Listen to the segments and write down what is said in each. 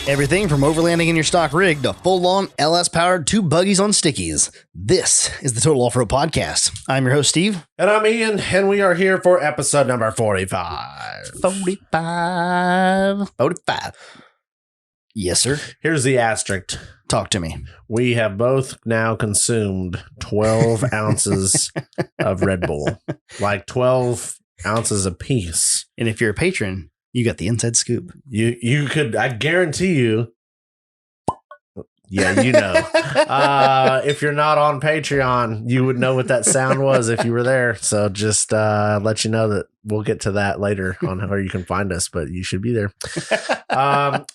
Everything from overlanding in your stock rig to full-on LS-powered 2 buggies on stickies. This is the Total Off-Road Podcast. I'm your host, Steve. And I'm Ian, and we are here for episode number 45. 45. Yes, sir. Here's the asterisk. Talk to me. We have both now consumed 12 ounces of Red Bull. Like 12 ounces apiece. And if you're a patron, you got the inside scoop. You could, I guarantee you. Yeah, you know. If you're not on Patreon, you would know what that sound was if you were there. So just let you know that we'll get to that later on how you can find us, but you should be there.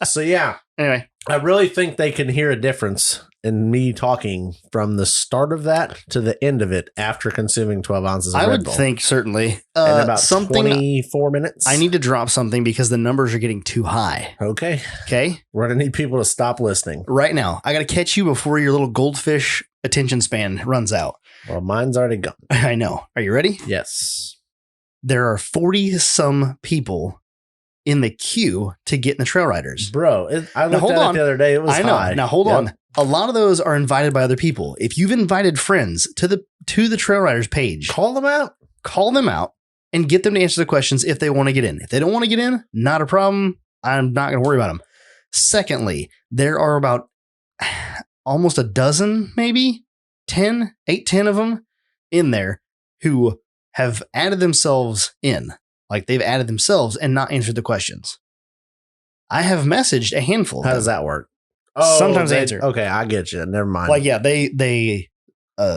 So yeah. Anyway, I really think they can hear a difference in me talking from the start of that to the end of it after consuming 12 ounces of I Red would Bull. think certainly. In about something 24 minutes. I need to drop something because the numbers are getting too high. Okay. Okay. We're going to need people to stop listening. Right now, I got to catch you before your little goldfish attention span runs out. Well, mine's already gone. I know. Are you ready? Yes. There are 40-some people in the queue to get in the Trail Riders. Bro, I looked at it the other day. It was I know. high. Now, hold on. A lot of those are invited by other people. If you've invited friends to the Trail Riders page, Call them out. And get them to answer the questions if they want to get in. If they don't want to get in, not a problem. I'm not going to worry about them. Secondly, there are about almost a dozen, maybe 10 of them in there who have added themselves in. Like they've added themselves and not answered the questions. I have messaged a handful. How does that work? Oh, sometimes they answer. Okay, I get you. Never mind. Like, yeah, they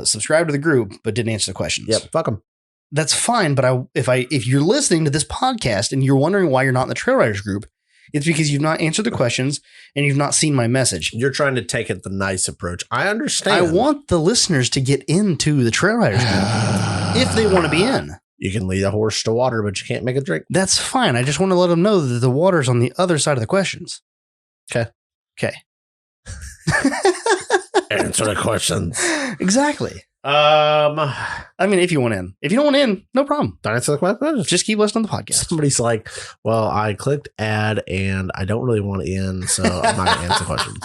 subscribe to the group, but didn't answer the questions. Yep, fuck them. That's fine. But if you're listening to this podcast and you're wondering why you're not in the Trail Riders group, it's because you've not answered the questions and you've not seen my message. You're trying to take it the nice approach. I understand. I want the listeners to get into the Trail Riders group if they want to be in. You can lead a horse to water, but you can't make it drink. That's fine. I just want to let them know that the water's on the other side of the questions. Okay. Answer the questions. Exactly. I mean, if you want in. If you don't want in, no problem. Don't answer the questions. Just keep listening to the podcast. Somebody's like, well, I clicked add and I don't really want to in, so I'm not going to answer questions.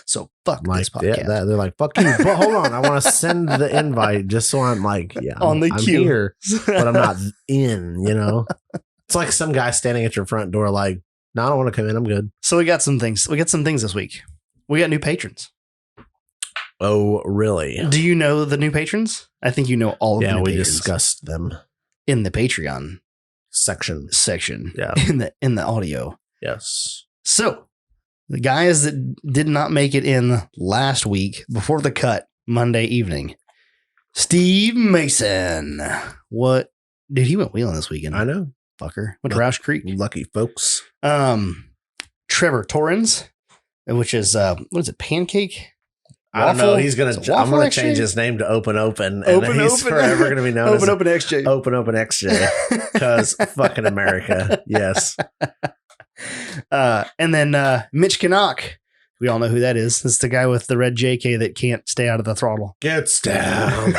So fuck like, this podcast. They're like, fuck you. But hold on. I want to send the invite just so I'm like, yeah, on the I'm queue. Here, but I'm not in, you know? It's like some guy standing at your front door like, no, I don't want to come in. I'm good. So we got some things. We got some things this week. We got new patrons. Oh, really? Do you know the new patrons? I think you know all of them. Yeah, we discussed them in the Patreon section. Yeah. in the audio. Yes. So the guys that did not make it in last week before the cut Monday evening, Steve Mason. What? Dude, he went wheeling this weekend. I know. Fucker. Went to Roush Creek. Lucky folks. Trevor Torrens, which is, what is it? Pancake? I don't know. He's gonna. I'm gonna change his name to Open, and he's forever gonna be known as Open XJ. Open XJ because fucking America. Yes. And then Mitch Canuck. We all know who that is. It's the guy with the red JK that can't stay out of the throttle. Gets down.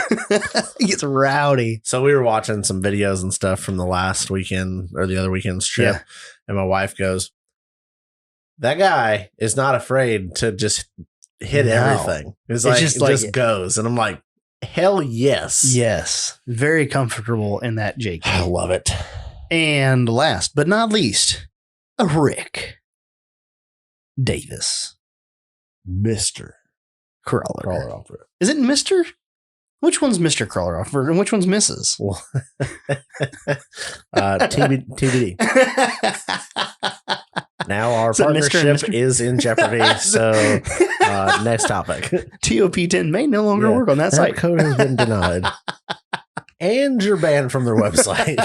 He gets rowdy. So we were watching some videos and stuff from the last weekend or the other weekend's trip, and my wife goes, "That guy is not afraid to just." Hit everything. It's like, it just goes. And I'm like, hell yes. Yes. Very comfortable in that JK. I love it. And last but not least, Rick Davis. Mr. Crawler. Is it Mr.? Which one's Mr. Crawler Offer and which one's Mrs.? Well, TBD. Now our partnership is in jeopardy. So next topic. TOP10 may no longer work on that site. Code has been denied. And you're banned from their website.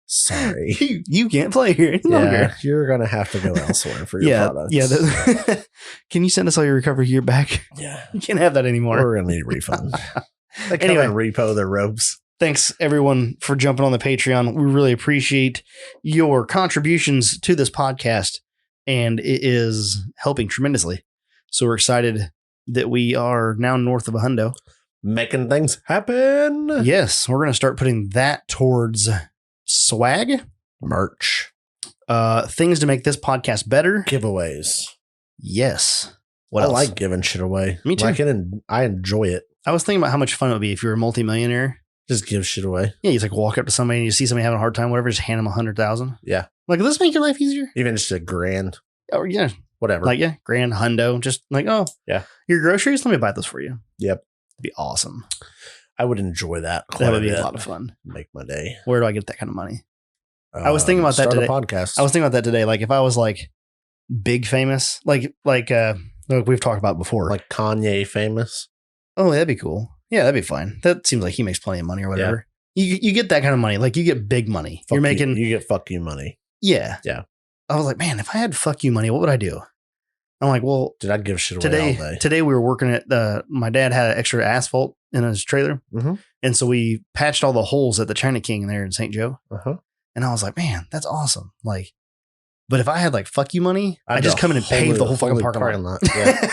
Sorry. You can't play here any longer. You're going to have to go elsewhere for your products. Yeah. Can you send us all your recovery gear back? Yeah. You can't have that anymore. We're going to need a refund. They come and repo their robes. Thanks, everyone, for jumping on the Patreon. We really appreciate your contributions to this podcast, and it is helping tremendously. So we're excited that we are now north of $100. Making things happen. Yes, we're going to start putting that towards swag. Merch. Things to make this podcast better. Giveaways. Yes. What I else? like giving shit away. Me too. I enjoy it. I was thinking about how much fun it would be if you were a multimillionaire. Just give shit away. Yeah, you just like walk up to somebody and you see somebody having a hard time, whatever, just hand them 100,000. Yeah. Like, does this make your life easier? Even just $1,000. Or yeah, Whatever. like grand hundo. Just like, oh yeah, your groceries. Let me buy those for you. Yep, it'd be awesome. I would enjoy that. That would be a lot of fun. Make my day. Where do I get that kind of money? I was thinking about that today. Podcast. I was thinking about that today. Like if I was like big famous, like we've talked about before, like Kanye famous. Oh, that'd be cool. Yeah, that'd be fine. That seems like he makes plenty of money or whatever. Yeah. You get that kind of money. Like you get big money. You get fuck you money. Yeah. Yeah. I was like, man, if I had fuck you money, what would I do? I'm like, well, did I give shit away all day? Today we were working at my dad had extra asphalt in his trailer. Mm-hmm. And so we patched all the holes at the China King there in St. Joe. Uh-huh. And I was like, man, that's awesome. Like, but if I had like fuck you money, I'd just come in and pave the whole fucking parking lot. Yeah.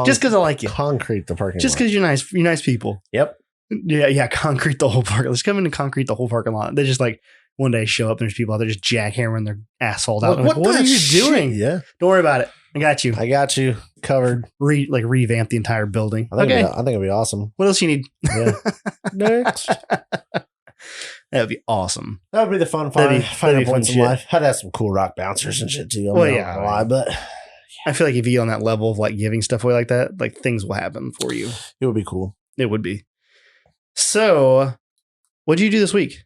Just because I like you. Concrete the parking lot. Just because you're nice people. Yep. Yeah. Concrete the whole parking lot. Let's come in and concrete the whole parking lot. They just like one day show up and there's people out there just jackhammering their asphalt out. Like, what are you doing? Yeah. Don't worry about it. I got you. I got you covered. Revamp the entire building. I think it'd be awesome. What else you need? Yeah. Next. That would be awesome. That would be the fun points in life. I'd have some cool rock bouncers and shit too. I'm not gonna lie, but yeah. I feel like if you get on that level of like giving stuff away like that, like things will happen for you. It would be cool. It would be. So, what did you do this week?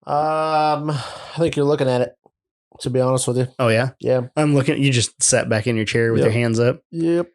I think you're looking at it. To be honest with you. Oh yeah, yeah. I'm looking. You just sat back in your chair with your hands up. Yep.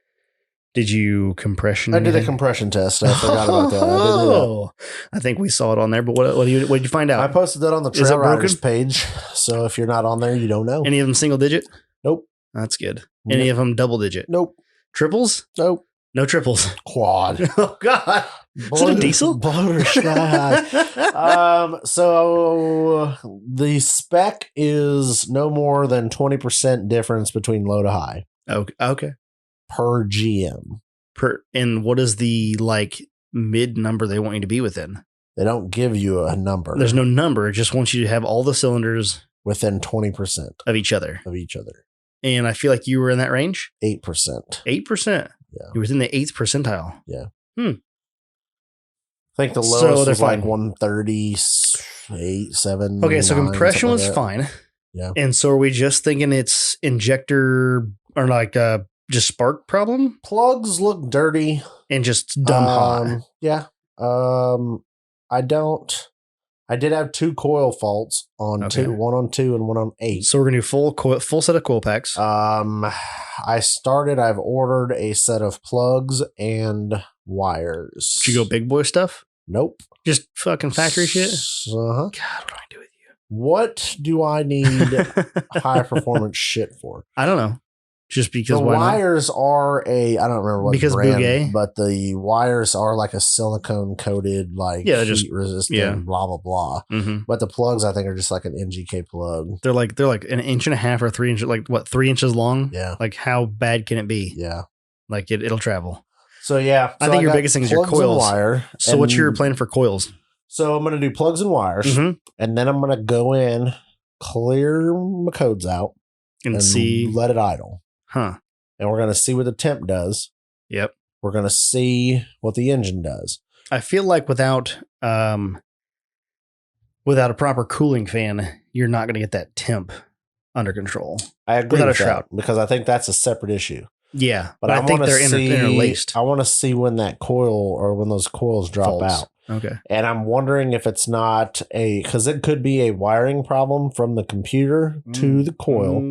Did you compression? I did a compression test. I forgot about that. Oh, I think we saw it on there. But what did you find out? I posted that on the Trail Riders page. So if you're not on there, you don't know. Any of them single digit? Nope. That's good. Any of them double digit? Nope. Triples? Nope. No triples. Quad. Oh God. Is it a diesel? Blower sky high. So the spec is no more than 20% difference between low to high. Okay. Per GM. And what is the like mid number they want you to be within? They don't give you a number. There's no number. It just wants you to have all the cylinders within 20% of each other. And I feel like you were in that range. 8%. 8%. Yeah. You're within the 8th percentile. Yeah. I think the lowest was like 138, 7. Okay, so compression was fine. Yeah. And so are we just thinking it's injector or like just spark problem? Plugs look dirty. And just dumb hot. Yeah. I did have 2 coil faults on one on 2 and one on 8. So we're gonna do full set of coil packs. I've ordered a set of plugs and wires. Did you go big boy stuff? Nope. Just fucking factory shit? Uh-huh. God, what do I do with you? What do I need high performance shit for? I don't know. Just because the wires are I don't remember what because brand, Bugatti? But the wires are like a silicone coated, like heat resistant, blah blah blah. Mm-hmm. But the plugs I think are just like an NGK plug. They're like an inch and a half or 3 inches, like what 3 inches long. Yeah. Like how bad can it be? Yeah. Like it'll travel. So yeah, I think your biggest thing is your coils. Wire, so what's your plan for coils? So I'm gonna do plugs and wires, and then I'm gonna go in, clear my codes out, and see, let it idle. Huh. And we're going to see what the temp does. Yep. We're going to see what the engine does. I feel like without a proper cooling fan, you're not going to get that temp under control. I agree with that because I think that's a separate issue. Yeah. But I think they're interlaced. I want to see when that coil or when those coils drop out. Okay. And I'm wondering if it's not because it could be a wiring problem from the computer to the coil,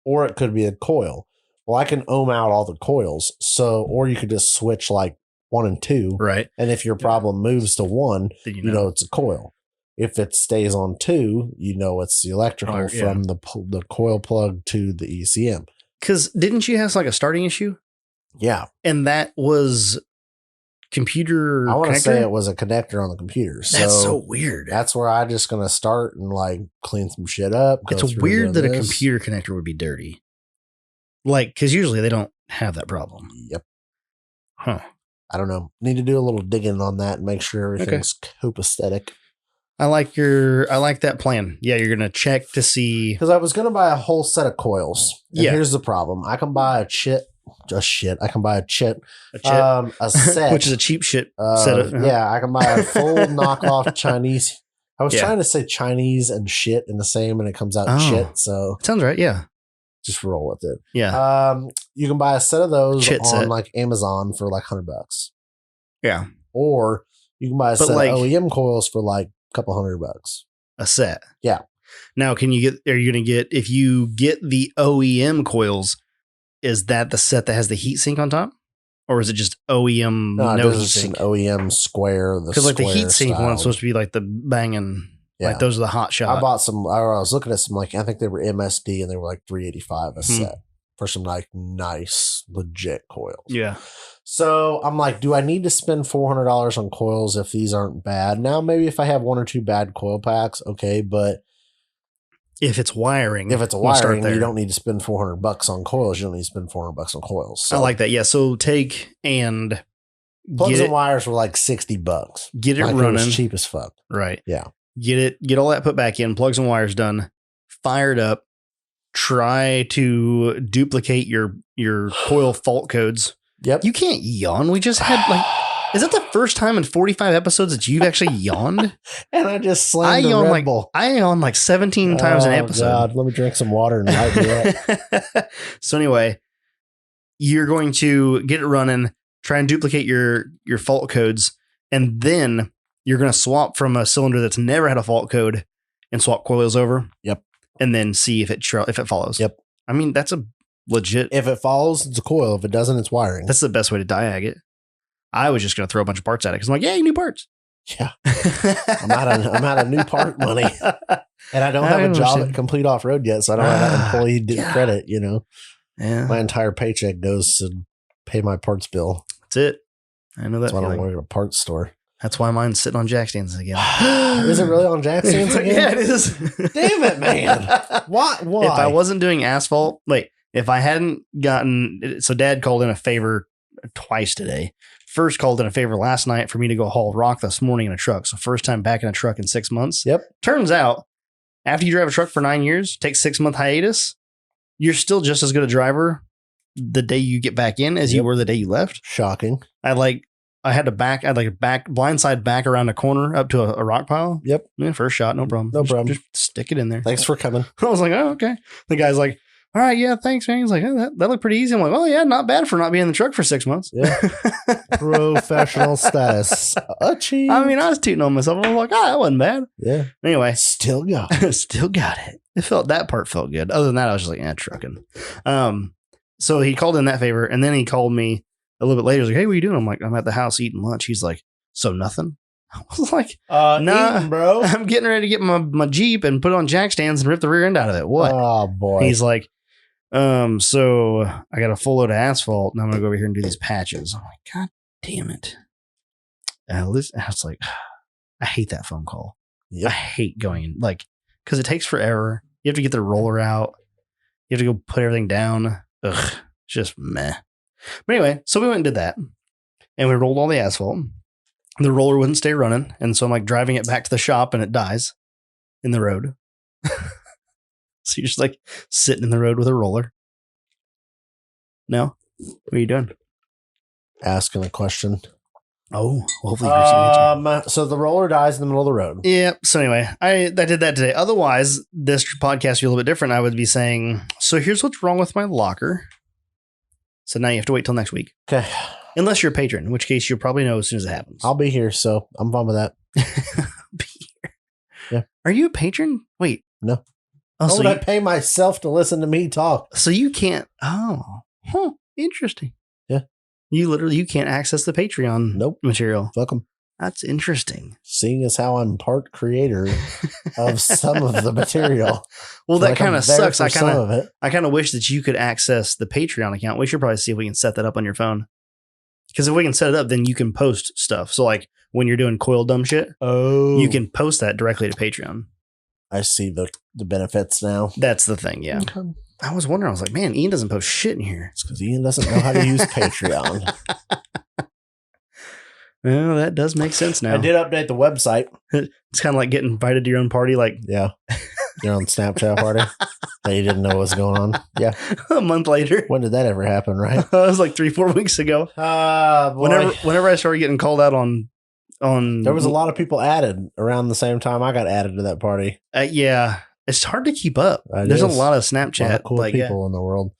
or it could be a coil. Well, I can ohm out all the coils. Or you could just switch like 1 and 2. Right. And if your problem moves to 1, then you know it's a coil. If it stays on 2, you know it's the electrical from the coil plug to the ECM. Because didn't you have like a starting issue? Yeah. And that was computer I want to connector? say it was a connector on the computer. That's so weird. That's where I'm just going to start and like clean some shit up. It's weird that a computer connector would be dirty. Like, because usually they don't have that problem. Yep. Huh. I don't know. Need to do a little digging on that and make sure everything's copacetic. I like that plan. Yeah, you're gonna check to see because I was gonna buy a whole set of coils. And Yeah. here's the problem: I can buy a chit. I can buy a chit, a set, which is a cheap shit set of. Yeah, I can buy a full knockoff Chinese. I was Yeah. trying to say Chinese and shit in the same, and it comes out chit. So sounds right. Yeah, just roll with it. Yeah. You can buy a set of those Chit on set. like Amazon for like $100. Yeah, or you can buy a But set like- of OEM coils for like a couple $100. a set. Yeah. Now, are you gonna get if you get the OEM coils? Is that the set that has the heat sink on top, or is it just OEM no this heat is sink? an OEM square. Because like the heat sink style. one's supposed to be like the banging. Yeah. Like those are the hot shot. I bought some. I was looking at some like I think they were MSD and they were like $385 a set for some like nice legit coils. Yeah. So I'm like, do I need to spend $400 on coils if these aren't bad? Now maybe if I have one or two bad coil packs, okay, but If it's wiring, if it's a we'll start wiring, there. you don't need to spend $400 on coils. You don't need to spend $400 on coils. So I like that. Yeah. So take and plugs get and it, wires were like $60. get it Like, running. It was cheap as fuck. Right. Yeah. Get all that put back in, plugs and wires done, fired up, try to duplicate your coil fault codes. Yep. You can't yawn. We just had like, is that the first time in 45 episodes that you've actually yawned? And I just I slammed a yawn Red like Bull. 17 times an episode. God, let me drink some water and light me up. So anyway, you're going to get it running, try and duplicate your fault codes, and then you're going to swap from a cylinder that's never had a fault code and swap coils over. Yep. And then see if it follows. Yep. I mean, that's a legit. If it follows, it's a coil. If it doesn't, it's wiring. That's the best way to diag it. I was just going to throw a bunch of parts at it because I'm like, yeah, new parts. Yeah. I'm out of new part money. And I don't have a job at Complete Off Road yet, so I don't have that employee credit, you know. Yeah. My entire paycheck goes to pay my parts bill. That's it. I know that. That's why I don't feeling. work at a parts store. That's why mine's sitting on jack stands again. Is it really on jack stands again? Yeah, it is. Damn it, man. Why? If I wasn't doing asphalt, if I hadn't gotten, so Dad called in a favor twice today. First called in a favor last night for me to go haul rock this morning in a truck. So first time back in a truck in 6 months. Yep. Turns out, after you drive a truck for 9 years, take 6 month hiatus, you're still just as good a driver the day you get back in as you were the day you left. Shocking. I had to blindside back around a corner up to a rock pile. Yep. Yeah, first shot, no problem. No problem. Just stick it in there. Thanks for coming. I was like, oh, okay. The guy's like, all right, yeah, thanks, man. He's like, oh, that looked pretty easy. I'm like, oh, yeah, not bad for not being in the truck for 6 months. Yeah. Professional status. Achieved. I mean, I was tooting on myself. I was like, that wasn't bad. Yeah. Anyway, Still got it. still got it. That part felt good. Other than that, I was just like, trucking. So he called in that favor, and then he called me a little bit later. He was like, hey, what are you doing? I'm like, I'm at the house eating lunch. He's like, so nothing? I was like, nah, eating, bro. I'm getting ready to get my Jeep and put it on jack stands and rip the rear end out of it. What? Oh, boy. He's like, so I got a full load of asphalt and I'm going to go over here and do these patches. I'm like, God damn it. And I was like, I hate that phone call. Yep. I hate going because it takes forever. You have to get the roller out. You have to go put everything down. Ugh, just meh. But anyway, so we went and did that and we rolled all the asphalt. The roller wouldn't stay running. And so I'm like driving it back to the shop and it dies in the road. So you're just sitting in the road with a roller. No? What are you doing? Asking a question. Oh, hopefully you're answer. So the roller dies in the middle of the road. Yeah. So anyway, I did that today. Otherwise, this podcast would be a little bit different. I would be saying, so here's what's wrong with my locker. So now you have to wait till next week. Okay. Unless you're a patron, in which case you'll probably know as soon as it happens. I'll be here, so I'm fine with that. Be here. Yeah. Are you a patron? Wait. No. Oh, Why so would I pay myself to listen to me talk? So you can't. Oh, interesting. Yeah. You can't access the Patreon material. Fuck 'em. That's interesting. Seeing as how I'm part creator of some of the material. Well, that kind of sucks. I I kind of wish that you could access the Patreon account. We should probably see if we can set that up on your phone. Because if we can set it up, then you can post stuff. So when you're doing coil dumb shit, you can post that directly to Patreon. I see the benefits now. That's the thing. Yeah. Okay. I was wondering. I was like, man, Ian doesn't post shit in here. It's because Ian doesn't know how to use Patreon. Well, that does make sense now. I did update the website. It's kind of like getting invited to your own party, like Yeah. Your own Snapchat party that you didn't know what was going on. Yeah. a month later. When did that ever happen, right? It was like 3-4 weeks ago. Whenever I started getting called out on there was a lot of people added around the same time I got added to that party. Yeah, it's hard to keep up. There's a lot of Snapchat, a lot of cool people in the world.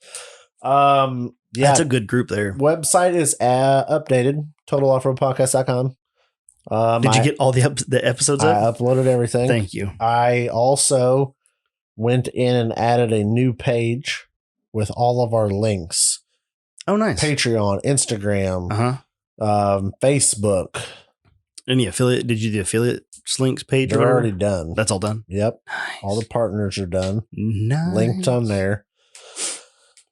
Yeah, that's a good group there. Website is updated. TotalOffroadPodcast.com. Did you get all the episodes up? I uploaded everything. Thank you. I also went in and added a new page with all of our links. Oh, nice. Patreon, Instagram, Facebook. Any affiliate? Did you do the affiliate links page? They're already done. That's all done? Yep. Nice. All the partners are done. Nice. Linked on there.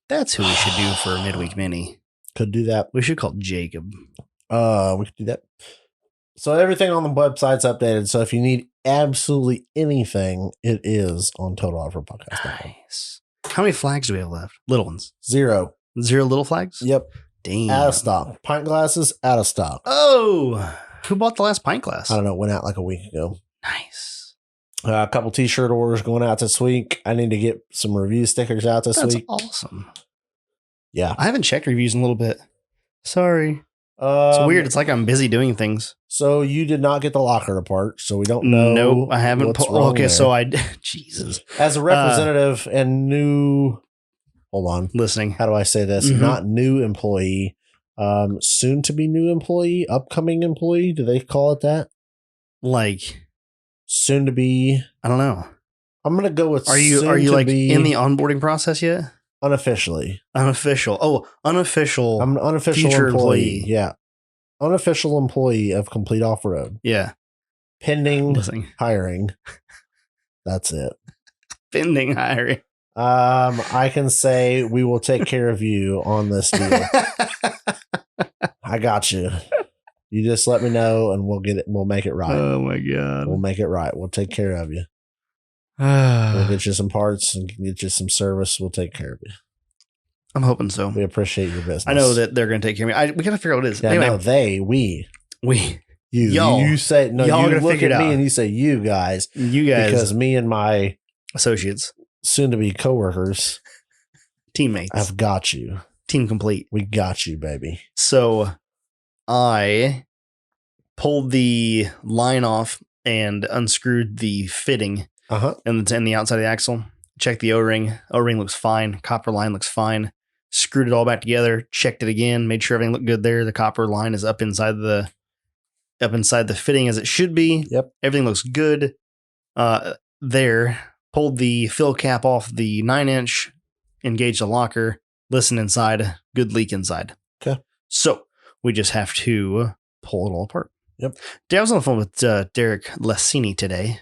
That's who we should do for a midweek mini. Could do that. We should call Jacob. We could do that. So everything on the website's updated. So if you need absolutely anything, it is on TotalOffroadPodcast.com. Nice. How many flags do we have left? Little ones. 0. 0 little flags? Yep. Damn. Out of stock. Pint glasses, out of stock. Oh, who bought the last pint glass? I don't know. It went out like a week ago. Nice. A couple t-shirt orders going out this week. I need to get some review stickers out this week. That's awesome. Yeah. I haven't checked reviews in a little bit. Sorry. It's weird. It's like I'm busy doing things. So you did not get the locker apart, so we don't know. Nope, I haven't. Okay, there. so I Jesus. As a representative and new, hold on, listening. How do I say this? Mm-hmm. Not new employee, soon to be new employee, upcoming employee. Do they call it that? Like soon to be? I don't know. I'm gonna go with. Are you like in the onboarding process yet? Unofficially. Unofficial. Oh, unofficial. I'm an unofficial future employee. Yeah. Unofficial employee of Complete Off-Road. Yeah. Pending hiring. That's it. Pending hiring. I can say we will take care of you on this deal. I got you. You just let me know and we'll get it. We'll make it right. Oh my God. We'll make it right. We'll take care of you. We'll get you some parts and get you some service. We'll take care of you. I'm hoping so. We appreciate your business. I know that they're going to take care of me. We got to figure out what it is. Yeah, anyway, we. You. Y'all. You say, no, y'all you look look at at me and you say, you guys. Because me and my associates, soon to be coworkers, teammates, I've got you. Team complete. We got you, baby. So I pulled the line off and unscrewed the fitting and the outside of the axle. Checked the O-ring. O-ring looks fine. Copper line looks fine. Screwed it all back together. Checked it again. Made sure everything looked good there. The copper line is up inside the fitting as it should be. Yep. Everything looks good. There. Pulled the fill cap off the 9-inch. Engaged the locker. Listened inside. Good leak inside. Okay. So we just have to pull it all apart. Yep. I was on the phone with Derek Lessini today.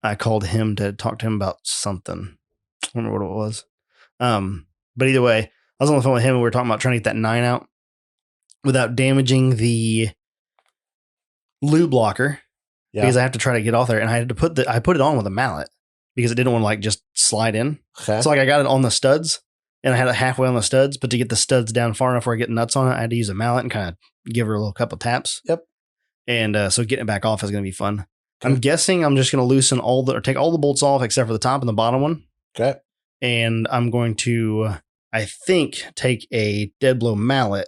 I called him to talk to him about something. I don't remember what it was. But either way, I was on the phone with him and we were talking about trying to get that 9 out without damaging the lube blocker because I have to try to get off there. And I had to I put it on with a mallet because it didn't want to like just slide in. Okay. So like I got it on the studs and I had it halfway on the studs, but to get the studs down far enough where I get nuts on it, I had to use a mallet and kind of give her a little couple taps. Yep. And so getting it back off is going to be fun. Okay. I'm guessing I'm just going to loosen take all the bolts off except for the top and the bottom one. Okay. And I'm going to, I think, take a dead blow mallet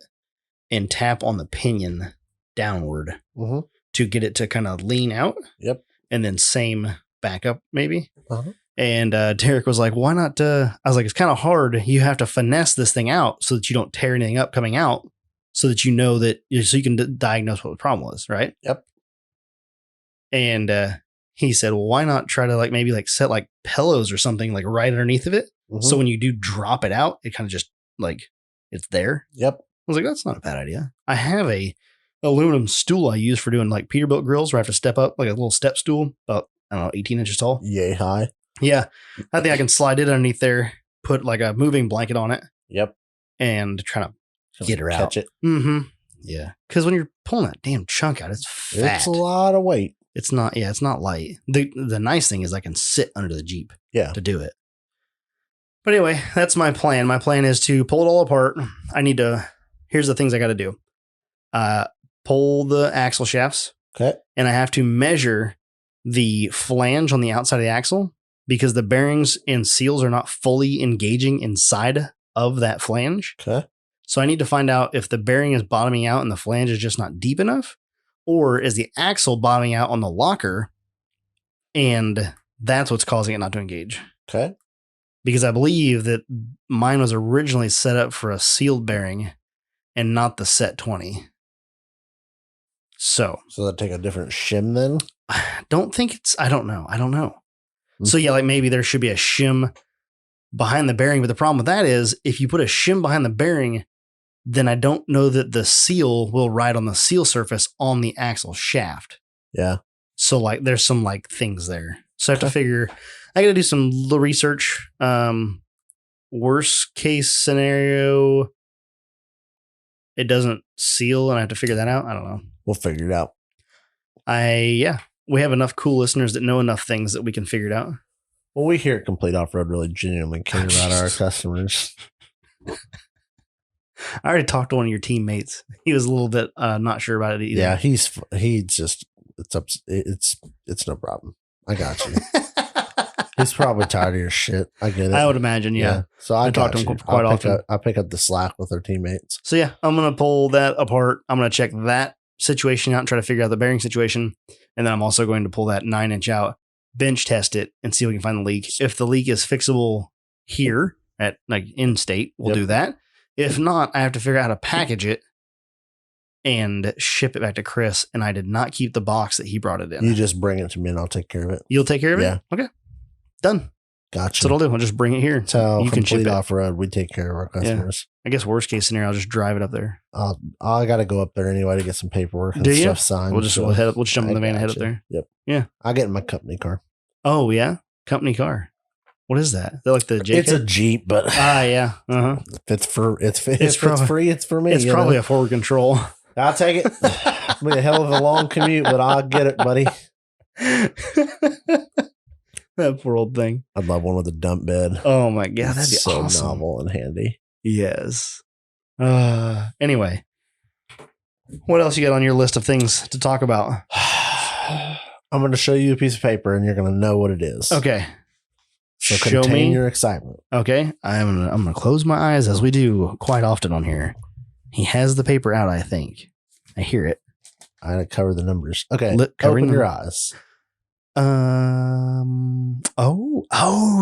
and tap on the pinion downward to get it to kind of lean out. Yep. And then same back up maybe. And Derek was like, why not? I was like, it's kind of hard. You have to finesse this thing out so that you don't tear anything up coming out so that you know that, so you can diagnose what the problem was, right? Yep. And he said, well, why not try to like maybe like set like pillows or something like right underneath of it. So when you do drop it out, it kind of just like it's there. Yep. I was like, that's not a bad idea. I have a aluminum stool I use for doing like Peterbilt grills where I have to step up like a little step stool about, I don't know, 18 inches tall. Yay high. Yeah. I think I can slide it underneath there, put like a moving blanket on it. Yep. And try to get her out. Catch it. Yeah. Because when you're pulling that damn chunk out, it's fat. It's a lot of weight. It's not, it's not light. The nice thing is I can sit under the Jeep to do it. But anyway, that's my plan. My plan is to pull it all apart. Here's the things I got to do. pull the axle shafts. Okay. And I have to measure the flange on the outside of the axle because the bearings and seals are not fully engaging inside of that flange. Okay. So I need to find out if the bearing is bottoming out and the flange is just not deep enough, or is the axle bottoming out on the locker and that's what's causing it not to engage. Okay. Because I believe that mine was originally set up for a sealed bearing and not the set 20. So that take a different shim then? I don't know. So yeah, like maybe there should be a shim behind the bearing. But the problem with that is if you put a shim behind the bearing, then I don't know that the seal will ride on the seal surface on the axle shaft. Yeah. So like there's some like things there. So I have to figure, I got to do some little research. Worst case scenario, it doesn't seal and I have to figure that out. I don't know. We'll figure it out. We have enough cool listeners that know enough things that we can figure it out. Well, we here at Complete Off-Road really genuinely care about our customers. I already talked to one of your teammates. He was a little bit not sure about it either. Yeah, it's no problem. I got you. He's probably tired of your shit. I get it. I would imagine, yeah. So I talk to him quite often. I pick up the slack with our teammates. So yeah, I'm going to pull that apart. I'm going to check that situation out and try to figure out the bearing situation. And then I'm also going to pull that 9-inch out, bench test it, and see if we can find the leak. If the leak is fixable here at like in state, we'll do that. If not, I have to figure out how to package it and ship it back to Chris. And I did not keep the box that he brought it in. You just bring it to me and I'll take care of it. You'll take care of it? Yeah. Okay. Done. Gotcha. So what I'll do. I'll just bring it here. So you can ship it Off-Road. We take care of our customers. Yeah. I guess worst case scenario, I'll just drive it up there. I got to go up there anyway to get some paperwork and stuff signed. We'll just jump in the van and head up there. Yep. Yeah. I'll get in my company car. Oh yeah, company car. What is that? Is that like the JK? It's a Jeep, but yeah. Uh-huh. It's free. It's for me. It's probably a forward control. I'll take it. It'll be a hell of a long commute, but I'll get it, buddy. That poor old thing. I'd love one with a dump bed. Oh my god, that'd be so awesome. novel and handy. Yes. Anyway, what else you got on your list of things to talk about? I'm going to show you a piece of paper, and you're going to know what it is. Okay. So contain your excitement. Okay. I'm gonna close my eyes as we do quite often on here. He has the paper out, I think. I hear it. I gotta cover the numbers. Okay. Open your eyes.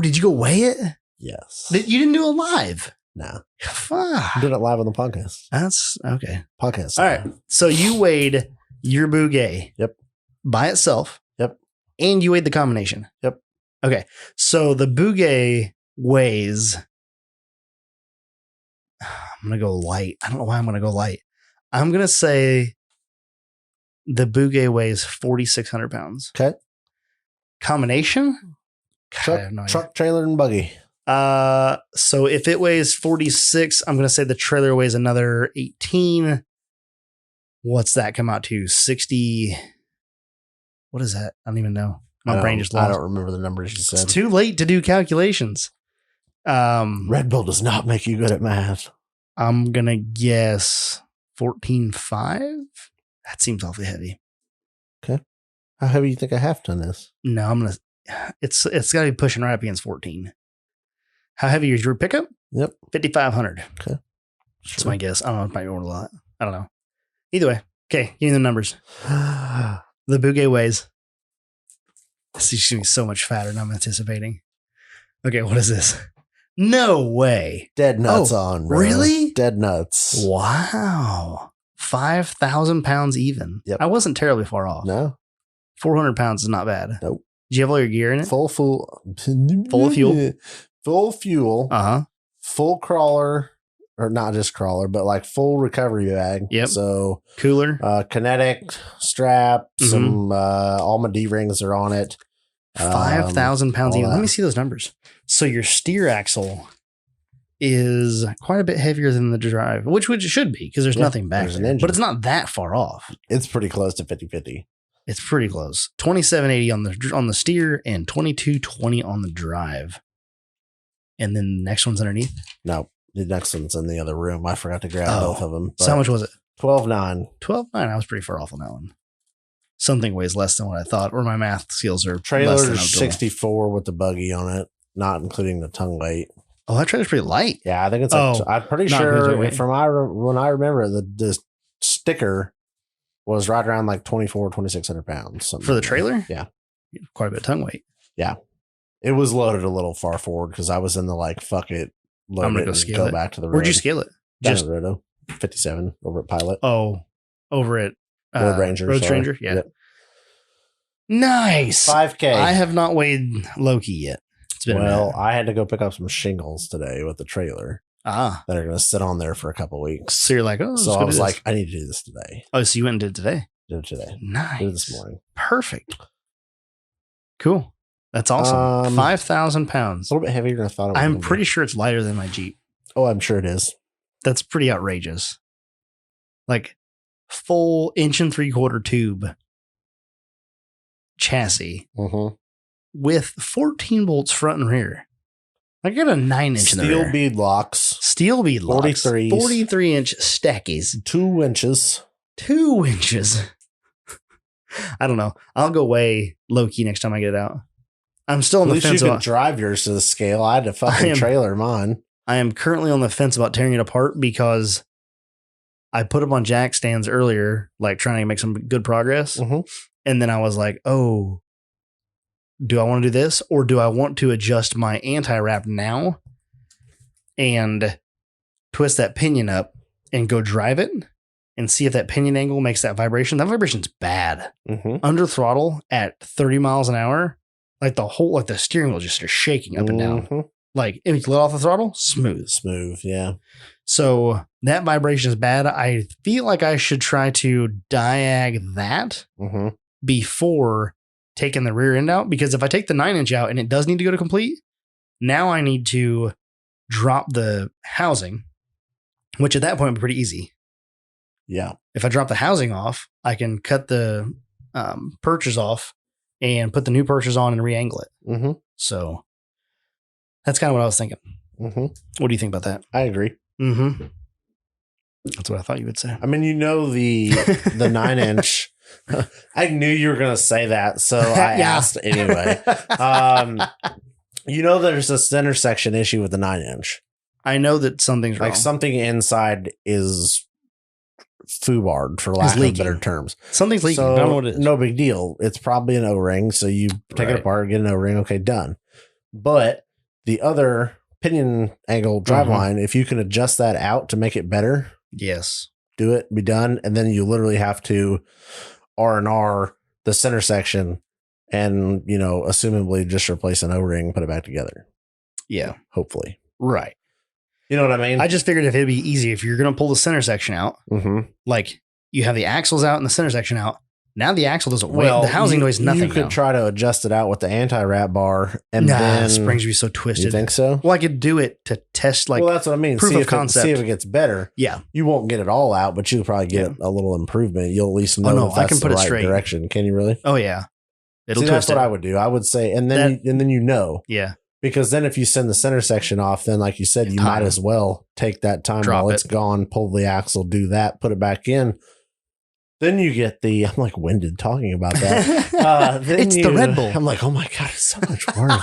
Did you go weigh it? Yes. You didn't do it live? No. Fuck. I did it live on the podcast. That's okay. Podcast. All right. So you weighed your Bouguet. Yep. By itself. Yep. And you weighed the combination. Yep. Okay. So the Bouguet weighs, I'm going to go light. I don't know why I'm going to go light. I'm going to say the Bouguet weighs 4,600 pounds. Okay. Combination? Truck, trailer, and buggy. So if it weighs 46, I'm going to say the trailer weighs another 18. What's that come out to? 60. What is that? I don't even know. My brain just lost. I don't remember the numbers you said. It's too late to do calculations. Red Bull does not make you good at math. I'm going to guess 14.5. That seems awfully heavy. Okay. How heavy do you think a half ton is? No, I'm going to, it's got to be pushing right up against 14. How heavy is your pickup? Yep. 5,500. Okay. That's my guess. I don't know. It might be more a lot. I don't know. Either way. Okay. Give me the numbers. The Bouguet weighs. This is going to be so much fatter than I'm anticipating. Okay. What is this? No way. Dead nuts on, bro. Really? Dead nuts. Wow. 5,000 pounds even. Yep. I wasn't terribly far off. No. 400 pounds is not bad. Nope. Did you have all your gear in it? Full of fuel. Full fuel. Uh-huh. Full crawler, or not just crawler, but like full recovery bag. Yep. So cooler. Kinetic strap, some all my D-rings are on it. 5,000 pounds even. that. Let me see those numbers. So your steer axle is quite a bit heavier than the drive, which it should be because there's nothing back there. But it's not that far off. It's pretty close to 50-50. It's pretty close. 2780 on the steer and 2220 on the drive. And then the next one's underneath? No, the next one's in the other room. I forgot to grab both of them. So how much was it? 12.9. 12.9. I was pretty far off on that one. Something weighs less than what I thought, or my math skills are Trailer's less than optimal. 64 with the buggy on it, not including the tongue weight. Oh, that trailer's pretty light. Yeah, I think it's like, I'm pretty sure when I remember the sticker was right around like 2,600 pounds. For the trailer? Yeah. Quite a bit of tongue weight. Yeah. It was loaded a little far forward because I was in the like, fuck it. I'm going to go scale it. Back to the road. Where'd you scale it? Just Roto, 57 over at Pilot. Oh, over at Road Ranger. Road Ranger, yeah. Yep. Nice. 5K. I have not weighed Loki yet. It's been I had to go pick up some shingles today with the trailer. That are going to sit on there for a couple weeks. So you're like, so I was like, I need to do this today. Oh, so you went and did it today? Did it today. Nice. Did it this morning. Perfect. Cool. That's awesome. 5,000 pounds. A little bit heavier than I thought it was. I'm pretty sure it's lighter than my Jeep. Oh, I'm sure it is. That's pretty outrageous. Like full 1.75-inch tube chassis with 14 bolts front and rear. I got a 9-inch in the rear. Steel bead locks. Steel bead locks. 43 inch stackies. 2 inches. 2 inches. I don't know. I'll go weigh low-key next time I get it out. I'm still on the fence. At least you can drive yours to the scale. I had to fucking trailer mine. I am currently on the fence about tearing it apart because I put up on jack stands earlier, like trying to make some good progress. And then I was like, oh, do I want to do this? Or do I want to adjust my anti-wrap now and twist that pinion up and go drive it and see if that pinion angle makes that vibration? That vibration's bad. Under throttle at 30 miles an hour, like the steering wheel just starts shaking up and down. Like if you let off the throttle, smooth. Yeah. So that vibration is bad. I feel like I should try to diag that before taking the rear end out, because if I take the 9-inch out and it does need to go to complete, now I need to drop the housing, which at that point would be pretty easy. Yeah. If I drop the housing off, I can cut the purchase off and put the new purchase on and re-angle it. So that's kind of what I was thinking. What do you think about that? I agree. That's what I thought you would say. I mean, the 9-inch. I knew you were going to say that, so I asked anyway. There's a center section issue with the 9-inch. I know that something's wrong. Like something inside is foobarred, for lack of better terms. Something's leaking. So, I don't know what it is. No big deal. It's probably an O-ring. So you take it apart, get an O-ring. Okay, done. But the other pinion angle driveline, if you can adjust that out to make it better, yes, do it, be done. And then you literally have to R&R the center section and, assumably just replace an O-ring, put it back together. Yeah. Hopefully. Right. You know what I mean? I just figured if it'd be easy, if you're going to pull the center section out, like you have the axles out and the center section out. Now the axle doesn't weigh. The housing weighs nothing. You could try to adjust it out with the anti-wrap bar, and then the springs would be so twisted. You think so? Well, I could do it to test, like, well, that's what I mean. Proof of concept. See if it gets better. Yeah, you won't get it all out, but you'll probably get a little improvement. You'll at least know if that's I can put the it right straight. direction. Can you really? Oh yeah, it'll twist. That's what I would do. I would say, and then yeah. Because then if you send the center section off, then like you said, you might as well take that time while it's gone, pull the axle, do that, put it back in. Then you get I'm like winded talking about that. It's the Red Bull. I'm like, oh my God, it's so much work.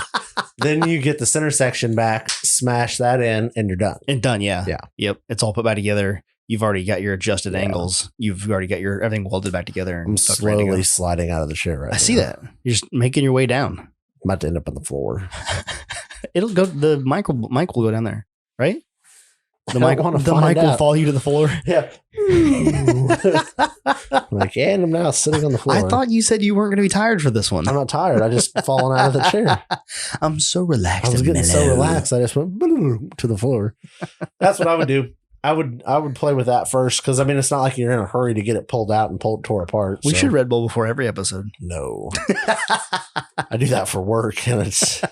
Then you get the center section back, smash that in, and you're done. And done, yeah. Yeah. Yep. It's all put back together. You've already got your adjusted angles. You've already got everything welded back together. And I'm slowly sliding out of the chair right now. I see that. You're just making your way down. I'm about to end up on the floor. It'll go, the mic will go down there, right? The mic will fall you to the floor. Yeah. Like, and I'm now sitting on the floor. I thought you said you weren't going to be tired for this one. I'm not tired. I just fallen out of the chair. I'm so relaxed. I was getting so relaxed. I just went to the floor. That's what I would do. I would play with that first, because I mean, it's not like you're in a hurry to get it pulled out and tore apart. We should Red Bull before every episode. No. I do that for work, and it's,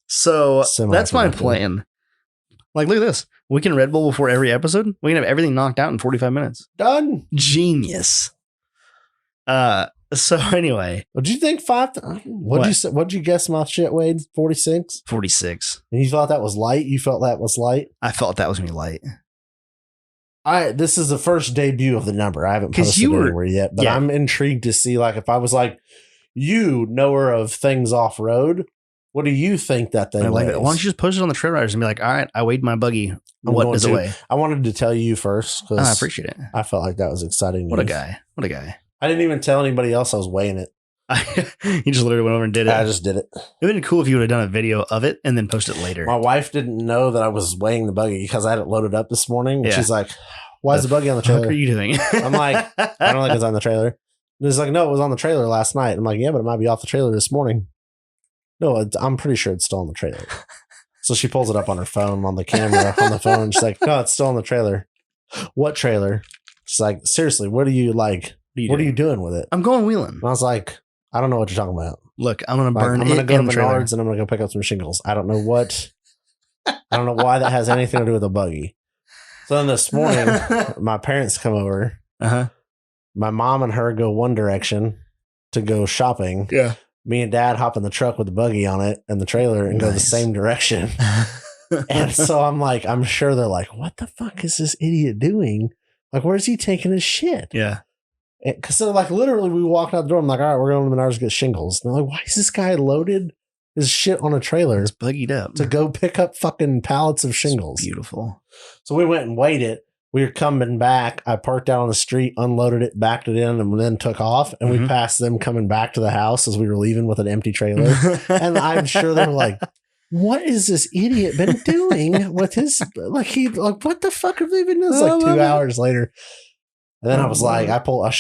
So that's my plan. Like, look at this. We can Red Bull before every episode. We can have everything knocked out in 45 minutes. Done. Genius. So anyway. What'd you think? What'd you guess my shit weighed? 46? 46. And you thought that was light? You felt that was light? I felt that was going to be light. This is the first debut of the number. I haven't posted it anywhere yet, but I'm intrigued to see, like, if I was like, you knower of things off road, what do you think that thing weighs? Why don't you just post it on the Trail Riders and be like, all right, I weighed my buggy. What does it weigh? I wanted to tell you first. I appreciate it. I felt like that was exciting news. What a guy. I didn't even tell anybody else I was weighing it. He just literally went over and did it. I just did it. It would have been cool if you would have done a video of it and then post it later. My wife didn't know that I was weighing the buggy because I had it loaded up this morning. And she's like, why is the buggy on the trailer? What are you doing? I'm like, I don't think it's on the trailer. And it's like, no, it was on the trailer last night. I'm like, yeah, but it might be off the trailer this morning. No, I'm pretty sure it's still on the trailer. So she pulls it up on her phone, on the camera, on the phone. She's like, no, it's still on the trailer. What trailer? She's like, seriously, what are you like? What are you doing with it? I'm going wheeling. And I was like, I don't know what you're talking about. Look, I'm going to burn I'm going to go to Menards and I'm going to go pick up some shingles. I don't know what. I don't know why that has anything to do with a buggy. So then this morning, my parents come over. Uh-huh. My mom and her go one direction to go shopping. Yeah. Me and Dad hop in the truck with the buggy on it and the trailer and go the same direction. And so I'm like, I'm sure they're like, what the fuck is this idiot doing? Like, where's he taking his shit? Yeah. Because so like literally we walked out the door. I'm like, all right, we're going to Menards to get shingles. And they're like, why is this guy loaded his shit on a trailer? It's buggied up to go pick up fucking pallets of shingles. It's beautiful. So we went and weighed it. We were coming back. I parked out on the street, unloaded it, backed it in, and then took off. And we passed them coming back to the house as we were leaving with an empty trailer. And I'm sure they were like, what is this idiot been doing with his, like, what the fuck have they been doing? It's like 2 hours later. And then I was like, I pulled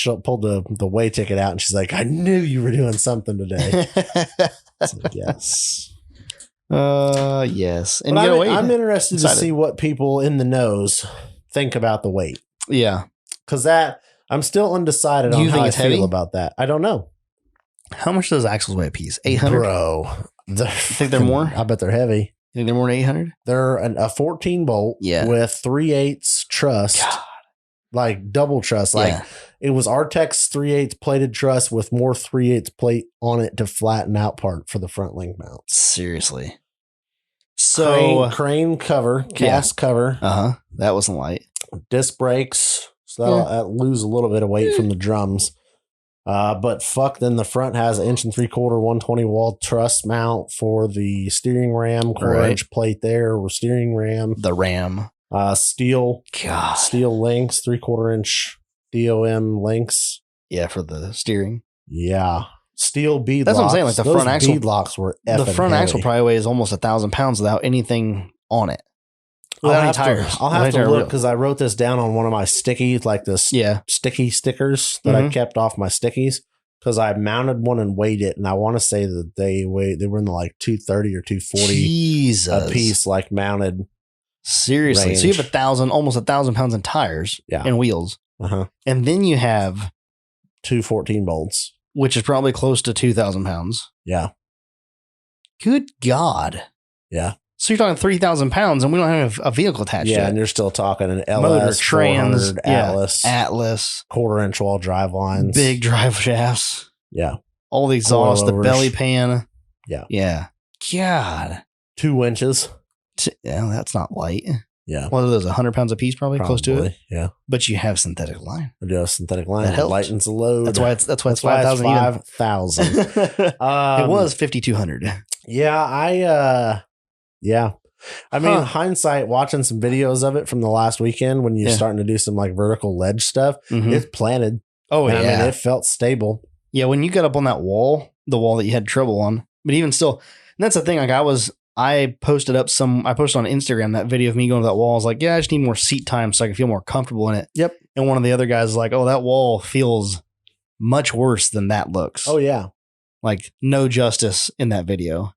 the weigh ticket out, and she's like, I knew you were doing something today. Like, yes. Yes. And but I'm interested to see what people in the knows think about the weight. Yeah. Because I'm still undecided on how I feel about that. I don't know. How much does axles weigh a piece? 800? Bro. You think they're more? I bet they're heavy. You think they're more than 800? They're a 14 bolt with 3/8 truss. God. Like double truss. Like it was Artex 3/8 plated truss with more 3/8 plate on it to flatten out part for the front link mount. Seriously. So crane cover, cast cover. That wasn't light. Disc brakes. So that'll lose a little bit of weight from the drums. But fuck, then the front has 1 3/4 120 wall truss mount for the steering ram, 4-inch plate there, steering ram. The ram. Steel links, 3/4-inch DOM links. Yeah, for the steering. Yeah. Steel bead That's locks. what I'm saying. Like the front axle bead locks were effing the front heavy. axle probably weighs almost 1,000 pounds without anything on it. Without any tires. I'll have to look because I wrote this down on one of my stickies, like the sticky stickers that I kept off my stickies. Because I mounted one and weighed it, and I want to say that they were in the like 230 or 240 a piece, like mounted. Seriously, range. So you have almost 1,000 pounds in tires and wheels, and then you have 2 14 bolts, which is probably close to 2,000 pounds. Yeah. Good God. Yeah. So you're talking 3,000 pounds, and we don't have a vehicle attached. Yeah, and you're still talking an LS, motor, trans, Atlas, 1/4-inch wall drive lines, big drive shafts. Yeah, all the exhaust, the belly pan. Yeah. God, 2 inches. Yeah, that's not light. Yeah. What are those? 100 pounds a piece, probably close to it. Yeah. But you have synthetic line. I do have synthetic line. That helps. Lightens the load. That's why it's 5,000. 5,000. It was 5,200. Yeah. Yeah. I mean, hindsight, watching some videos of it from the last weekend when you're starting to do some like vertical ledge stuff, it's planted. Oh, yeah. I mean, it felt stable. Yeah. When you got up on that wall, the wall that you had trouble on, but even still, and that's the thing. Like I posted on Instagram that video of me going to that wall. I was like, yeah, I just need more seat time so I can feel more comfortable in it. Yep. And one of the other guys was like, oh, that wall feels much worse than that looks. Oh, yeah. Like no justice in that video.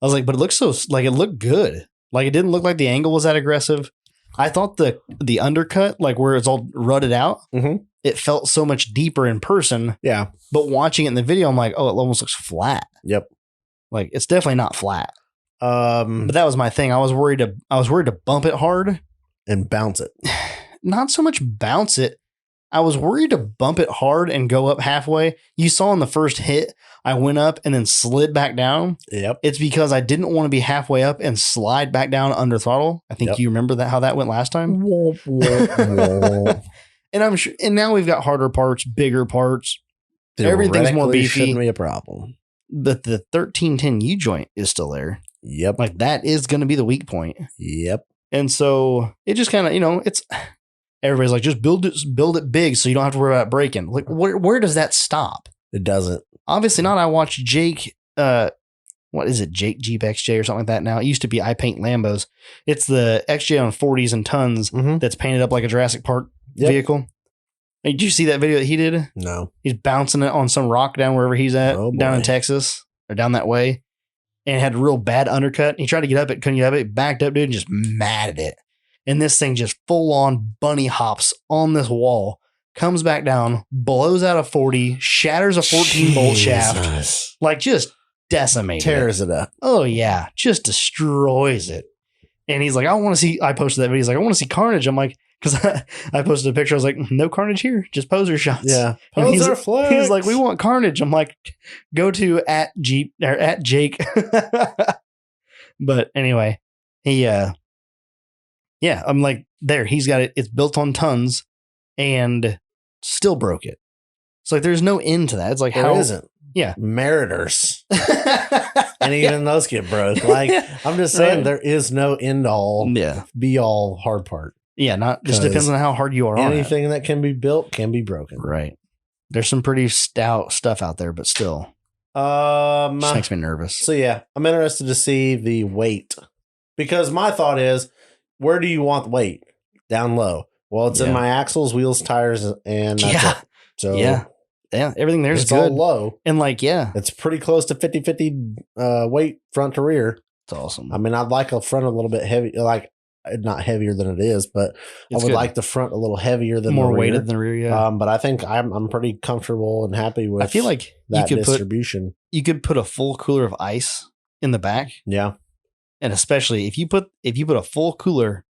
I was like, but it looks it looked good. Like it didn't look like the angle was that aggressive. I thought the undercut, like where it's all rutted out, it felt so much deeper in person. Yeah. But watching it in the video, I'm like, oh, it almost looks flat. Yep. Like it's definitely not flat. But that was my thing. I was worried to bump it hard and bounce it. Not so much bounce it, I was worried to bump it hard and go up halfway. You saw in the first hit, I went up and then slid back down. Yep. It's because I didn't want to be halfway up and slide back down under throttle. I think you remember that how that went last time. And I'm sure. And now we've got harder parts, bigger parts. Everything's more beefy. Shouldn't be a problem. But the 1310 U joint is still there. Yep. Like that is going to be the weak point. Yep. And so it just kind of, it's everybody's like, just build it big so you don't have to worry about breaking. Like, where does that stop? It doesn't. Obviously not. I watched Jake, what is it? Jeep XJ or something like that now. It used to be I Paint Lambos. It's the XJ on 40s and tons that's painted up like a Jurassic Park vehicle. Hey, did you see that video that he did? No. He's bouncing it on some rock down wherever he's at, down in Texas or down that way. And had a real bad undercut. He tried to get up it, couldn't get up it, backed up, dude, and just mad at it. And this thing just full on bunny hops on this wall, comes back down, blows out a 40, shatters a 14 bolt shaft, like just decimates tears it up. Oh, yeah, just destroys it. And he's like, I posted that video. He's like, I want to see carnage. I'm like, because I posted a picture. I was like, no carnage here, just poser shots. Yeah. Poser flex. He's like, we want carnage. I'm like, go to at Jake. But anyway, I'm like, there, he's got it. It's built on tons and still broke it. It's like, there's no end to that. It's like, there isn't. Yeah. Meritors. And even those get broke. Like, I'm just saying, there is no end all, be all hard part. Yeah, just depends on how hard you are on it. Anything that can be built can be broken. Right. There's some pretty stout stuff out there, but still. Just makes me nervous. So yeah, I'm interested to see the weight. Because my thought is, where do you want the weight? Down low. Well, it's in my axles, wheels, tires, and that's it. So yeah, everything there's it's good. All low. And like, it's pretty close to 50-50 weight front to rear. It's awesome. I mean, I'd like a front a little bit heavy, like not heavier than it is, but I would like the front a little heavier than more the rear. Weighted than the rear. Yeah. But I think I'm pretty comfortable and happy with. I feel like that distribution. You could put a full cooler of ice in the back. Yeah. And especially if you put a full cooler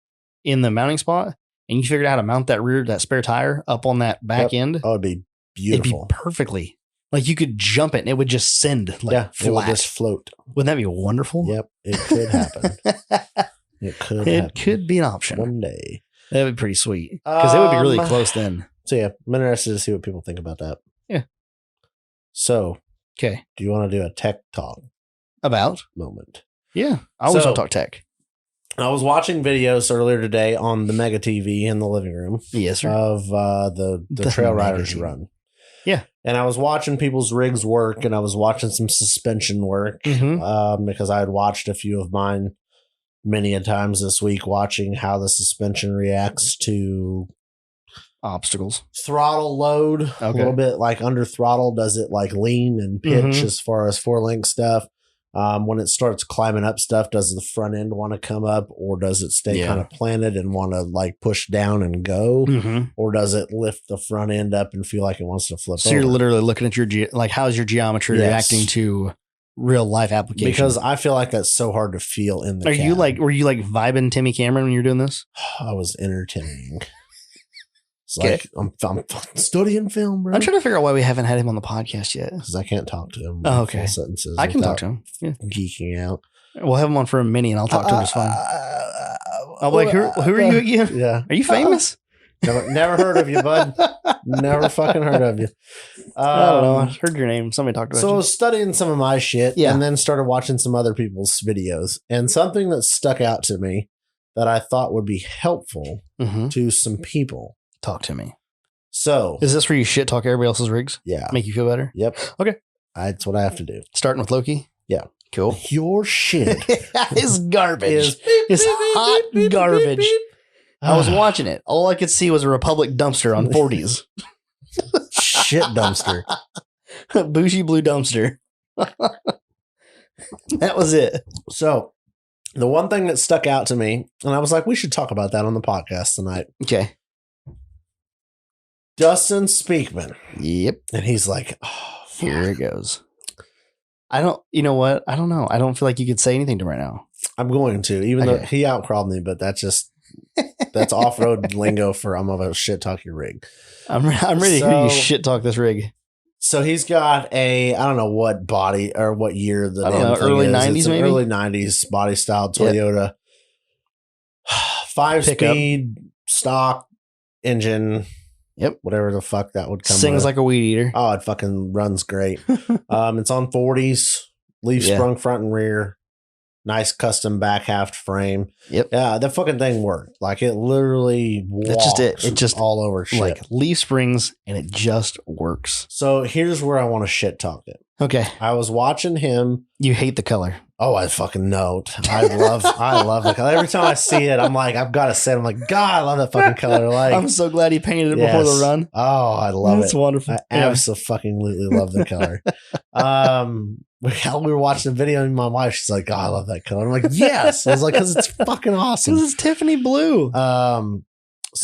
in the mounting spot and you figured out how to mount that spare tire up on that back end. Oh, it'd be beautiful. It'd be perfectly. Like you could jump it and it would just send flat. It would just float. Wouldn't that be wonderful? Yep. It could happen. It could be an option. One day. That would be pretty sweet. Because it would be really close then. So yeah, I'm interested to see what people think about that. Yeah. So. Okay. Do you want to do a tech talk? About? Moment. Yeah. I always want to talk tech. I was watching videos earlier today on the Mega TV in the living room. Yes, sir. Of the Trail Riders run. Yeah. And I was watching people's rigs work and I was watching some suspension work because I had watched a few of mine many a times this week, watching how the suspension reacts to obstacles, throttle load, a little bit like under throttle. Does it like lean and pitch as far as 4-link stuff? When it starts climbing up stuff, does the front end want to come up or does it stay kind of planted and want to like push down and go? Or does it lift the front end up and feel like it wants to flip over? You're literally looking at your, how's your geometry reacting to real life application? Because I feel like that's so hard to feel in the cab. Were you like vibing Timmy Cameron when you're doing this? I was entertaining. It's like I'm studying film, bro. I'm trying to figure out why we haven't had him on the podcast yet. Because I can't talk to him. Oh, okay. Sentences I can talk to him. Yeah. Geeking out. We'll have him on for a mini and I'll talk to him just fine. I'll be like, who are you again? Yeah. Are you famous? Never heard of you, bud. Never fucking heard of you. I don't know. I heard your name. Somebody talked about you. So I was studying some of my shit and then started watching some other people's videos. And something that stuck out to me that I thought would be helpful to some people. Talk to me. So is this where you shit talk everybody else's rigs? Yeah. Make you feel better? Yep. Okay. That's what I have to do. Starting with Loki? Yeah. Cool. Your shit is garbage. It's hot garbage. I was watching it. All I could see was a Republic dumpster on 40s. Shit dumpster. Bougie blue dumpster. That was it. So the one thing that stuck out to me, and I was like, we should talk about that on the podcast tonight. Okay. Dustin Speakman. Yep. And he's like, oh, fuck. Here it goes. You know what? I don't know. I don't feel like you could say anything to him right now. I'm going to, even though he outcrawled me, but that's just That's off-road lingo for I'm gonna shit talk your rig. I'm ready to hear you shit talk this rig. So he's got I don't know what body or what year the damn thing early is. 90s It's an maybe? early 90s body style Toyota. 5-speed stock engine. Yep. Whatever the fuck that would come Sings with. like a weed eater. Oh, it fucking runs great. It's on 40s, leaf sprung front and rear. Nice custom back half frame. Yep. Yeah, the fucking thing worked. Like it literally walks. That's just it. It just all over shit. Like leaf springs, and it just works. So here's where I want to shit talk it. Okay. I was watching him. You hate the color. Oh, I fucking know. I love the color. Every time I see it, I'm like, I've got to say, I'm like, God, I love that fucking color. Like, I'm so glad he painted it before the run. Oh, I love It's wonderful. I absolutely love the color. We were watching the video, and my wife, she's like, "Oh, I love that color." I'm like, "Yes." I was like, "Cause it's fucking awesome." This is Tiffany blue. So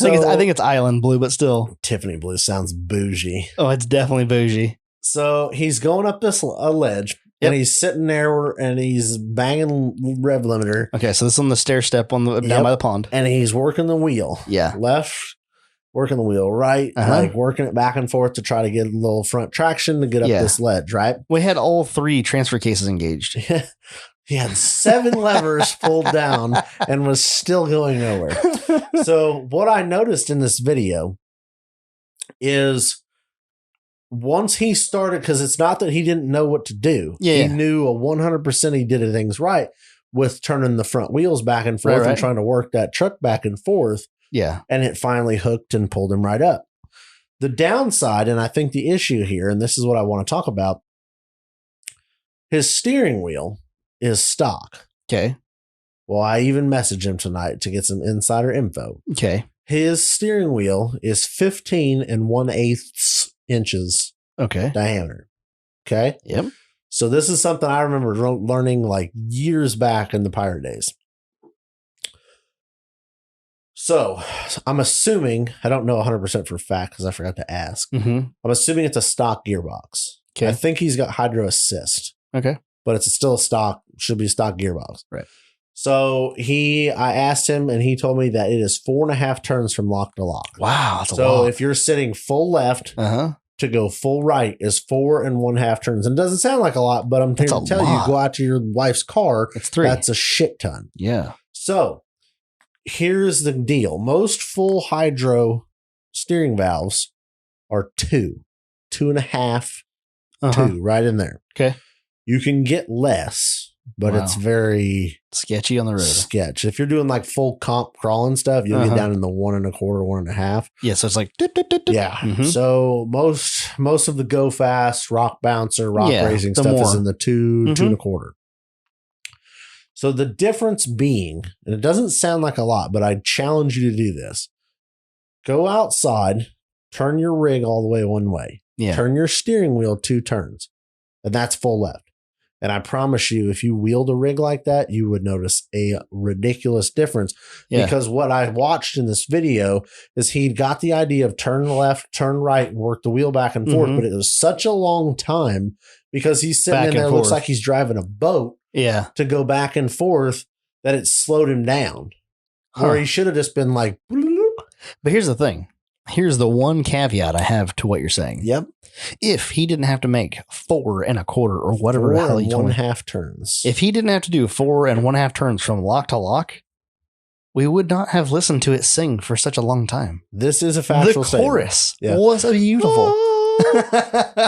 I think it's island blue, but still, Tiffany blue sounds bougie. Oh, it's definitely bougie. So he's going up this ledge, and he's sitting there, and he's banging rev limiter. Okay, so this is on the stair step on the down by the pond, and he's working the wheel. Yeah, left. Working the wheel, right? Like working it back and forth to try to get a little front traction to get up this ledge, right? We had all 3 transfer cases engaged. He had 7 levers pulled down and was still going nowhere. So what I noticed in this video is once he started, because it's not that he didn't know what to do. He knew 100% he did things right with turning the front wheels back and forth and trying to work that truck back and forth. Yeah. And it finally hooked and pulled him right up. The downside, and I think the issue here, and this is what I want to talk about, his steering wheel is stock. Okay. Well, I even messaged him tonight to get some insider info. Okay. His steering wheel is 15 1/8 inches diameter. Okay. Yep. So this is something I remember learning like years back in the pirate days. So I'm assuming, I don't know 100% for a fact because I forgot to ask. I'm assuming it's a stock gearbox. Okay. I think he's got hydro assist. Okay. But it's still a stock, should be a stock gearbox. Right. So I asked him and he told me that it is 4.5 turns from lock to lock. Wow. That's a lot. If you're sitting full left to go full right is 4 1/2 turns. And it doesn't sound like a lot, but I'm here to tell you, go out to your wife's car. It's 3. That's a shit ton. Yeah. So here's the deal. Most full hydro steering valves are 2.5, 2, right in there. Okay. You can get less, but it's very sketchy on the road. Sketch. If you're doing like full comp crawling stuff, you'll get down in the 1.25, 1.5. Yeah. So it's like, yeah. So most of the go fast, rock bouncer, rock racing stuff is in the 2, 2.25. So the difference being, and it doesn't sound like a lot, but I challenge you to do this. Go outside, turn your rig all the way one way. Yeah. Turn your steering wheel 2 turns. And that's full left. And I promise you, if you wheeled a rig like that, you would notice a ridiculous difference. Yeah. Because what I watched in this video is he got the idea of turn left, turn right, and work the wheel back and forth. But it was such a long time because he's sitting in there, looks like he's driving a boat. Yeah. To go back and forth, that it slowed him down. Or he should have just been like. But here's the thing. Here's the one caveat I have to what you're saying. Yep. If he didn't have to make 4 1/4 or whatever the hell you told me, 1/2 turns. If he didn't have to do 4 1/2 turns from lock to lock, we would not have listened to it sing for such a long time. This is a factual statement. The chorus was beautiful.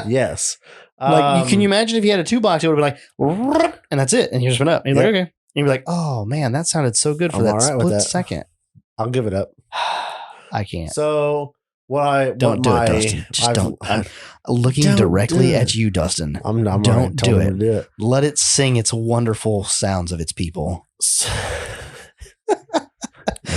Yes. Like, can you imagine if you had a 2-box, it would be like, and that's it. And you just went up. And you're like, okay. And you'd be like, oh man, that sounded so good for that split second. I'll give it up. I can't. So don't do it, Dustin. Just don't. I'm looking directly at you, Dustin. Don't do it. Let it sing its wonderful sounds of its people.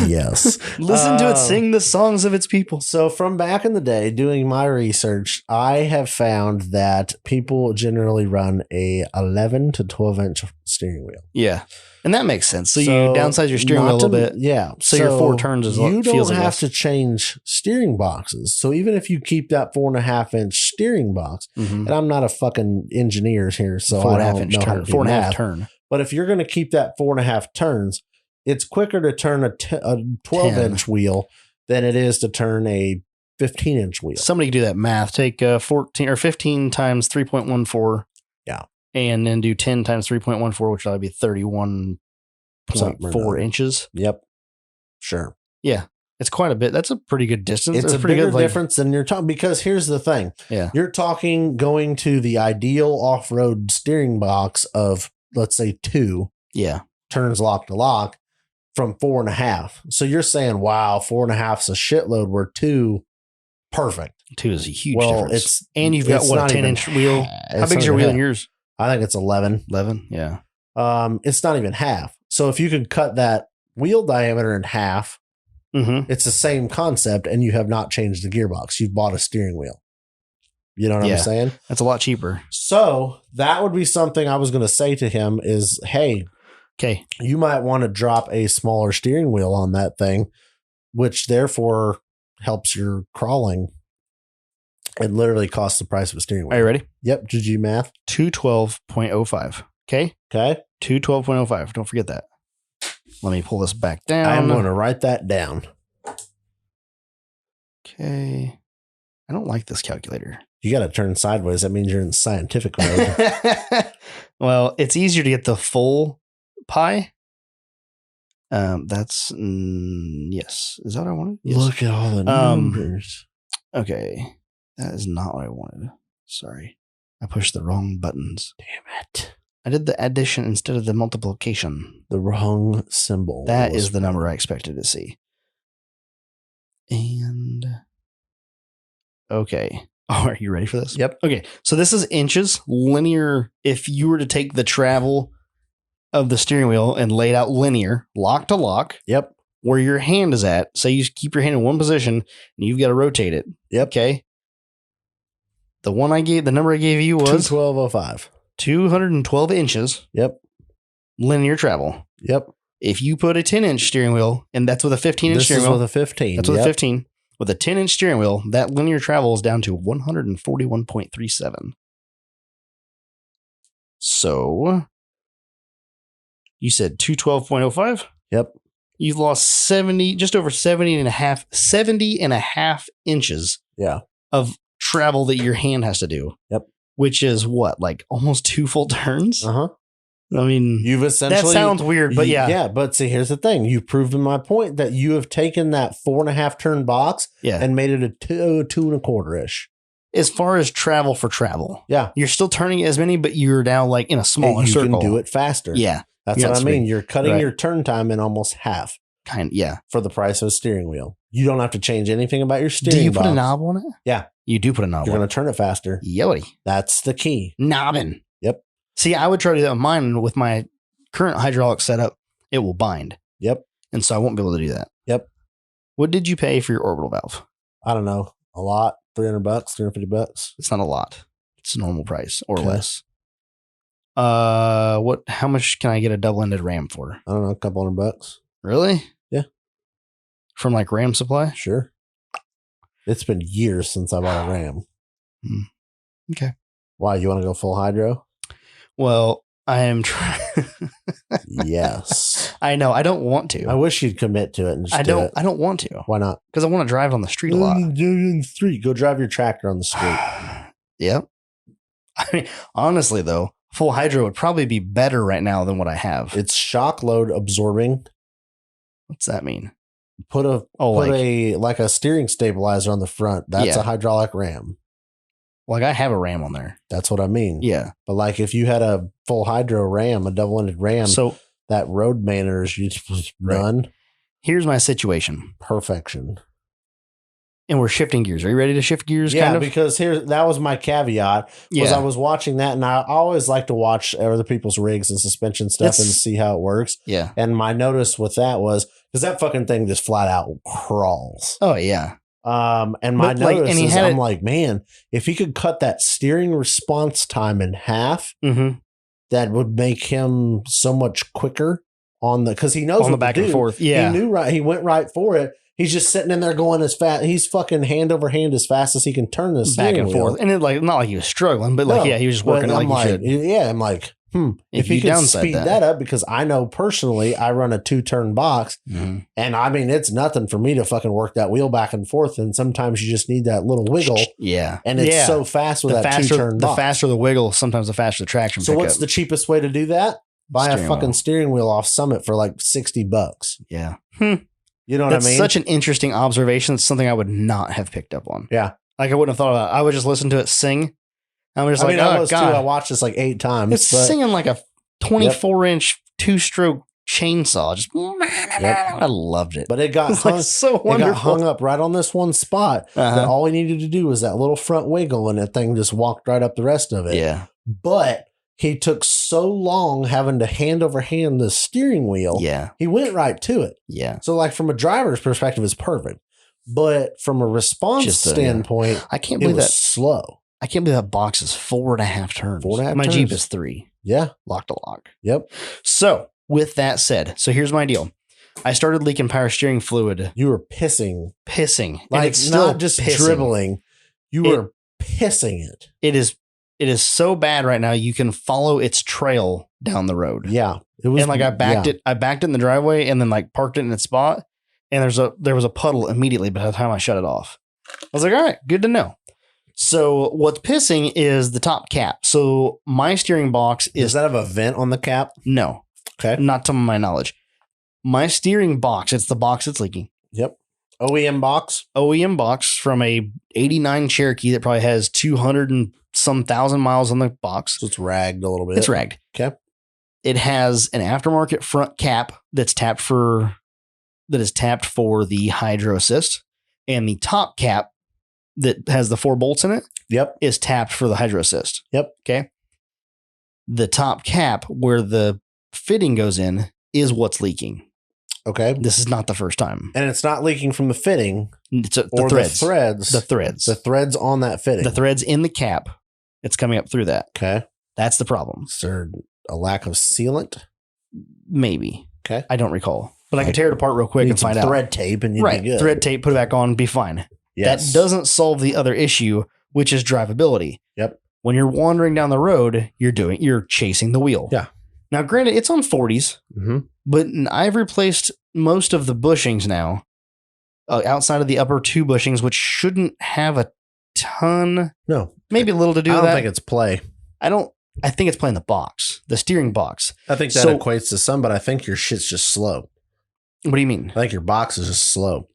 Yes. Listen to it sing the songs of its people. So from back in the day, doing my research, I have found that people generally run a 11 to 12 inch steering wheel. Yeah. And that makes sense. So you downsize your steering wheel a little bit. Yeah. So your 4 turns is you don't have to change steering boxes. So even if you keep that 4.5 inch steering box, and I'm not a fucking engineer here, so 4.5 inch turn, 4.5 turn. But if you're going to keep that 4.5 turns, it's quicker to turn a 12-inch wheel than it is to turn a 15-inch wheel. Somebody can do that math. Take 14 or 15 times 3.14. Yeah. And then do 10 times 3.14, which would be 31.4 inches. Yep. Sure. Yeah. It's quite a bit. That's a pretty good distance. It's a pretty bigger good difference than you're talking, because here's the thing. Yeah. You're talking going to the ideal off-road steering box of, let's say, 2. Yeah. Turns lock to lock from 4.5. So you're saying, wow, 4.5 is a shitload, where 2, perfect. 2 is a huge Well, difference. And you've got, what, a 10-inch wheel? How big is your wheel in yours? I think it's 11. 11? Yeah. It's not even half. So if you could cut that wheel diameter in half, it's the same concept, and you have not changed the gearbox. You've bought a steering wheel. You know what I'm saying? That's a lot cheaper. So that would be something I was going to say to him is, hey, okay, you might want to drop a smaller steering wheel on that thing, which therefore helps your crawling and literally costs the price of a steering wheel. Are you ready? Yep. GG math. 212.05. Okay. Okay. 212.05. Don't forget that. Let me pull this back down. I'm going to write that down. Okay. I don't like this calculator. You got to turn sideways. That means you're in scientific mode. Well, it's easier to get the full pie. That's yes. Is that what I wanted? Yes. Look at all the numbers. Okay. That is not what I wanted. Sorry. I pushed the wrong buttons. Damn it. I did the addition instead of the multiplication. The wrong symbol. That is the number I expected to see. And okay. Oh, are you ready for this? Yep. Okay. So this is inches linear. If you were to take the travel of the steering wheel and lay it out linear, lock to lock. Yep. Where your hand is at. Say you keep your hand in one position and you've got to rotate it. Yep. Okay. The number I gave you was 212.05. 212 inches. Yep. Linear travel. Yep. If you put a 10-inch steering wheel, and that's with a 15-inch steering wheel. With a 15. That's with a 15. With a 10-inch steering wheel, that linear travel is down to 141.37. So you said 212.05? Yep. You've lost just over 70 and a half inches of travel that your hand has to do. Yep. Which is what, like almost 2 full turns? Uh-huh. I mean, you've essentially, that sounds weird, but yeah. Yeah, but see, here's the thing. You've proven my point that you have taken that 4.5 turn box and made it a 2.25-ish. As far as travel for travel. Yeah. You're still turning as many, but you're now like in a smaller circle. You can do it faster. Yeah. That's what I mean. You're cutting your turn time in almost half. Yeah. For the price of a steering wheel. You don't have to change anything about your steering. Do you put a knob on it? Yeah. You do put a knob on it. You're going to turn it faster. Yeah, buddy. That's the key. Knobbing. Yep. See, I would try to do that with mine with my current hydraulic setup. It will bind. Yep. And so I won't be able to do that. Yep. What did you pay for your orbital valve? I don't know. A lot. $300, $350. It's not a lot. It's a normal price or less. How much can I get a double-ended ram for? I don't know, a couple $100. Really? Yeah. From like Ram Supply? Sure. It's been years since I bought a ram. Okay. Why? You want to go full hydro? Well, I am trying. Yes. I know. I don't want to. I wish you'd commit to it and just do it. I don't want to. Why not? Because I want to drive on the street a lot. Go drive your tractor on the street. Yep. I mean, honestly, though, full hydro would probably be better right now than what I have. It's shock load absorbing. What's that mean? Put a steering stabilizer on the front. That's a hydraulic ram. Like I have a ram on there. That's what I mean. Yeah. But like if you had a full hydro ram, a double-ended ram, so that road manners, you just run. Right. Here's my situation. Perfection. And we're shifting gears. Are you ready to shift gears? Yeah, kind of? because that was my caveat. I was watching that, and I always like to watch other people's rigs and suspension stuff and see how it works. Yeah. And my notice with that was because that fucking thing just flat out crawls. Oh yeah. And my notice is I'm like, man, if he could cut that steering response time in half, that would make him so much quicker because he knows on the back and forth. Yeah, he knew right. He went right for it. He's just sitting in there going as fast. He's fucking hand over hand as fast as he can turn this back and forth. And it not like he was struggling, but he was just working I'm like he should. Yeah, I'm like, If you could speed that up, because I know personally I run a 2-turn box, and I mean, it's nothing for me to fucking work that wheel back and forth. And sometimes you just need that little wiggle. Yeah. And it's so fast with that 2-turn box. The faster the wiggle, sometimes the faster the traction. So what's the cheapest way to do that? Buy a fucking steering wheel off Summit for like $60. Yeah. You know what I mean? That's such an interesting observation. It's something I would not have picked up on. Yeah. Like I wouldn't have thought about it. I would just listen to it sing. I was just I watched this like 8 times. It's singing like a 24-inch 2-stroke chainsaw. Just I loved it. But it got hung, so wonderful. It got hung up right on this one spot. That all we needed to do was that little front wiggle, and that thing just walked right up the rest of it. Yeah. But he took so long having to hand over hand the steering wheel. Yeah. He went right to it. Yeah. So like from a driver's perspective, it's perfect. But from a response standpoint, I can't believe that slow. I can't believe that box is 4.5 turns. 4.5 My turns. Jeep is 3. Yeah. Lock to lock. Yep. So with that said, so here's my deal. I started leaking power steering fluid. You were pissing. Like it's still not just pissing. dribbling. You were pissing it. It is so bad right now. You can follow its trail down the road. Yeah. It was, and like I backed it in the driveway and then like parked it in its spot. And there was a puddle immediately by the time I shut it off. I was like, all right, good to know. So what's pissing is the top cap. So my steering box Does that have a vent on the cap? No. Okay. Not to my knowledge. My steering box, it's the box that's leaking. Yep. OEM box? OEM box from a 89 Cherokee that probably has 200 and some thousand miles on the box. So it's ragged a little bit. It's ragged. Okay. It has an aftermarket front cap that is tapped for the hydro assist, and the top cap that has the 4 bolts in it. Yep. Is tapped for the hydro assist. Yep. Okay. The top cap where the fitting goes in is what's leaking. Okay. This is not the first time. And it's not leaking from the fitting. It's the threads. The threads. The threads on that fitting. The threads in the cap. It's coming up through that. Okay. That's the problem. Is there a lack of sealant? Maybe. Okay. I don't recall. But I can tear it apart real quick and find out. Thread tape and you'd be good. Thread tape, put it back on, be fine. Yes. That doesn't solve the other issue, which is drivability. Yep. When you're wandering down the road, you're chasing the wheel. Yeah. Now, granted, it's on 40s, but I've replaced most of the bushings now, outside of the upper 2 bushings, which shouldn't have a ton. No. Maybe a little to do with that. that. I don't think it's play. I think it's playing the box, the steering box. I think that equates to some, but I think your shit's just slow. What do you mean? I think your box is just slow.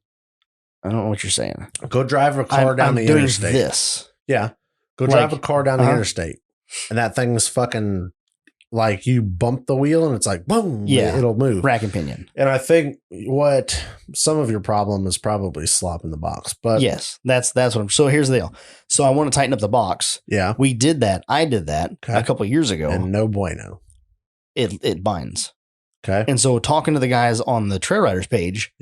I don't know what you're saying. Go drive a car down the interstate. This. Yeah. Go drive a car down the interstate. And that thing's fucking like you bump the wheel and it's like, boom. Yeah. It'll move. Rack and pinion. And I think what some of your problem is probably slop in the box. But yes, that's what I'm. So here's the deal. So I want to tighten up the box. Yeah. We did that. I did that a couple of years ago. And no bueno. It binds. Okay. And so talking to the guys on the Trail Riders page,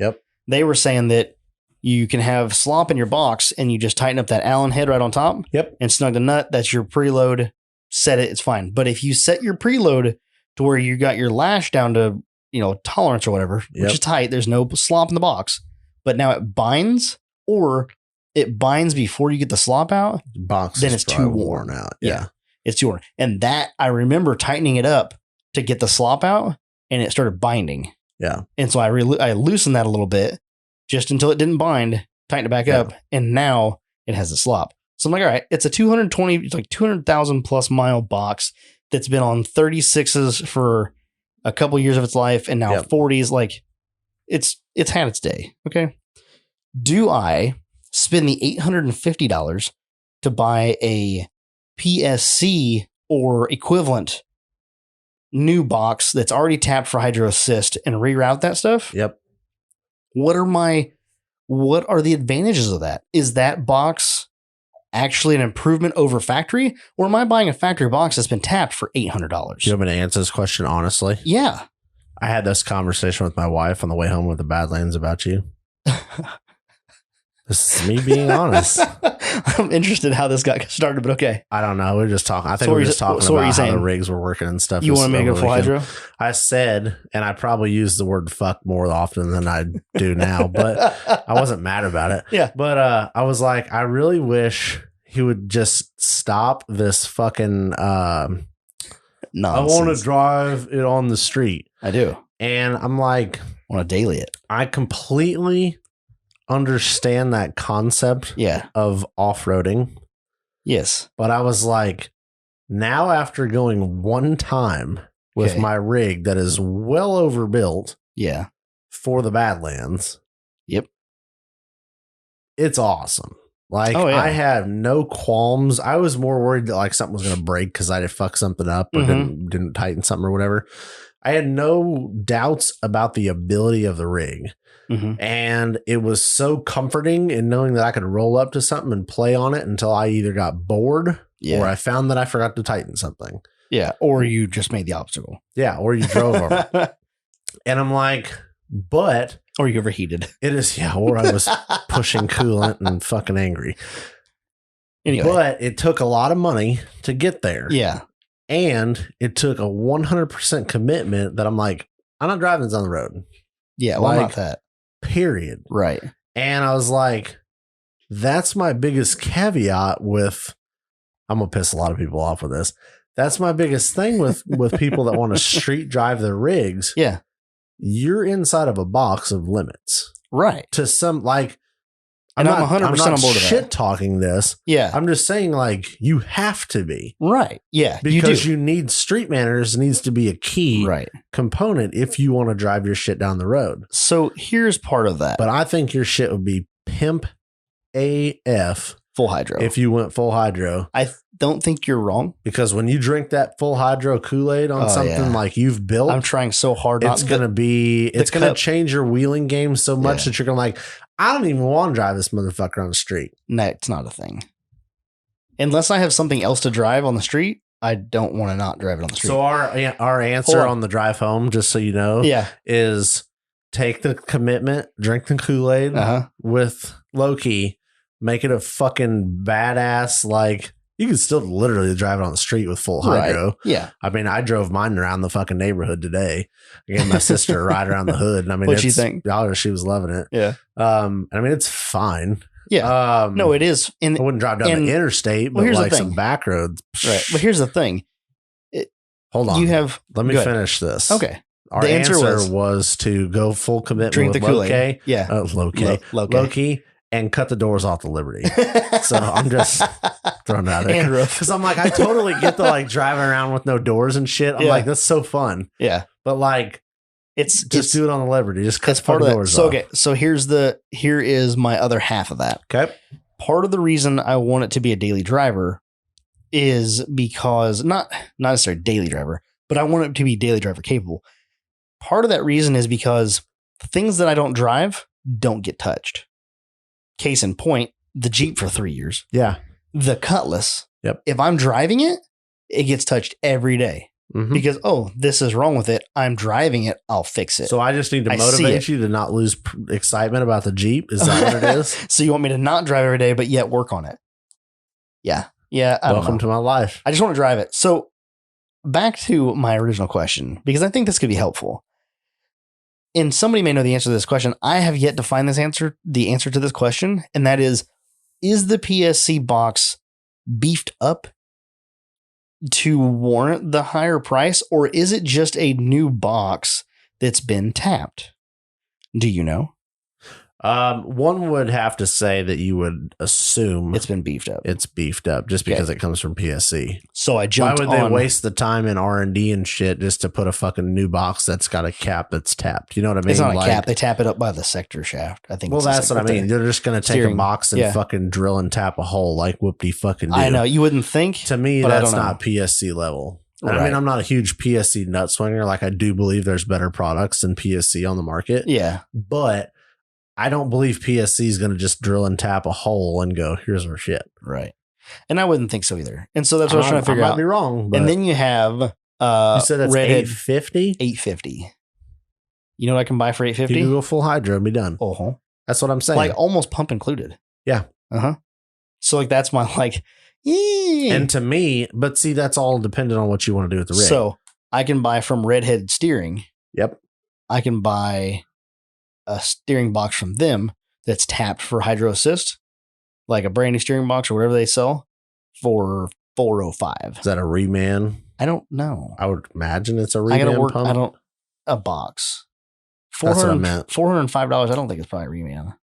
they were saying that you can have slop in your box and you just tighten up that Allen head right on top. Yep. And snug the nut. That's your preload. Set it. It's fine. But if you set your preload to where you got your lash down to, tolerance or whatever, which is tight, there's no slop in the box, but now it binds or it binds before you get the slop out, box then it's too worn out. Yeah. It's too worn. And that I remember tightening it up to get the slop out and it started binding. Yeah. And so I loosened that a little bit just until it didn't bind, tightened it back up, and now it has the slop. So I'm like, all right, it's a 200,000 plus mile box that's been on 36s for a couple years of its life and now 40s. Like it's had its day. Okay. Do I spend the $850 to buy a PSC or equivalent new box that's already tapped for hydro assist and reroute that stuff? Yep. What are the advantages of that? Is that box actually an improvement over factory, or am I buying a factory box that's been tapped for $800? Do you want me to answer this question honestly? Yeah. I had this conversation with my wife on the way home with the Badlands about you. This is me being honest. I'm interested how this got started, but okay. I don't know. We were just talking. I think we were just talking about how the rigs were working and stuff. You want me to go full hydro? I said, and I probably use the word fuck more often than I do now, but I wasn't mad about it. Yeah. But I was like, I really wish he would just stop this fucking nonsense. I want to drive it on the street. I do. And I'm like, I want to daily it. I completely understand that concept of off-roading. Yes. But I was like, now after going one time with my rig that is well overbuilt for the Badlands. Yep. It's awesome. Like, I have no qualms. I was more worried that like something was going to break because I did fuck something up or didn't tighten something or whatever. I had no doubts about the ability of the rig. And it was so comforting in knowing that I could roll up to something and play on it until I either got bored or I found that I forgot to tighten something. Yeah. Or you just made the obstacle. Yeah. Or you drove over. And I'm like, but. Or you overheated. It is. Yeah. Or I was pushing coolant and fucking angry. Anyway. But it took a lot of money to get there. Yeah. And it took a 100% commitment that I'm like, I'm not driving this on the road. Yeah. Well, not that. Period. Right. And I was like, that's my biggest caveat with, I'm going to piss a lot of people off with this. That's my biggest thing with people that want to street drive their rigs. Yeah. You're inside of a box of limits. Right. To some, like, I'm 100% on board with that. Shit talking this. Yeah. I'm just saying, like, you have to be. Right. Yeah. Because you need street manners needs to be a key component if you want to drive your shit down the road. So here's part of that. But I think your shit would be pimp AF. Full hydro. If you went full hydro. I don't think you're wrong. Because when you drink that full hydro Kool-Aid on something like you've built. I'm trying so hard. It's going to change your wheeling game so much that you're going to like, I don't even want to drive this motherfucker on the street. No, it's not a thing. Unless I have something else to drive on the street, I don't want to not drive it on the street. So our answer on the drive home, just so you know, is take the commitment, drink the Kool-Aid with low-key, make it a fucking badass, like, you can still literally drive it on the street with full hydro. Right. Yeah. I mean, I drove mine around the fucking neighborhood today. I gave my sister a ride around the hood. And I mean, what'd she think? She was loving it. Yeah. I mean, it's fine. Yeah. No, it is. I wouldn't drive down the interstate, but like some back roads. Right. But here's the thing. Hold on. Let me good. finish this. Okay. Our answer was to go full commitment drink with the Kool-Aid. low-key. And cut the doors off the Liberty. So I'm just throwing it out there. Because I'm like, I totally get the like driving around with no doors and shit. I'm like, that's so fun. Yeah. But like, it's do it on the Liberty. Just cut part the of doors that. So, off. okay. So here is my other half of that. Okay. Part of the reason I want it to be a daily driver is because not necessarily daily driver, but I want it to be daily driver capable. Part of that reason is because things that I don't drive don't get touched. Case in point, the Jeep for 3 years. Yeah. The Cutlass. Yep. If I'm driving it, it gets touched every day because, this is wrong with it. I'm driving it. I'll fix it. So I just need to motivate you to not lose excitement about the Jeep. Is that what it is? So you want me to not drive every day, but yet work on it? Yeah. Yeah. Welcome to my life. I just want to drive it. So back to my original question, because I think this could be helpful. And somebody may know the answer to this question. I have yet to find the answer to this question. And that is the PSC box beefed up to warrant the higher price? Or is it just a new box that's been tapped? Do you know? One would have to say that you would assume it's been beefed up. It's beefed up just because it comes from PSC. So I jumped on. Why would they waste the time in R&D and shit just to put a fucking new box that's got a cap that's tapped? You know what I mean? It's not a cap. They tap it up by the sector shaft. I think. Well, that's what I mean. They're just going to take a box and fucking drill and tap a hole like whoop-de fucking do. I know. You wouldn't think. To me, that's not PSC level. Right. I mean, I'm not a huge PSC nut swinger. Like, I do believe there's better products than PSC on the market. Yeah. But I don't believe PSC is going to just drill and tap a hole and go, here's our shit. Right. And I wouldn't think so either. And so that's what I was trying to figure out. I might be wrong. And then you have you said that's $850? $850. You know what I can buy for $850? You can go full hydro and be done. Uh-huh. That's what I'm saying. Like almost pump included. Yeah. Uh-huh. So like that's my like. And to me, but see, that's all dependent on what you want to do with the rig. So I can buy from Redhead Steering. Yep. I can buy a steering box from them that's tapped for hydro assist, like a brand new steering box or whatever they sell for $405. Is that a reman? I don't know. I would imagine it's a I gotta reman work. pump. A box. That's what I meant. $405. I don't think it's probably reman.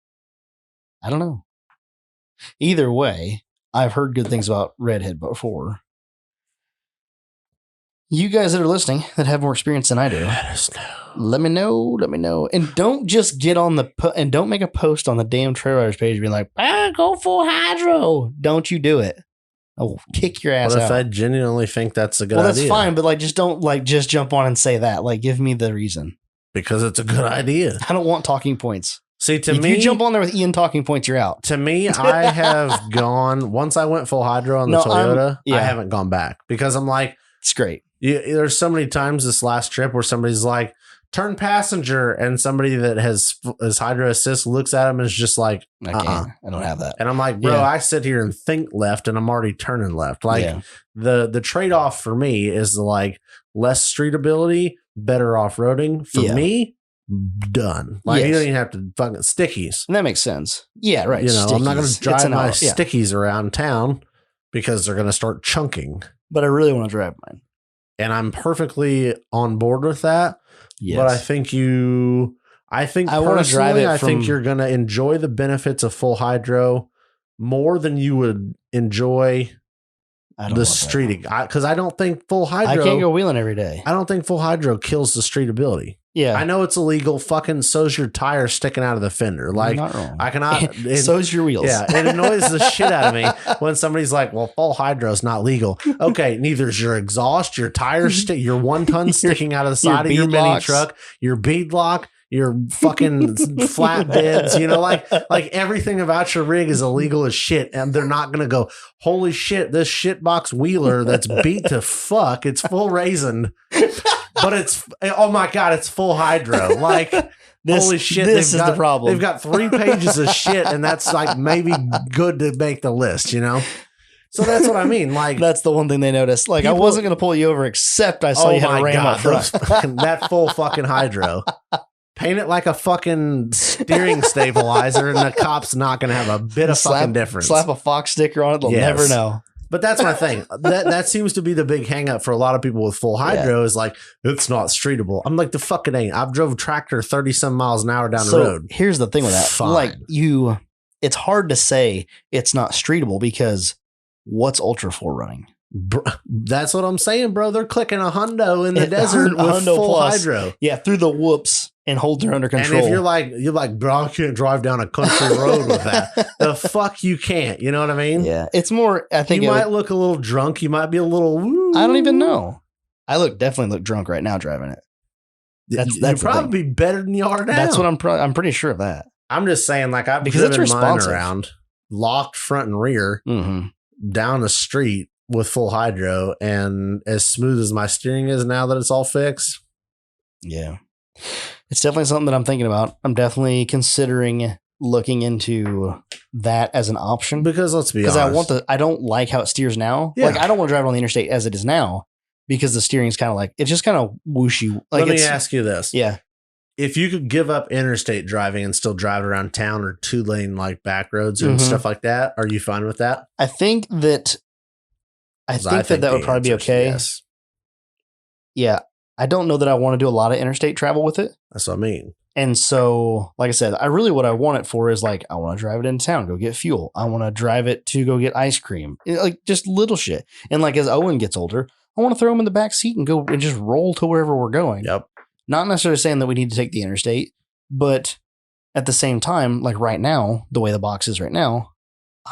I don't know. Either way, I've heard good things about Redhead before. You guys that are listening that have more experience than I do, Let us know. let me know. Let me know. And don't just get on and don't make a post on the damn Trail Riders page being like, go full hydro. Don't you do it. I'll kick your ass What if out. I genuinely think that's a good idea? Well, that's fine, but like, just don't like just jump on and say that. Like, give me the reason. Because it's a good idea. I don't want talking points. See, If you jump on there with Ian talking points, you're out. To me, I have gone, once I went full hydro on the Toyota, I haven't gone back because I'm like, it's great. There's so many times this last trip where somebody's like, turn passenger, and somebody that has hydro assist looks at him and is just like, I don't have that. And I'm like, bro, I sit here and think left and I'm already turning left. Like the trade-off for me is the like less streetability, better off-roading. For me, done. Like you don't even have to fucking stickies. And that makes sense. Yeah, right. You know, stickies. I'm not going to drive my stickies around town because they're going to start chunking. But I really want to drive mine. And I'm perfectly on board with that. Yes. But I think I want to drive it. I think you're going to enjoy the benefits of full hydro more than you would enjoy the streeting. Because I don't think full hydro. I can't go wheeling every day. I don't think full hydro kills the streetability. Yeah. I know it's illegal. Fucking so's your tire sticking out of the fender. Like, not wrong. I cannot. So's your wheels. Yeah. It annoys the shit out of me when somebody's like, well, full hydro is not legal. Okay. Neither is your exhaust, your tires, your 1 ton sticking out of the side of your mini truck, your bead lock, your fucking flatbeds, you know, like everything about your rig is illegal as shit. And they're not going to go, holy shit, this shitbox wheeler that's beat to fuck. It's full raisin. But it's, oh my God, it's full hydro. Like, holy shit. This is the problem. They've got 3 pages of shit, and that's like maybe good to make the list, you know? So that's what I mean. Like, that's the one thing they noticed. Like, I wasn't going to pull you over except I saw you had a ram up front. That full fucking hydro. Paint it like a fucking steering stabilizer, and the cop's not going to have a bit of fucking difference. Slap a Fox sticker on it, they'll never know. But that's my thing. That seems to be the big hang up for a lot of people with full hydro is like, it's not streetable. I'm like, the fuck it ain't. I've drove tractor 30 some miles an hour down the road. Here's the thing with that. Fine. Like it's hard to say it's not streetable because what's Ultra 4 running? That's what I'm saying, bro. They're clicking a hundo in the desert with full hydro. Yeah, through the whoops and hold her under control. And if you're like, bro, I can't drive down a country road with that. The fuck you can't. You know what I mean? Yeah. It's more, I think you might look a little drunk. You might be a little, woo. I don't even know. I definitely look drunk right now driving it. That's probably be better than you are now. That's what I'm pretty sure of that. I'm just saying, like, I've driven mine around locked front and rear down the street with full hydro, and as smooth as my steering is now that it's all fixed. Yeah. It's definitely something that I'm thinking about. I'm definitely considering looking into that as an option. Because let's be honest. Because I don't like how it steers now. Yeah. Like, I don't want to drive it on the interstate as it is now because the steering's kind of like, it's just kind of whooshy. Like, let me ask you this. Yeah. If you could give up interstate driving and still drive around town or 2-lane like back roads and stuff like that, are you fine with that? I think that that would probably be okay. Yes. Yeah. I don't know that I want to do a lot of interstate travel with it. That's what I mean. And so, like I said, what I want it for is like, I want to drive it into town, go get fuel. I want to drive it to go get ice cream, like just little shit. And like, as Owen gets older, I want to throw him in the back seat and go and just roll to wherever we're going. Yep. Not necessarily saying that we need to take the interstate, but at the same time, like right now, the way the box is right now,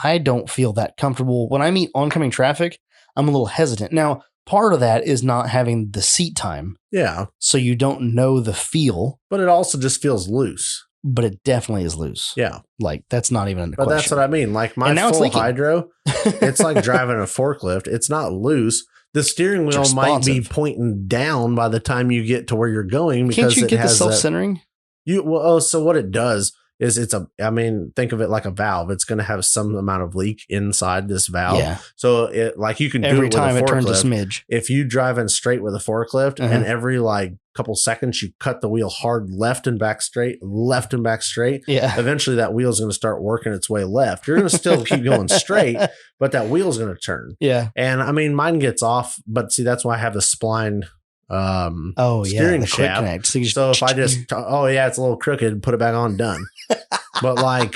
I don't feel that comfortable. When I meet oncoming traffic, I'm a little hesitant. Now, part of that is not having the seat time. Yeah. So you don't know the feel. But it also just feels loose. But it definitely is loose. Yeah. Like, that's not even a question. But that's what I mean. Like, my full hydro, it's like driving a forklift. It's not loose. The steering wheel might be pointing down by the time you get to where you're going because can't you get the self-centering? So what it does is think of it like a valve. It's going to have some amount of leak inside this valve. Yeah. So you can do Every it time with a it turns a forklift. smidge. If you drive in straight with a forklift Uh-huh. and every like couple seconds you cut the wheel hard left and back straight, Yeah. eventually that wheel's going to start working its way left. You're going to still keep going straight, but that wheel's going to turn. Yeah. And I mean, mine gets off, but see, that's why I have the spline steering the quick shaft. connect. So if I just it's a little crooked, put it back on, done. But like,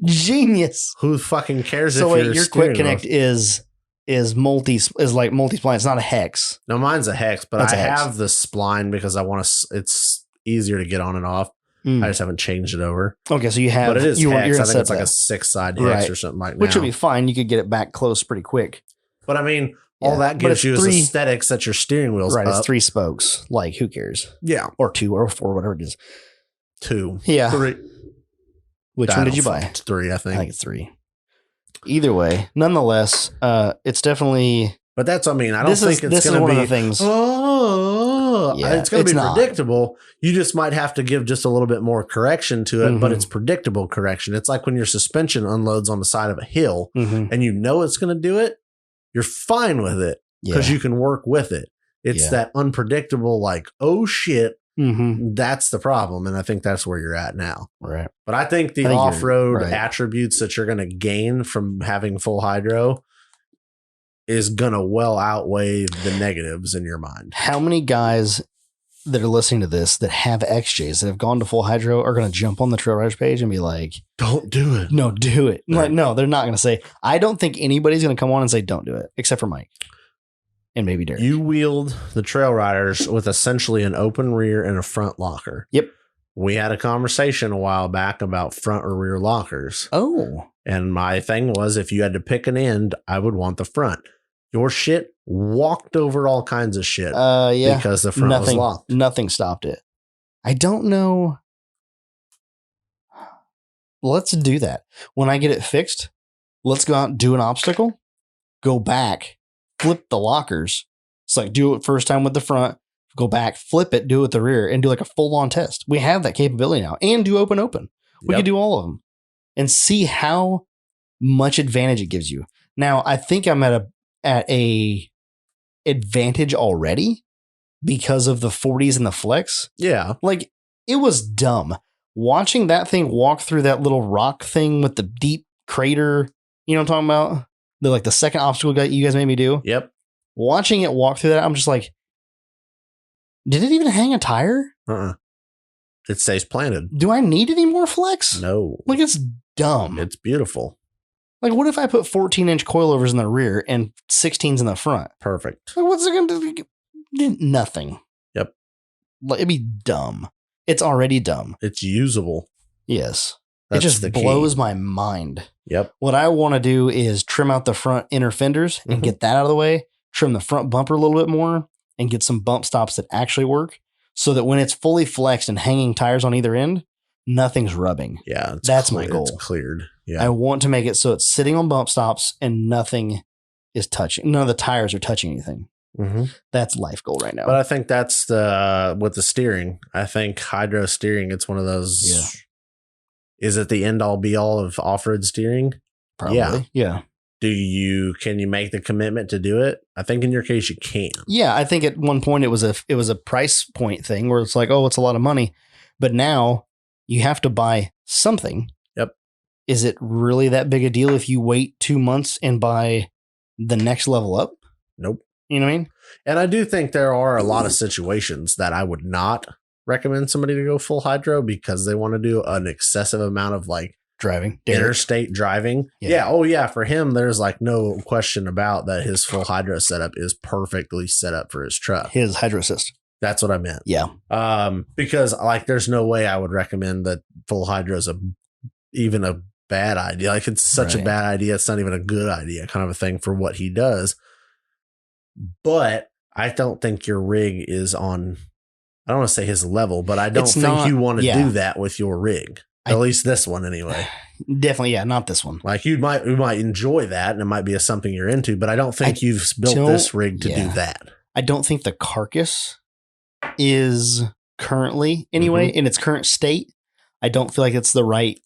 genius. who fucking cares? So if wait, your quick connect is multi spline. It's not a hex. No, mine's a hex, but That's I a hex. have the spline because I want to. It's easier to get on and off. I just haven't changed it over. Okay, so you have, but it is you're hex. I think set it's like that. a 6-side hex Right. or something like that. Which would be fine. You could get it back close pretty quick. But I mean, all that But gives it's you is 3 aesthetics that your steering wheel's right. up. It's 3 spokes. Like, who cares? Yeah, Or 2 or 4, whatever it is. 2. Yeah. 3. Which one did you buy? It's 3, I I think. think it's 3. Either way, nonetheless, it's definitely. But that's, I mean, I don't This think is it's going to one be. of the things. Yeah, it's going to be not. predictable. You just might have to give just a little bit more correction to it, but Mhm. it's predictable correction. It's like when your suspension unloads on the side of a hill Mhm. and you know it's going to do it, you're fine with it because Yeah. you can work with it. It's Yeah. that unpredictable, like, oh shit, Mhm. that's the problem. And I think that's where you're at now. Right. But I think the I think you're off-road right. attributes that you're going to gain from having full hydro is going to well outweigh the negatives in your mind. How many guys that are listening to this that have XJs that have gone to full hydro are going to jump on the Trail Riders page and be like, Don't do it. no, do it. Right. Like, no, they're not going to say, I don't think anybody's going to come on and say, don't do it, except for Mike and maybe Derek. You wheeled the Trail Riders with essentially an open rear and a front locker. Yep. We had a conversation a while back about front or rear lockers. Oh. And my thing was, if you had to pick an end, I would want the front. Your shit walked over all kinds of shit Yeah. because the front was locked. Nothing stopped it. I don't know. Let's do that. When I get it fixed, let's go out and do an obstacle, go back, flip the lockers. It's like, do it first time with the front, go back, flip it, do it with the rear, and do like a full-on test. We have that capability now, and do open. We can do all of them and see how much advantage it gives you. Now, I think I'm at a advantage already because of the 40s and the flex. Yeah. Like, it was dumb watching that thing walk through that little rock thing with the deep crater. You know what I'm talking about? The second obstacle guy you guys made me do. Yep. Watching it walk through that, I'm just like, did it even hang a tire? It stays planted. Do I need any more flex? No. Like, it's dumb. It's beautiful. Like, what if I put 14-inch coilovers in the rear and 16s in the front? Perfect. Like, what's it going to do? Nothing. Yep. Like, it'd be dumb. It's already dumb. It's usable. Yes. That's it just the key. blows my mind. Yep. What I want to do is trim out the front inner fenders and Mhm. get that out of the way, trim the front bumper a little bit more, and get some bump stops that actually work so that when it's fully flexed and hanging tires on either end, nothing's rubbing. Yeah. That's my goal. It's cleared. Yeah. I want to make it so it's sitting on bump stops and nothing is touching. None of the tires are touching anything. Mm-hmm. That's life goal right now. But I think that's with the steering. I think hydro steering, it's one of those. Yeah. Is it the end all be all of off-road steering? Probably. Yeah. Can you make the commitment to do it? I think in your case you can. Yeah. I think at one point it was a price point thing where it's like, oh, it's a lot of money. But now you have to buy something. Yep. Is it really that big a deal if you wait 2 months and buy the next level up? Nope. You know what I mean? And I do think there are a lot of situations that I would not recommend somebody to go full hydro because they want to do an excessive amount of like Driving. interstate driving. Yeah. Oh yeah. For him, there's like no question about that. His full hydro setup is perfectly set up for his truck. His hydro assist. That's what I meant. Yeah. Because like, there's no way I would recommend that full hydro is even a bad idea. Like it's such a Right. bad idea. It's not even a good idea kind of a thing for what he does. But I don't think your rig is on, I don't want to say his level, but I don't It's think not- you want to yeah. do that with your rig. At least this one anyway. Definitely. Yeah. Not this one. Like you might enjoy that and it might be something you're into, but I don't think you've built this rig to do that. I don't think the carcass is currently anyway in its current state I don't feel like it's the right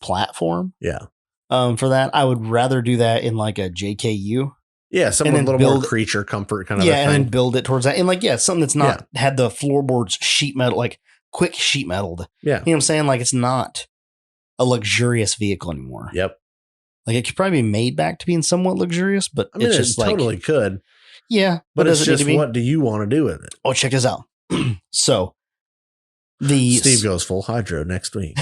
platform. Yeah. For that, I would rather do that in like a JKU. Yeah, something with a little more creature comfort kind of thing. And then build it towards that. And like, something that's not had the floorboards sheet metal, like quick sheet metaled. Yeah. You know what I'm saying? Like, it's not a luxurious vehicle anymore. Yep. Like, it could probably be made back to being somewhat luxurious, but I mean, it's just totally could. Yeah. But it's just, what do you want to do with it? Oh, check this out. So, Steve goes full hydro next week.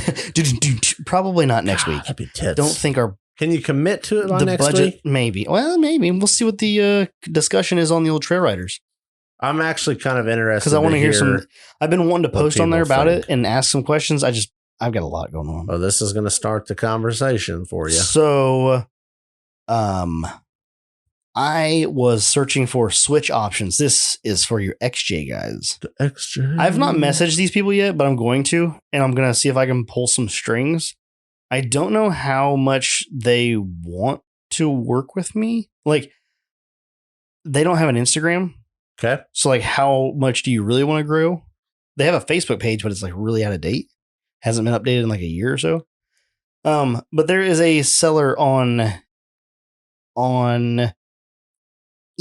Probably not next week. That'd be tits. Don't think Can you commit to it on next budget, week? Maybe. Well, maybe. We'll see what the discussion is on the old trail riders. I'm actually kind of interested because I want to hear some. I've been wanting to post on there about think. it and ask some questions. I've got a lot going on. Oh, this is going to start the conversation for you. So, I was searching for switch options. This is for your XJ guys. The XJ. I've not messaged these people yet, but I'm going to, and I'm going to see if I can pull some strings. I don't know how much they want to work with me. Like, they don't have an Instagram. Okay. So, like, how much do you really want to grow? They have a Facebook page, but it's like really out of date. Hasn't been updated in like a year or so. But there is a seller on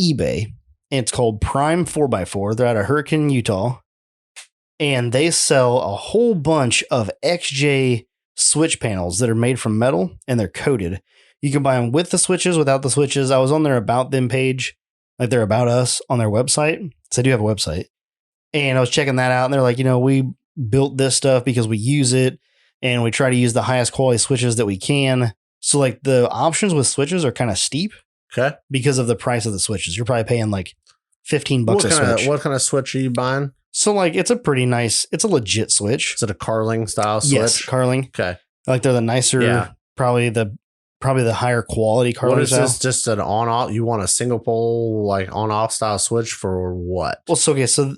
eBay, and it's called Prime 4x4. They're out of Hurricane, Utah, and they sell a whole bunch of XJ switch panels that are made from metal, and they're coated. You can buy them with the switches, without the switches. I was on their About Them page, like their About Us on their website. So I do have a website, and I was checking that out, and they're like, we built this stuff because we use it, and we try to use the highest quality switches that we can. So like the options with switches are kind of steep. Okay. Because of the price of the switches. You're probably paying like $15 a switch. What kind of switch are you buying? So like it's a legit switch. Is it a Carling style switch? Yes, Carling. Okay. Like they're the nicer, probably the higher quality Carling. What is style. this? Just an on-off? You want a single pole like on-off style switch for what? Well, so it's not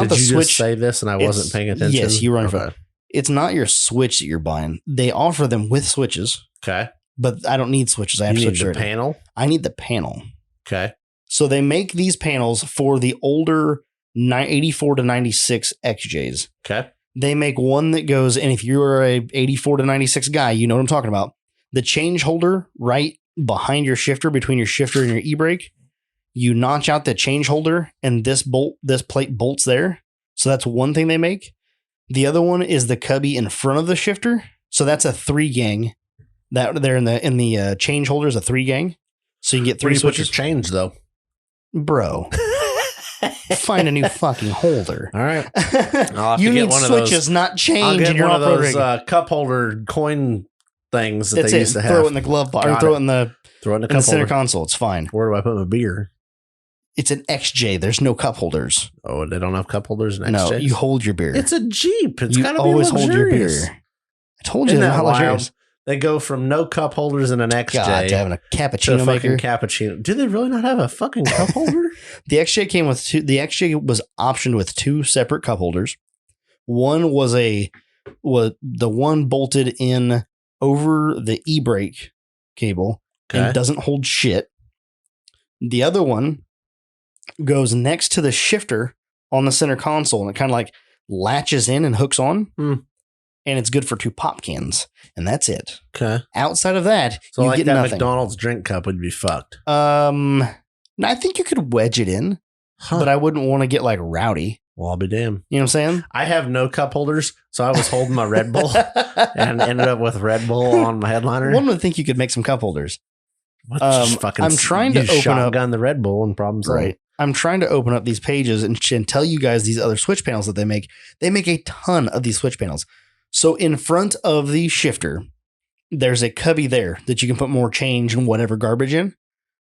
the switch. Did you just say this and I wasn't paying attention? Yes, you were on your phone. It's not your switch that you're buying. They offer them with switches. Okay. But I don't need switches. I have switch the panel? I need the panel. Okay. So they make these panels for the older 84 to 96 XJs. Okay. They make one that goes, and if you're a 84 to 96 guy, you know what I'm talking about. The change holder right behind your shifter, between your shifter and your e-brake, you notch out the change holder, and this plate bolts there. So that's one thing they make. The other one is the cubby in front of the shifter. So that's a 3-gang. That there in the change holder is a 3-gang, so you can get 3 switches. Change though, bro. Find a new fucking holder. All right, you need switches, not change. I'll get one of those cup holder coin things that they used to have. Throw it in the glove box, or throw it in the center console. It's fine. Where do I put my beer? It's an XJ. There's no cup holders. Oh, they don't have cup holders in XJ? No, you hold your beer. It's a Jeep. It's gotta be always hold your beer. I told you they're not luxurious. They go from no cup holders in an XJ to having a cappuccino to a maker. Cappuccino. Do they really not have a fucking cup holder? The XJ came with two. The XJ was optioned with 2 separate cup holders. One was the one bolted in over the e-brake cable and doesn't hold shit. The other one goes next to the shifter on the center console, and it kind of like latches in and hooks on. And it's good for 2 pop cans, and that's it. Okay. Outside of that, so you like get that nothing. McDonald's drink cup would be fucked. I think you could wedge it in, but I wouldn't want to get like rowdy. Well, I'll be damned. You know what I'm saying? I have no cup holders, so I was holding my Red Bull and ended up with Red Bull on my headliner. One would think you could make some cup holders. I'm trying to open up the Red Bull and problems. Right. I'm trying to open up these pages and tell you guys these other switch panels that they make. They make a ton of these switch panels. So in front of the shifter, there's a cubby there that you can put more change and whatever garbage in.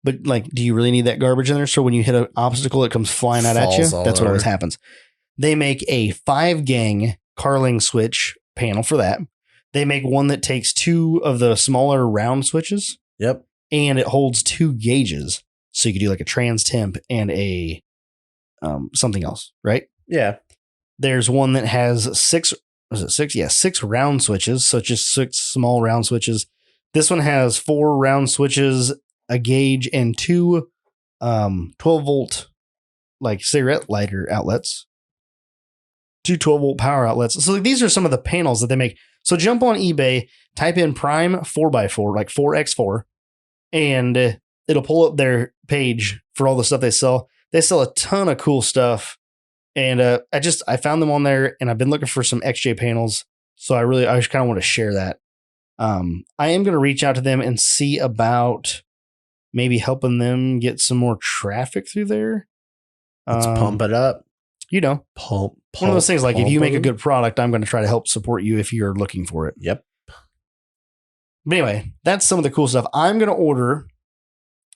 But like, do you really need that garbage in there? So when you hit an obstacle, it comes flying out at you. That's what always happens. They make a 5-gang Carling switch panel for that. They make one that takes 2 of the smaller round switches. Yep. And it holds 2 gauges. So you could do like a trans temp and a something else, right? Yeah. There's one that has 6. Was it 6? Yeah, 6 round switches. So just 6 small round switches. This one has 4 round switches, a gauge, and 2 12-volt like cigarette lighter outlets. 2 12-volt power outlets. So like, these are some of the panels that they make. So jump on eBay, type in Prime 4x4, like 4x4, and it'll pull up their page for all the stuff they sell. They sell a ton of cool stuff. And I found them on there, and I've been looking for some XJ panels. So I just kind of want to share that. I am going to reach out to them and see about maybe helping them get some more traffic through there. Let's pump it up. You know, Pump. One of those things like if you make a good product, I'm going to try to help support you if you're looking for it. Yep. But anyway, that's some of the cool stuff. I'm going to order.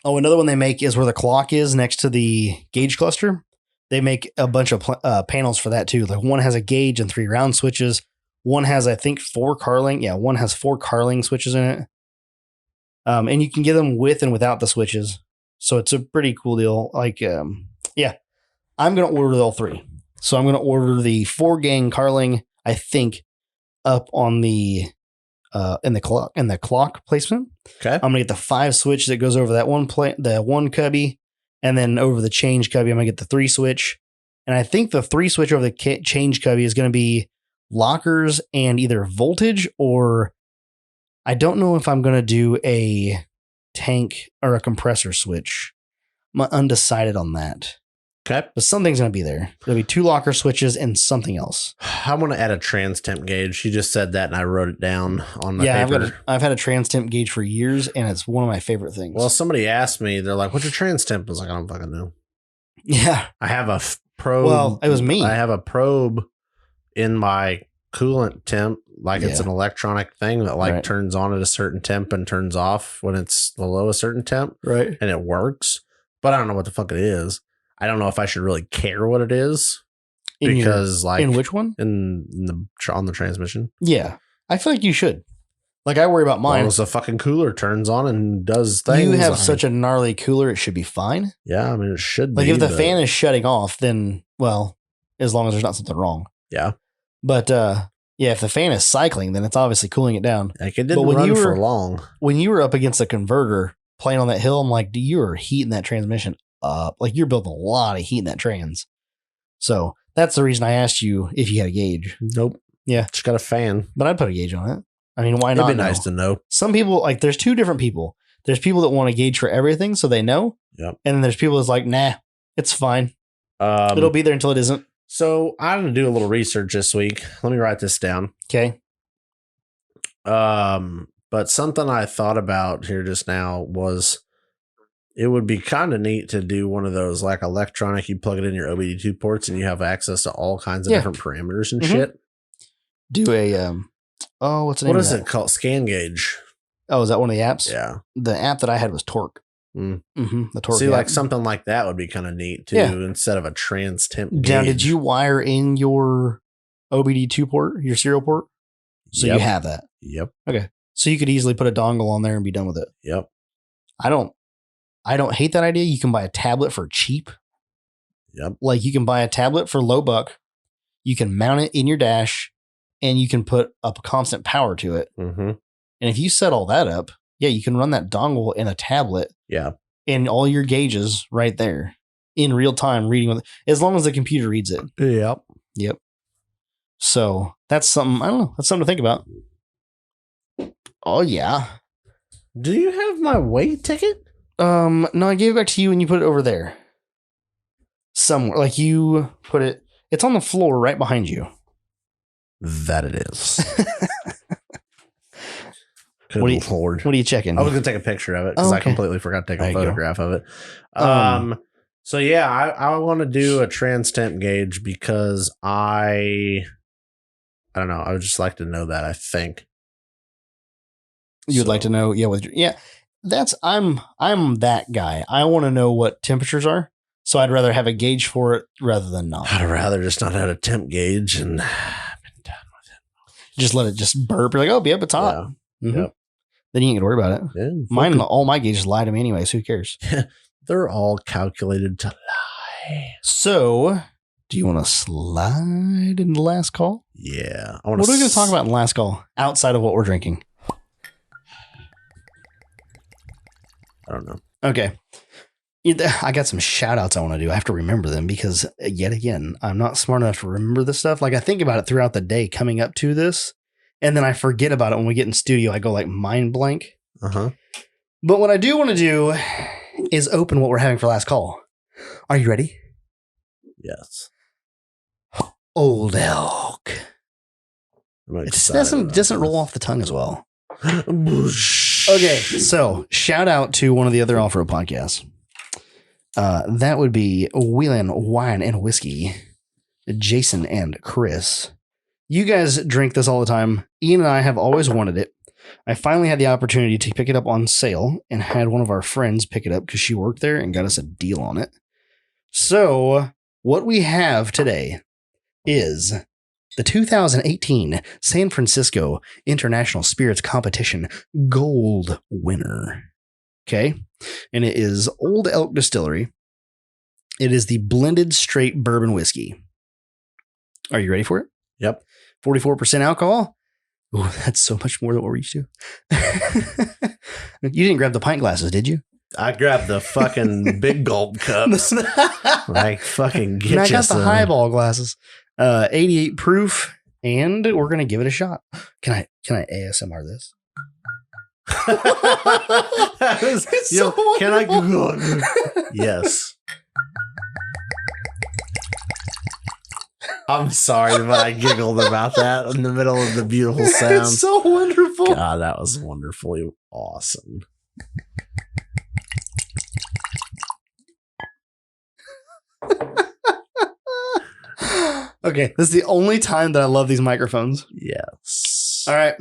Oh, another one they make is where the clock is next to the gauge cluster. They make a bunch of panels for that too. Like one has a gauge and 3 round switches. One has, I think, 4 Carling. Yeah, one has 4 Carling switches in it. And you can get them with and without the switches. So it's a pretty cool deal. Like, yeah, I'm going to order all 3. So I'm going to order the 4 gang Carling, I think, up on the in the clock placement. Okay. I'm going to get the 5 switch that goes over that the one cubby. And then over the change cubby, I'm going to get the 3 switch. And I think the 3 switch over the change cubby is going to be lockers and either voltage, or I don't know if I'm going to do a tank or a compressor switch. I'm undecided on that. Okay. But something's going to be there. There'll be 2 locker switches and something else. I want to add a trans temp gauge. You just said that and I wrote it down on my paper. I've had a trans temp gauge for years, and it's one of my favorite things. Well, somebody asked me, they're like, what's your trans temp? I was like, I don't fucking know. Yeah. I have a probe. Well, it was me. I have a probe in my coolant temp. Like it's an electronic thing that turns on at a certain temp and turns off when it's below a certain temp. Right. And it works. But I don't know what the fuck it is. I don't know if I should really care what it is In which one? On the transmission. Yeah, I feel like you should. Like I worry about mine. As long as the fucking cooler turns on and does things. You have such a gnarly cooler, it should be fine. Yeah, I mean it should be. Like if the fan is shutting off, then well, as long as there's not something wrong. Yeah. But yeah, if the fan is cycling, then it's obviously cooling it down. Like it didn't run for long. When you were up against a converter playing on that hill, I'm like, you are heating that transmission up. Like you're building a lot of heat in that trans. So that's the reason I asked you if you had a gauge. Nope. Yeah. Just got a fan. But I'd put a gauge on it. I mean, why not? It'd be nice to know. Some people, like there's 2 different people. There's people that want a gauge for everything so they know. Yep. And then there's people that's like, nah, it's fine. It'll be there until it isn't. So I'm going to do a little research this week. Let me write this down. Okay. But something I thought about here just now was it would be kind of neat to do one of those like electronic, you plug it in your OBD2 ports and you have access to all kinds of different parameters and shit. Do a, what's the name What of is that? it called? Scan gauge. Oh, is that one of the apps? Yeah. The app that I had was Torque. The Torque. See, app. like something like that would be kind of neat too, instead of a trans temp gauge. Now, did you wire in your OBD2 port, your serial port? So you have that. Yep. Okay. So you could easily put a dongle on there and be done with it. Yep. I don't hate that idea. You can buy a tablet for cheap. Yep. Like you can buy a tablet for low buck. You can mount it in your dash and you can put up a constant power to it. Mm-hmm. And if you set all that up, you can run that dongle in a tablet. Yeah. And all your gauges right there in real time reading with it, as long as the computer reads it. Yep. Yep. So that's something, I don't know. That's something to think about. Oh yeah. Do you have my weight ticket? No, I gave it back to you and you put it over there. Somewhere. Like you put it, it's on the floor right behind you. That it is. What are you checking? I was going to take a picture of it because I completely forgot to take a photograph of it. So yeah, I want to do a trans temp gauge because I don't know. I would just like to know that, I think. You'd like to know, that's I'm that guy. I want to know what temperatures are. So I'd rather have a gauge for it rather than not. I'd rather just not have a temp gauge and I've been done with it. Just let it just burp. You're like, oh, yep, it's hot. Yeah. Mm-hmm. Yep. Then you ain't gonna worry about it. Yeah, all my gauges lie to me anyway, so who cares? They're all calculated to lie. So, do you want to slide in the last call? Yeah. What are we going to talk about in the last call outside of what we're drinking? I don't know. Okay. I got some shout outs I want to do. I have to remember them because yet again, I'm not smart enough to remember this stuff. Like I think about it throughout the day coming up to this. and then I forget about it when we get in studio. I go like mind blank. Uh-huh. But what I do want to do is open what we're having for last call. Are you ready? Yes. Old Elk. It doesn't roll off the tongue as well. Okay, so shout out to one of the other off-road podcasts. That would be Wheelin' Wine and Whiskey, Jason and Chris. You guys drink this all the time. Ian and I have always wanted it. I finally had the opportunity to pick it up on sale and had one of our friends pick it up because she worked there and got us a deal on it. So what we have today is the 2018 San Francisco International Spirits Competition Gold winner. Okay. And it is Old Elk Distillery. It is the blended straight bourbon whiskey. Are you ready for it? Yep. 44% alcohol. Ooh, that's so much more than what we're used to. You didn't grab the pint glasses, did you? I grabbed the fucking big gulp cups. Like fucking get you. I got the highball glasses. 88 proof, and we're gonna give it a shot. Can I ASMR this? Can I Google? Yes. I'm sorry, but I giggled about that in the middle of the beautiful sound. It's so wonderful. God, that was wonderfully awesome. Okay, this is the only time that I love these microphones. Yes. All right.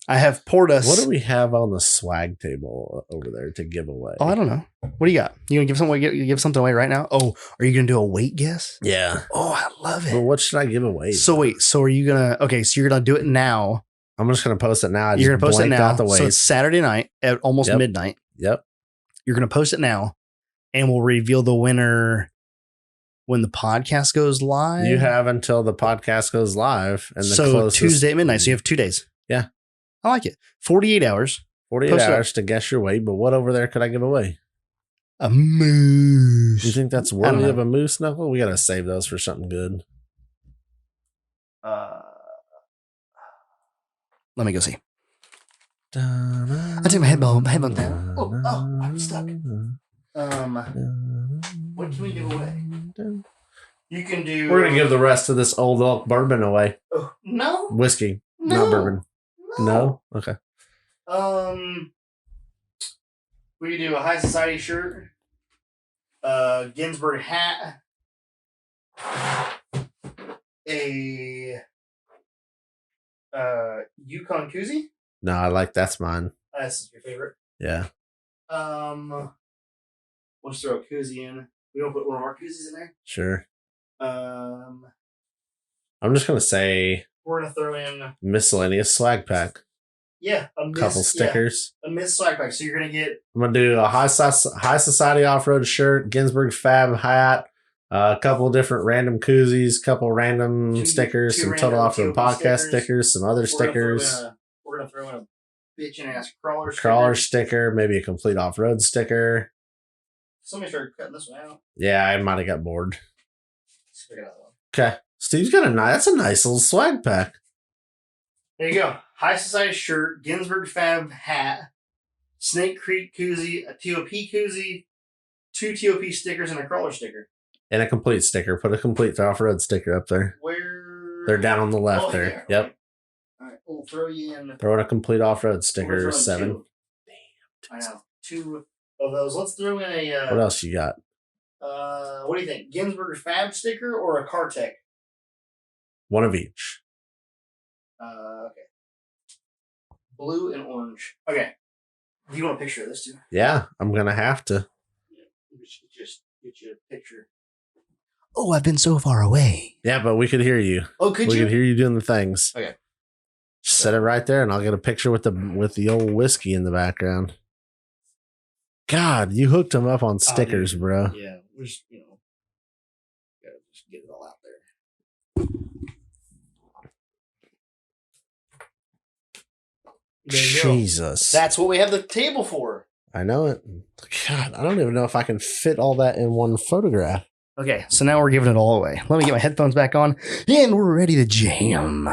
I have poured us. What do we have on the swag table over there to give away? Oh, I don't know. What do you got? You gonna give something away? Give something away right now? Oh, are you gonna do a weight guess? Yeah. Oh, I love it. Well, what should I give away? So wait. So are you gonna? Okay. So you're gonna do it now. I'm just gonna post it now. You're gonna post it now. The so it's Saturday night at almost midnight. Yep. You're gonna post it now, and we'll reveal the winner when the podcast goes live. You have until the podcast goes live, and so Tuesday at midnight. So you have 2 days. Yeah. I like it. 48 hours. 48 hours to guess your weight, but what over there could I give away? A moose. You think that's worthy of a moose knuckle? We got to save those for something good. Let me go see. I take my headphone down. Oh, I'm stuck. What can we give away? You can do... We're going to give the rest of this Old Elk bourbon away. No. Whiskey, no. not bourbon. No? Okay. We do a High Society shirt, Ginsburg hat, a Yukon koozie. No, I like that's mine. That's your favorite. Yeah. We'll just throw a koozie in. We don't put one of our koozies in there. Sure. I'm just gonna say we're gonna throw in miscellaneous swag pack. Yeah, a couple stickers. Yeah, a Miss swag pack. So you're gonna get. I'm gonna do a high society off road shirt, Ginsburg Fab hat, a couple different random koozies, couple random stickers, some Total Off Road podcast stickers, some other stickers. We're gonna throw in a bitchin' ass crawler sticker, maybe a complete off road sticker. Somebody started cutting this one out. Yeah, I might have got bored. Let's figure that one. Okay, Steve's got that's a nice little swag pack. There you go. High Society shirt, Ginsburg Fab hat, Snake Creek koozie, a TOP koozie, 2 TOP stickers, and a crawler sticker. And a complete sticker. Put a complete off-road sticker up there. Where? They're down on the left there. Yeah, yep. Right. All right, we'll throw you in. Throw in a complete off-road sticker. 7. 2. Damn. I know. 2 of those. Let's throw in a... what else you got? What do you think? Ginsburg Fab sticker or a Cartec? One of each. Okay. Blue and orange. Okay. Do you want a picture of this too? Yeah, I'm going to have to. Yeah, we should just get you a picture. Oh, I've been so far away. Yeah, but we could hear you. Oh, could you? We could hear you doing the things. Okay. Just set it right there and I'll get a picture with the old whiskey in the background. God, you hooked them up on stickers, bro. Yeah, we're just, gotta just get it all out there. Jesus. That's what we have the table for. I know it. God, I don't even know if I can fit all that in one photograph. Okay, so now we're giving it all away. Let me get my headphones back on, and we're ready to jam.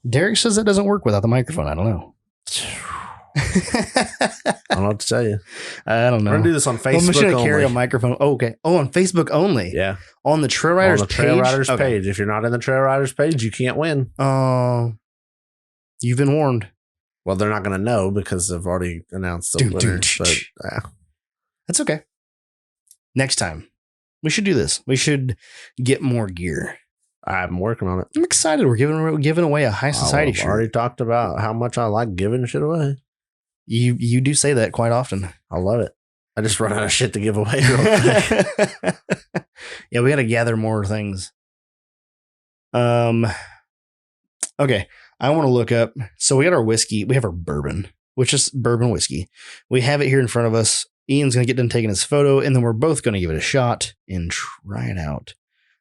Derek says that doesn't work without the microphone. I don't know. I don't know what to tell you. I don't know. We're gonna do this on Facebook. I'm just gonna only. carry a microphone. Oh, okay. Oh, on Facebook only. Yeah. On the Trail Riders on the Trail page. Riders Okay. page. If you're not in the Trail Riders page, you can't win. You've been warned. Well, they're not going to know because they've already announced the winners. But that's okay. Next time, we should do this. We should get more gear. I'm working on it. I'm excited. We're giving away a high society shirt. I've already talked about how much I like giving shit away. You do say that quite often. I love it. I just run out of shit to give away real quick. Yeah, we got to gather more things. Okay, I want to look up. So we got our whiskey. We have our bourbon, which is bourbon whiskey. We have it here in front of us. Ian's going to get done taking his photo, and then we're both going to give it a shot and try it out.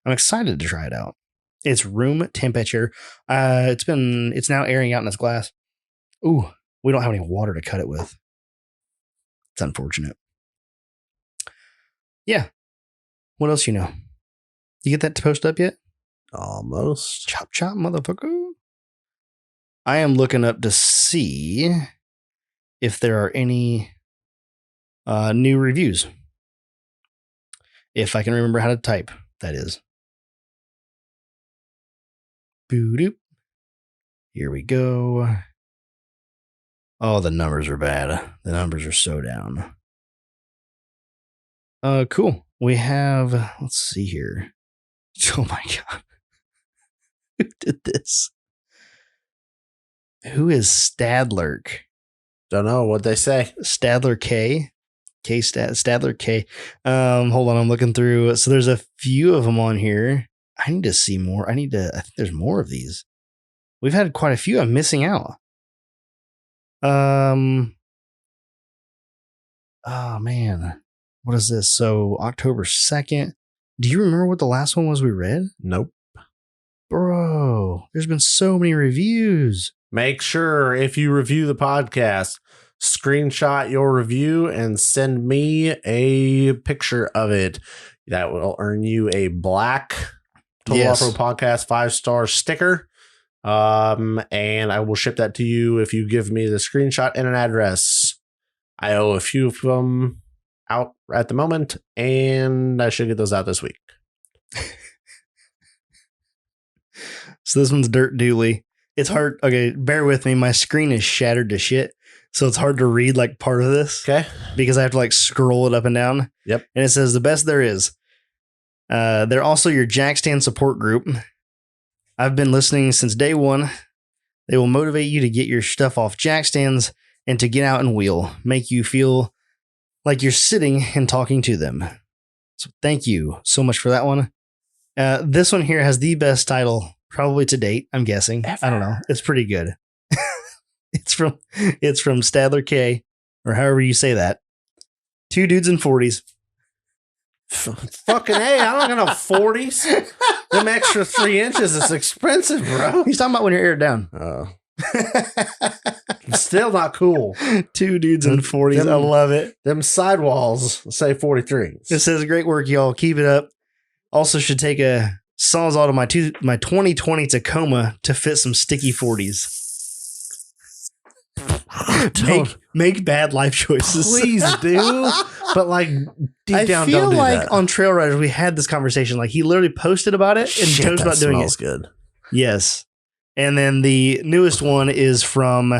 I'm excited to try it out. It's room temperature. It's now airing out in this glass. Ooh, we don't have any water to cut it with. It's unfortunate. Yeah. What else you know? You get that to post up yet? Almost. Chop, chop, motherfucker. I am looking up to see if there are any new reviews. If I can remember how to type, that is. Boo-doop. Here we go. Oh, the numbers are bad. The numbers are so down. Cool. We have, let's see here. Oh my God. Who did this? Who is Stadlerk? Don't know what they say. Stadler K. Stadler K. Hold on, I'm looking through. So there's a few of them on here. I need to see more. I think there's more of these. We've had quite a few. I'm missing out. Oh man. What is this? So October 2nd. Do you remember what the last one was we read? Nope. Bro, there's been so many reviews. Make sure if you review the podcast, screenshot your review and send me a picture of it. That will earn you a black Total Off-Road Podcast 5-star sticker. And I will ship that to you if you give me the screenshot and an address. I owe a few of them out at the moment, and I should get those out this week. So this one's Dirt Dooley. It's hard. Okay, bear with me. My screen is shattered to shit, so it's hard to read like part of this. Okay. Because I have to like scroll it up and down. Yep. And it says the best there is. They're also your jack stand support group. I've been listening since day one. They will motivate you to get your stuff off jack stands and to get out and wheel, make you feel like you're sitting and talking to them. So thank you so much for that one. This one here has the best title probably to date, I'm guessing. Ever. I don't know. It's pretty good. It's from Stadler K, or however you say that. 2 dudes in 40s. Fucking hey, I don't got no 40s. Them extra 3 inches is expensive, bro. He's talking about when you're aired down. Oh. Still not cool. 2 dudes in 40s. I love it. Them sidewalls say 43. It says, great work, y'all. Keep it up. Also should take a Sawzall to my 2020 Tacoma to fit some sticky 40s. Make bad life choices. Please do. But like deep down, I feel don't do like that. on Trail Riders we had this conversation. Like he literally posted about it and chose about doing it. Good. Yes. And then the newest one is from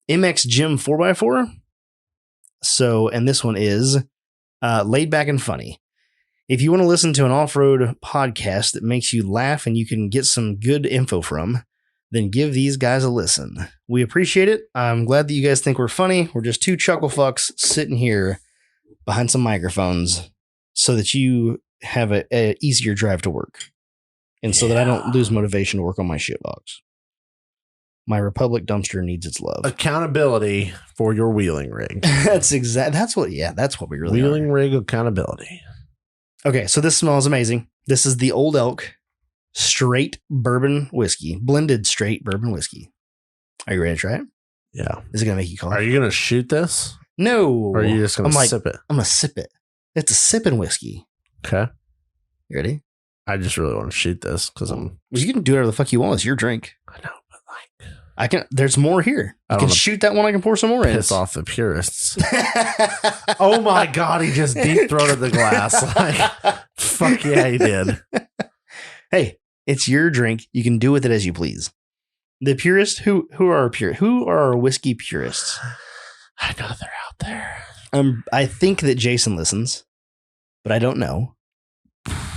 MX Gym 4x4. So, and this one is laid back and funny. If you want to listen to an off-road podcast that makes you laugh and you can get some good info from, then give these guys a listen. We appreciate it. I'm glad that you guys think we're funny. We're just 2 chuckle fucks sitting here behind some microphones so that you have a easier drive to work. And so that I don't lose motivation to work on my shitbox. My Republic dumpster needs its love. Accountability for your wheeling rig. That's what we really wheeling are. rig accountability. Okay, so this smells amazing. This is the Old Elk straight bourbon whiskey, blended straight bourbon whiskey. Are you ready to try it? Yeah. Is it going to make you cough? Are you going to shoot this? No. Or are you just going to sip it? I'm going to sip it. It's a sipping whiskey. Okay. You ready? I just really want to shoot this because I'm. Well, you can do whatever the fuck you want. It's your drink. I know. But There's more here. You can shoot that one. I can pour some more in. Piss off the purists. Oh my God. He just deep throated the glass. Like, fuck yeah, he did. Hey, it's your drink. You can do with it as you please. The purists, who are our whiskey purists? I know they're out there. I think that Jason listens, but I don't know.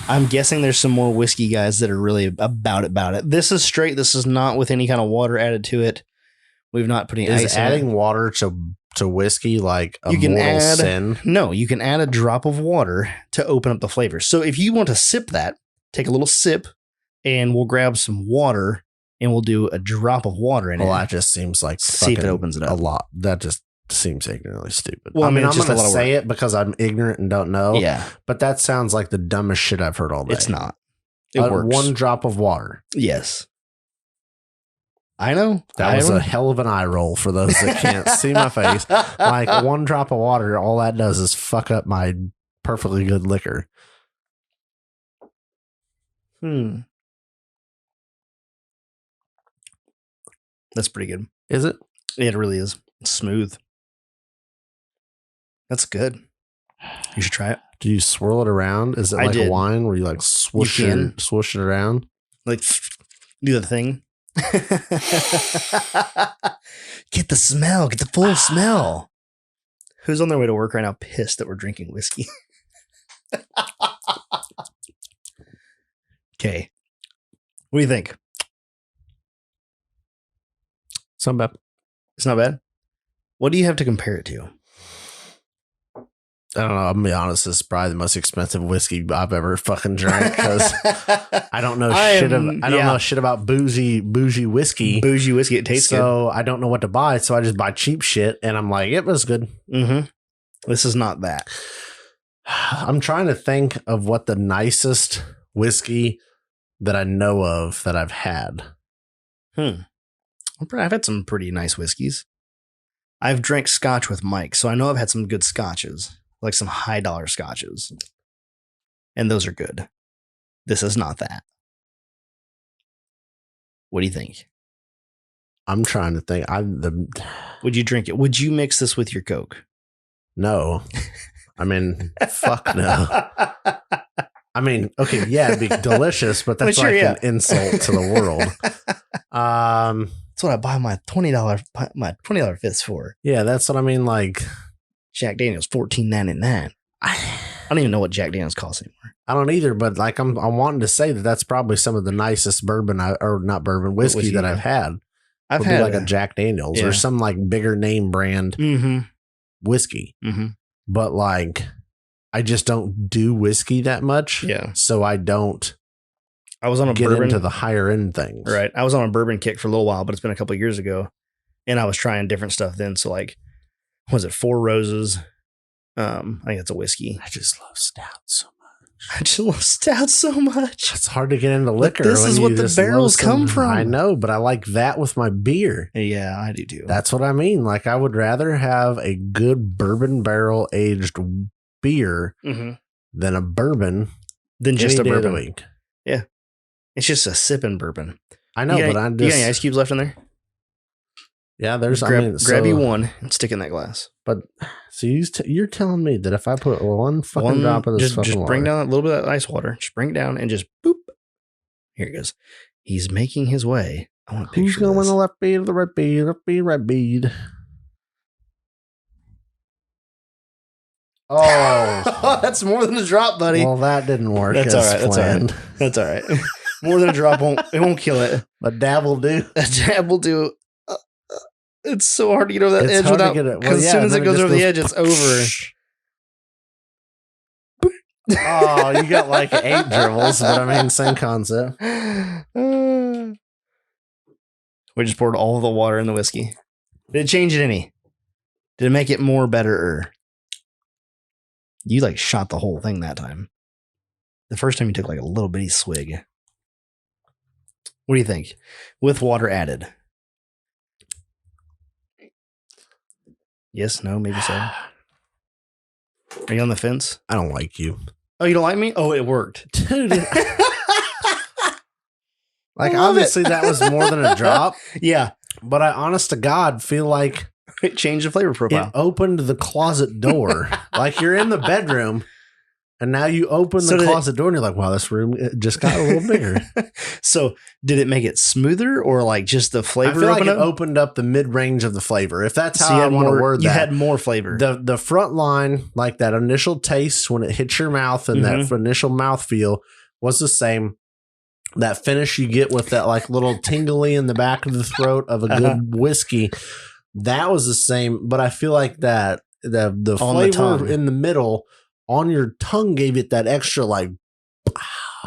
I'm guessing there's some more whiskey guys that are really about it. This is straight. This is not with any kind of water added to it. We've not put any ice in it. Is adding water to whiskey like a mortal sin? No, you can add a drop of water to open up the flavor. So if you want to sip that, take a little sip and we'll grab some water and we'll do a drop of water in it. Well, that just seems like see if it opens it up a lot. That just seems ignorantly stupid. Well, I mean, I'm just going to say it because I'm ignorant and don't know. Yeah. But that sounds like the dumbest shit I've heard all day. It's not. It works. One drop of water. Yes. I know. That was a hell of an eye roll for those that can't see my face. Like one drop of water, all that does is fuck up my perfectly good liquor. That's pretty good. Is it? It really is. It's smooth. That's good. You should try it. Do you swirl it around? Is it like a wine where you like swoosh it around? Like do the thing. Get the smell. Get the full smell. Who's on their way to work right now pissed that we're drinking whiskey? Okay. What do you think? It's not bad. It's not bad? What do you have to compare it to? I don't know. I'm gonna be honest. This is probably the most expensive whiskey I've ever fucking drank because I don't know shit. I don't know shit about bougie whiskey. Bougie whiskey. It tastes good. So I don't know what to buy. So I just buy cheap shit, and I'm like, it was good. Mm-hmm. This is not that. I'm trying to think of what the nicest whiskey that I know of that I've had. I've had some pretty nice whiskeys. I've drank scotch with Mike, so I know I've had some good scotches. Like some high dollar scotches. And those are good. This is not that. What do you think? I'm trying to think. Would you drink it? Would you mix this with your Coke? No. I mean, fuck no. I mean, okay, yeah, it'd be delicious, but that's an insult to the world. That's what I buy my $20 fists for. Yeah, that's what I mean. Like Jack Daniels, $14.99. I don't even know what Jack Daniels costs anymore. I don't either, but like I'm wanting to say that's probably some of the nicest whiskey that I've had. I've had like a Jack Daniels or some like bigger name brand whiskey. Mm-hmm. But like, I just don't do whiskey that much. Yeah. So I don't. I was on a get bourbon into the higher end things. Right. I was on a bourbon kick for a little while, but it's been a couple of years ago, and I was trying different stuff then. So like, was it Four Roses? I think it's a whiskey. I just love stout so much. It's hard to get into liquor. But this is what the barrels come from. I know, but I like that with my beer. Yeah, I do too. That's what I mean. Like, I would rather have a good bourbon barrel aged beer than a bourbon than just a bourbon week. Yeah, it's just a sipping bourbon. I know, but I just. You got any ice cubes left in there? Yeah, there's. Grab you one and stick in that glass. But so you're telling me that if I put one drop of this just bring down a little bit of that ice water, just bring it down and just boop. Here it goes. He's making his way. I want to picture who's going to the left bead, the right bead, right bead. Oh, that's more than a drop, buddy. Well, that didn't work. That's all right. That's all right. More than a drop won't kill it. A dab will do. A dab will do. It's so hard to get over that edge without, because as soon as it goes over the edge, it's over. Oh, you got like 8 dribbles, but I mean, same concept. We just poured all the water in the whiskey. Did it change it any? Did it make it more better? You like shot the whole thing that time. The first time you took like a little bitty swig. What do you think? With water added. Yes, no, maybe so. Are you on the fence? I don't like you. Oh, you don't like me? Oh, it worked. Dude. Like, I love obviously, it. that was more than a drop. Yeah. But I, honest to God, feel like It changed the flavor it profile. opened the closet door. Like, you're in the bedroom, and now you open the closet door, and you're like, wow, this room just got a little bigger. So, did it make it smoother, or like just the flavor? I feel like it opened up the mid-range of the flavor. If that's how I want to word that. You had more flavor. The front line, like that initial taste when it hits your mouth and that initial mouthfeel was the same. That finish you get with that like little tingly in the back of the throat of a good whiskey, that was the same. But I feel like that the flavor in the middle on your tongue gave it that extra like,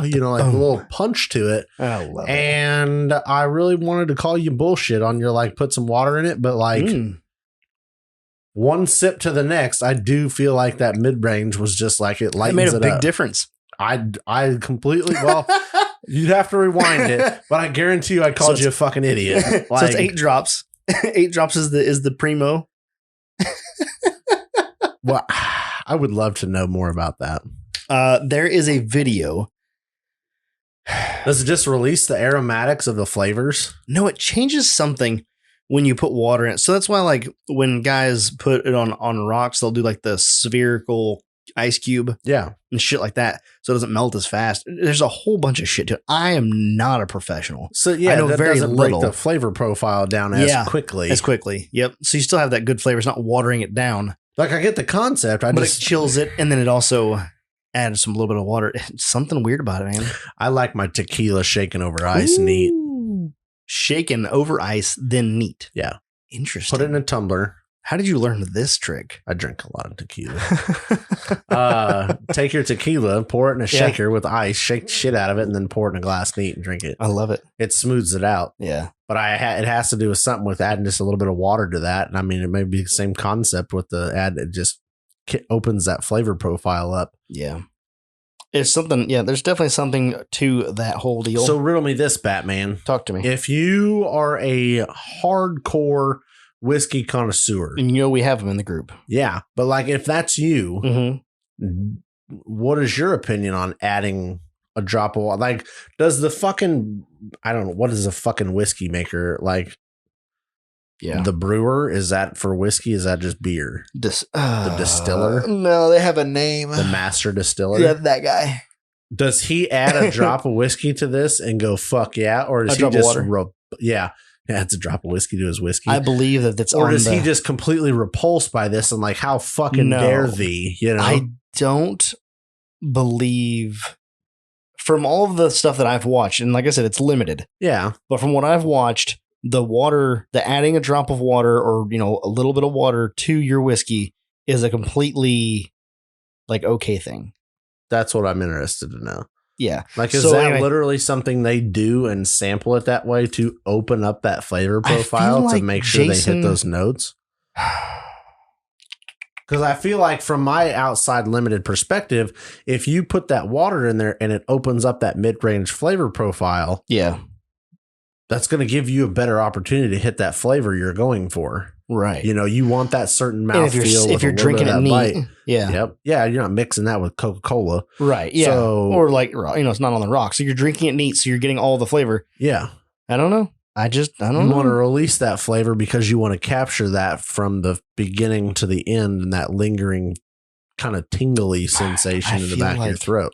you know, like a little punch to it. I love it. And I really wanted to call you bullshit on your like put some water in it, but like one sip to the next, I do feel like that mid range was just like it lightens it up. It made a big difference. I completely you'd have to rewind it, but I guarantee you I called you a fucking idiot. Like, so it's 8 drops. 8 drops is the primo. Well, I would love to know more about that. There is a video. Does it just release the aromatics of the flavors? No, it changes something when you put water in it. So that's why, like, when guys put it on rocks, they'll do like the spherical ice cube, and shit like that, so it doesn't melt as fast. There's a whole bunch of shit to it. I am not a professional, so I know that very doesn't little. Break the flavor profile down as quickly. Yep. So you still have that good flavor. It's not watering it down. Like, I get the concept, but it chills it, and then it also adds some little bit of water. It's something weird about it, man. I like my tequila shaken over ice neat. Shaken over ice, then neat. Yeah. Interesting. Put it in a tumbler. How did you learn this trick? I drink a lot of tequila. Take your tequila, pour it in a shaker with ice, shake the shit out of it, and then pour it in a glass neat and drink it. I love it. It smooths it out. Yeah. But it has to do with something with adding just a little bit of water to that. And I mean, it may be the same concept with the it just opens that flavor profile up. Yeah. It's something. Yeah, there's definitely something to that whole deal. So riddle me this, Batman. Talk to me. If you are a hardcore whiskey connoisseur, and you know we have them in the group. Yeah. But like, if that's you, what is your opinion on adding a drop of water? Like, does the fucking, I don't know, what is a fucking whiskey maker? Like, the brewer, is that for whiskey? Is that just beer? The distiller? No, they have a name. The master distiller? Yeah, that guy. Does he add a drop of whiskey to this and go, fuck yeah? Or does he just adds a drop of whiskey to his whiskey? I believe that's or does he just completely repulsed by this and like, how fucking dare thee? You know? I don't believe, from all of the stuff that I've watched, and like I said, it's limited. Yeah. But from what I've watched, the adding a drop of water or, you know, a little bit of water to your whiskey is a completely like okay thing. That's what I'm interested to know. Yeah. Like, is that literally something they do and sample it that way to open up that flavor profile to make sure they hit those notes? Because I feel like from my outside limited perspective, if you put that water in there and it opens up that mid-range flavor profile, that's going to give you a better opportunity to hit that flavor you're going for. Right. You know, you want that certain mouthfeel. If you're drinking it neat. bite. Yeah. Yep. Yeah. You're not mixing that with Coca-Cola. Right. Yeah. So, or like, you know, it's not on the rock. So you're drinking it neat. So you're getting all the flavor. Yeah. I don't know. I don't know. You want to release that flavor because you want to capture that from the beginning to the end and that lingering kind of tingly sensation in the back of your throat.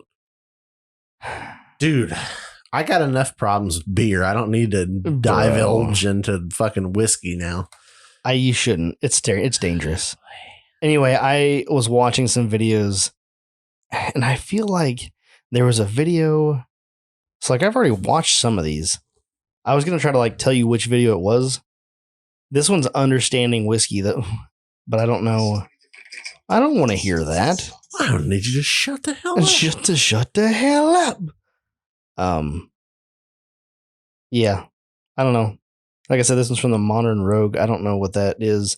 Dude, I got enough problems with beer. I don't need to divulge into fucking whiskey now. You shouldn't. It's dangerous. Anyway, I was watching some videos and I feel like there was a video. It's like I've already watched some of these. I was going to try to like tell you which video it was. This one's understanding whiskey though, but I don't know. I don't want to hear that. I don't need you to shut the hell up. Shut the hell up. Yeah, I don't know. Like I said, this one's from the Modern Rogue. I don't know what that is,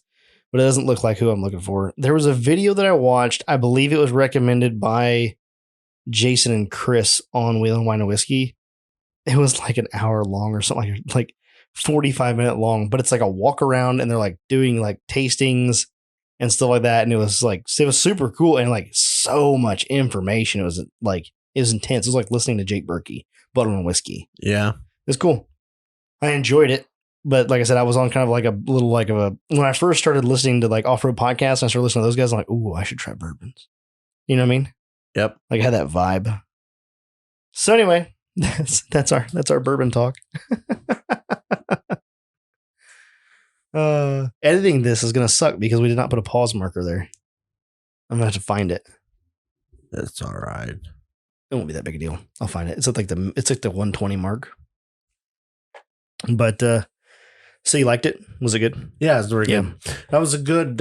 but it doesn't look like who I'm looking for. There was a video that I watched. I believe it was recommended by Jason and Chris on Wheel and Wine and Whiskey. It was like an hour long or something, like 45-minute long, but it's like a walk around and they're like doing like tastings and stuff like that. And it was super cool and like so much information. It was intense. It was like listening to Jake Berkey, but on whiskey. Yeah. It's cool. I enjoyed it. But like I said, I was on kind of like a little like of a, when I first started listening to like off-road podcasts and I started listening to those guys, I'm like, ooh, I should try bourbons. You know what I mean? Yep. Like I had that vibe. So anyway, that's our bourbon talk. Editing this is going to suck because we did not put a pause marker there. I'm going to have to find it. It's all right. It won't be that big a deal. I'll find it. It's like the 120 mark. But, so you liked it? Was it good? Yeah, it was very good. That was a good...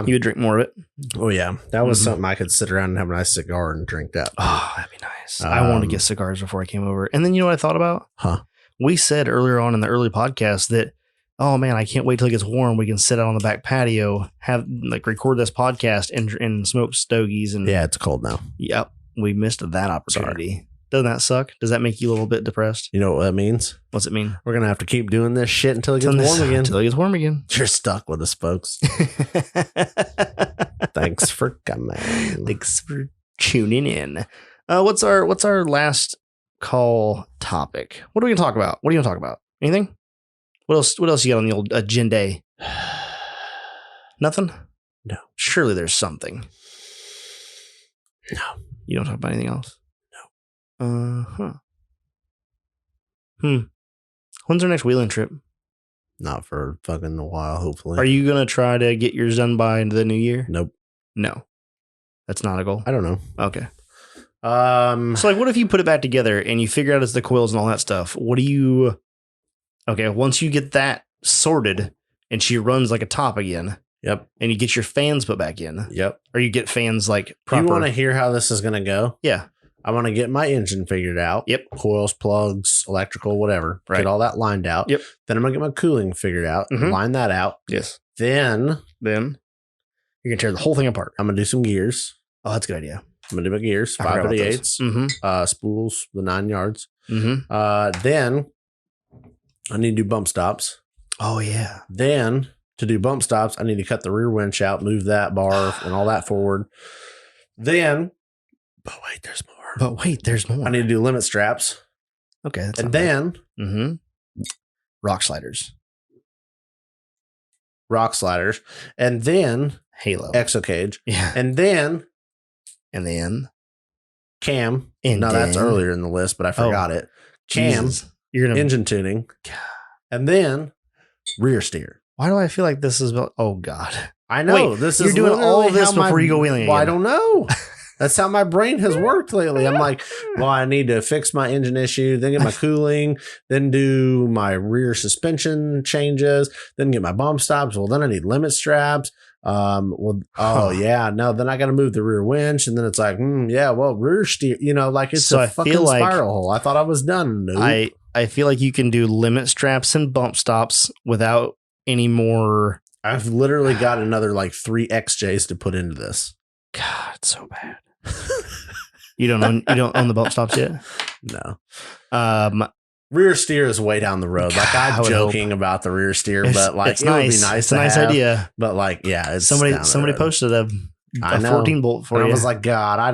you would drink more of it? Oh, yeah. That was something I could sit around and have a nice cigar and drink that. Oh, that'd be nice. I wanted to get cigars before I came over. And then you know what I thought about? Huh? We said earlier on in the early podcast that, oh, man, I can't wait till it gets warm. We can sit out on the back patio, record this podcast and smoke stogies. And yeah, it's cold now. Yep. We missed that opportunity. Sorry. Doesn't that suck? Does that make you a little bit depressed? You know what that means? What's it mean? We're going to have to keep doing this shit until it gets warm again. Until it gets warm again. You're stuck with us, folks. Thanks for coming. Thanks for tuning in. What's our last call topic? What are we going to talk about? What are you going to talk about? Anything? What else you got on the old agenda? Nothing? No. Surely there's something. No. You don't talk about anything else? When's our next wheeling trip? Not for fucking a while, hopefully. Are you going to try to get yours done by the new year? Nope. No. That's not a goal? I don't know. Okay. So like, what if you put it back together and you figure out it's the coils and all that stuff? Okay, once you get that sorted and she runs like a top again. Yep. And you get your fans put back in. Yep. Or you get fans like proper. You want to hear how this is going to go? Yeah. I want to get my engine figured out. Yep. Coils, plugs, electrical, whatever. Right. Get all that lined out. Yep. Then I'm going to get my cooling figured out. Line that out. Yes. Then you're going to tear the whole thing apart. I'm going to do some gears. Oh, that's a good idea. I'm going to do my gears. 5/8. Spools, the 9 yards. Then I need to do bump stops. Oh, yeah. Then to do bump stops, I need to cut the rear winch out, move that bar and all that forward. Then, but wait, there's more. I need to do limit straps. Okay. That's and then rock sliders. And then Halo. Exo cage. Yeah. And then cam. That's earlier in the list, but I forgot it. Cam. Jesus. Engine tuning. God. And then rear steer. Why do I feel like this is about? Oh God! I know. Wait, you're doing all this before you go wheeling again. Well, I don't know. That's how my brain has worked lately. I'm like, well, I need to fix my engine issue, then get my cooling, then do my rear suspension changes, then get my bump stops. Well, then I need limit straps. Then I got to move the rear winch, and then it's like, rear steer. It's a fucking spiral hole. I thought I was done. Nope. I feel like you can do limit straps and bump stops without any more. I've literally got another like 3 XJs to put into this. God, it's so bad. You don't own the bump stops yet? No. Rear steer is way down the road. Like I'm joking about the rear steer, but like it's nice. Would be nice. It's a nice idea. But like, yeah, it's somebody posted a 14 bolt for you. I was like, God, I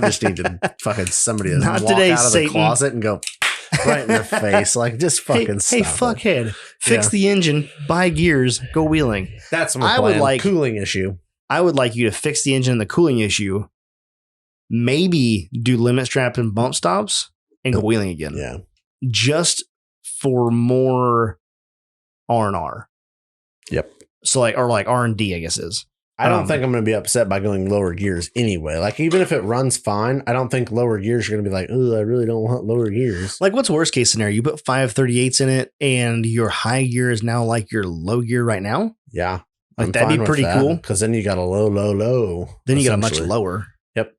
just need to fucking somebody to Not walk today, out of Satan. the closet and go right in their face. Like, just fucking stop. Hey, fuckhead. Fix the engine, buy gears, go wheeling. That's my plan. Cooling issue. I would like you to fix the engine and the cooling issue. Maybe do limit strap and bump stops and go wheeling again. Yeah. Just for more R&R. Yep. So like R&D, I guess is. I don't think I'm going to be upset by going lower gears anyway. Like, even if it runs fine, I don't think lower gears are going to be like, oh, I really don't want lower gears. Like, what's worst case scenario? You put 5/38s in it and your high gear is now like your low gear right now? Yeah. Like, that'd be pretty cool. Because then you got a low. Then you got a much lower. Yep.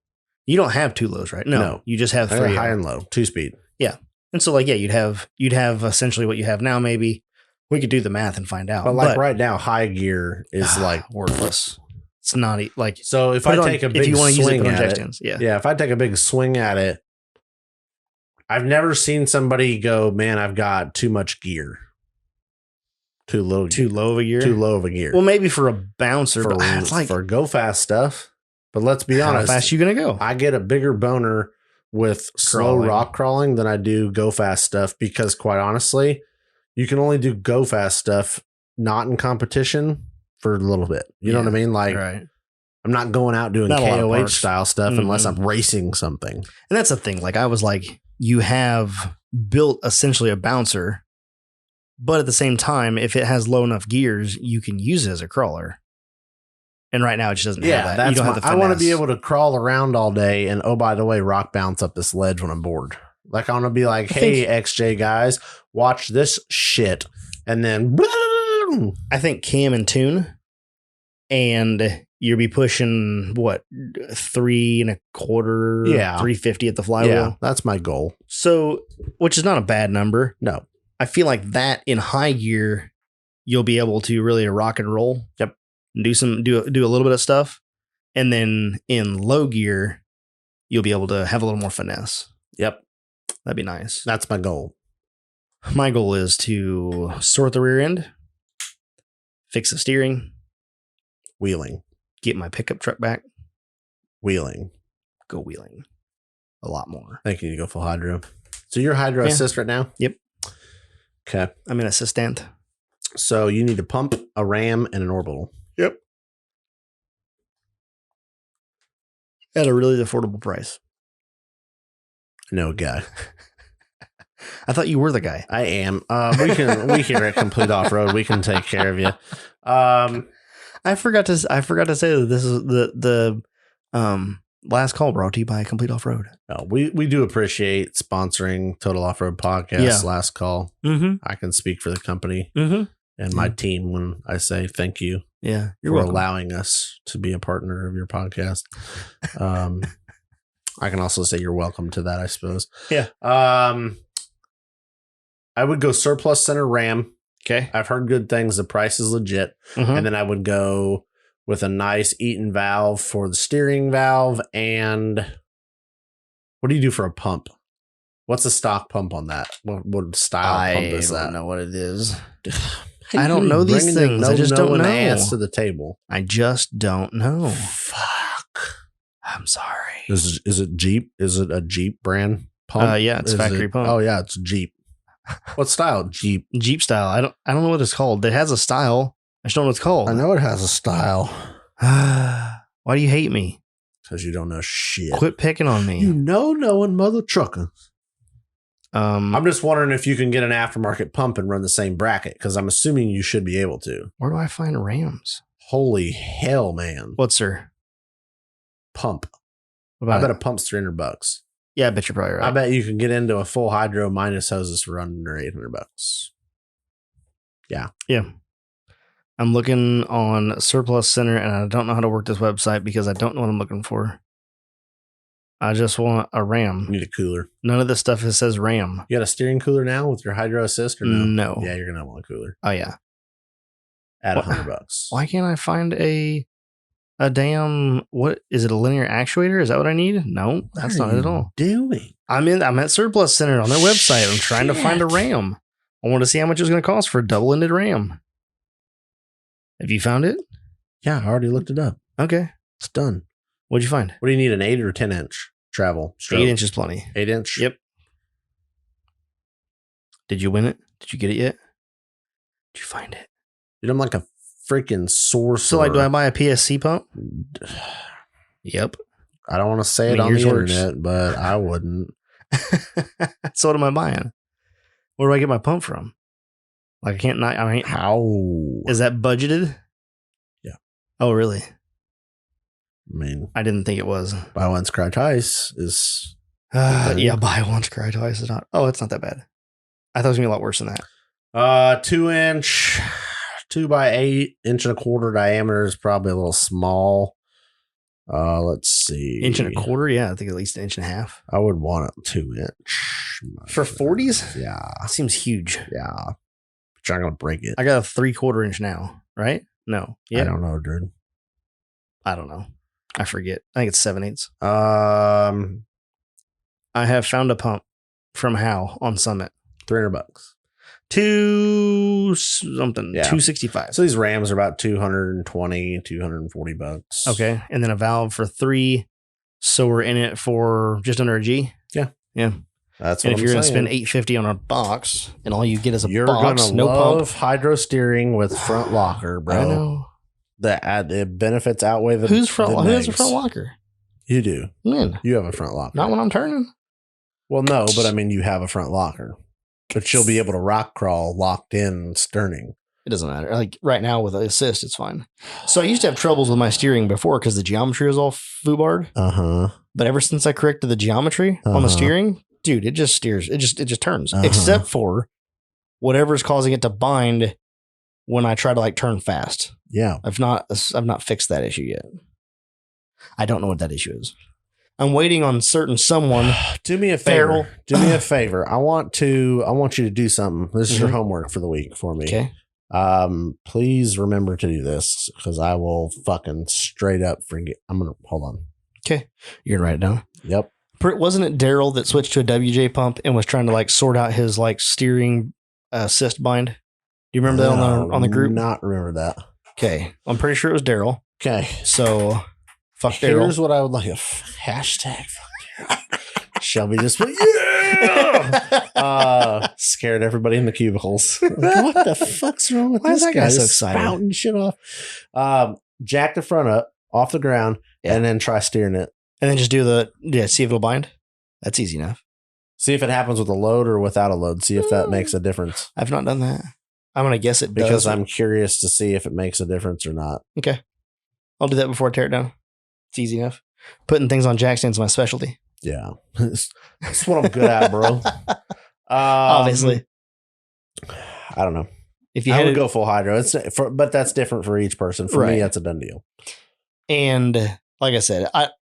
You don't have 2 lows, right? No. You just have 3. High and low. 2-speed. Yeah. And so, like, yeah, you'd have essentially what you have now, maybe. We could do the math and find out. But right now, high gear is like worthless. It's not like, so if I take a big swing at it, yeah, if I take a big swing at it, I've never seen somebody go, man, I've got too much gear. Too low of a gear. Well, maybe for a bouncer, but it's like for go fast stuff. But let's be honest. How fast you going to go? I get a bigger boner with slow Crawling. rock crawling than I do go fast stuff because, quite honestly, you can only do go fast stuff not in competition for a little bit. You know what I mean? Like, right. I'm not going out doing Not a lot of KOH parks. style stuff unless I'm racing something. And that's the thing. Like, I was like, you have built essentially a bouncer, but at the same time, if it has low enough gears, you can use it as a crawler. And right now, it just doesn't have that. You don't have the I want to be finesse. able to crawl around all day and, oh, by the way, rock bounce up this ledge when I'm bored. Like, I want to be like, hey, XJ guys, watch this shit. And then I think cam and tune, and you'll be pushing what 3 1/4, 350 at the flywheel. Yeah, that's my goal. So, which is not a bad number. No, I feel like that in high gear, you'll be able to really rock and roll. Yep. Do a little bit of stuff, and then in low gear, you'll be able to have a little more finesse. Yep, that'd be nice. That's my goal. My goal is to sort the rear end, fix the steering, wheeling, get my pickup truck back, wheeling, go wheeling a lot more. I think you need to go full hydro. So you're hydro assist right now? Yep. Okay. I'm an assistant. So you need a pump, a ram, and an orbital. Yep. At a really affordable price. No guy. I thought you were the guy. I am. We here at Complete Off Road, we can take care of you. I forgot to say that this is the last call brought to you by Complete Off Road. No, we do appreciate sponsoring Total Off Road Podcast. Yeah. Last call. Mm-hmm. I can speak for the company Mm-hmm. and my team when I say thank you. Yeah, you're welcome. Allowing us to be a partner of your podcast. I can also say you're welcome to that, I suppose. Yeah. I would go surplus center ram. Okay. I've heard good things. The price is legit. Mm-hmm. And then I would go with a nice Eaton valve for the steering valve. And what do you do for a pump? What's the stock pump on that? What style pump is that? I don't know what it is. I don't know these things. I just don't know. Ass to the table. I just don't know. Fuck. I'm sorry. Is it Jeep? Is it a Jeep brand pump? Yeah, it's factory pump. Oh yeah, it's Jeep. What style? Jeep. Jeep style. I don't know what it's called. It has a style. I just don't know what it's called. I know it has a style. Why do you hate me? Because you don't know shit. Quit picking on me. You know knowing mother trucker. I'm just wondering if you can get an aftermarket pump and run the same bracket, because I'm assuming you should be able to. Where do I find Rams? Holy hell, man. What's her? Pump. I bet a pump's $300. Yeah, I bet you're probably right. I bet you can get into a full hydro minus hoses for under $800. Yeah. Yeah. I'm looking on Surplus Center, and I don't know how to work this website because I don't know what I'm looking for. I just want a RAM. You need a cooler. None of this stuff says RAM. You got a steering cooler now with your hydro assist or no? No. Yeah, you're gonna want a cooler. Oh yeah. At $100. Why can't I find a damn, what is it, a linear actuator? Is that what I need? No, that's not it at all. Doing? I'm at Surplus Center on their website. I'm trying to find a RAM. I want to see how much it's going to cost for a double-ended RAM. Have you found it? Yeah, I already looked it up. Okay. It's done. What'd you find? What do you need, an 8 or 10 inch travel stroke? 8 inches plenty. 8 inch? Yep. Did you win it? Did you get it yet? Did you find it? Dude, I'm like a freaking sorcerer. So, like, do I buy a PSC pump? Yep. I don't want to say it on the internet, but I wouldn't. So what am I buying? Where do I get my pump from? Like, how is that budgeted? Yeah. Oh, really? I mean, I didn't think it was. Buy once, cry twice is. Yeah, buy once, cry twice is not. Oh, it's not that bad. I thought it was gonna be a lot worse than that. 2 inch, 2x8 1.25 diameter is probably a little small. Let's see. 1.25 inch? Yeah, I think at least 1.5 inches. I would want a 2 inch for 40s. Yeah, that seems huge. Yeah, but you're not gonna break it. I got a 3/4 inch now, right? No, yeah, I don't know, dude. I don't know. I forget. I think it's 7/8. I have found a pump from Howe on Summit. $300. 265. So these Rams are about $240. Okay, and then a valve for 3. So we're in it for just under a G. Yeah. That's And what if you're going to saying. spend $850 on a box and all you get is a You're box, gonna no love pump. hydro steering with front locker, bro. I know. The benefits outweigh the Who has a front negs. locker? You do. When? You have a front locker. Not when I'm turning. Well, no, but I mean, you have a front locker. But you'll be able to rock crawl locked in sterning. It doesn't matter. Like right now with the assist, it's fine. So I used to have troubles with my steering before because the geometry was all foobarred. But ever since I corrected the geometry on the steering, dude, it just steers. It just turns. Except for whatever's causing it to bind when I try to like turn fast. Yeah. I've not fixed that issue yet. I don't know what that issue is. I'm waiting on someone. Do me a favor. Do me a favor. I want you to do something. This is your homework for the week for me. Okay. Please remember to do this because I will fucking straight up forget. I'm gonna hold on. Okay. You're gonna write it down. Yep. Wasn't it Daryl that switched to a WJ pump and was trying to like sort out his like steering assist bind? Do you remember that on the group? Not remember that. Okay. I'm pretty sure it was Daryl. Okay. So fuck Daryl. Here's what I would like. Hashtag fuck Daryl. Shelby just went, yeah! Scared everybody in the cubicles. What the fuck's wrong with this guy? So excited? Spouting shit off. Jack the front up off the ground and then try steering it. And then just see if it'll bind. That's easy enough. See if it happens with a load or without a load. See if that makes a difference. I've not done that. I'm going to guess it does. Because I'm curious to see if it makes a difference or not. Okay. I'll do that before I tear it down. It's easy enough. Putting things on jack stands is my specialty. Yeah. That's what I'm good at, bro. Obviously. I don't know. If you I had would go full hydro. But that's different for each person. For me, that's a done deal. And like I said,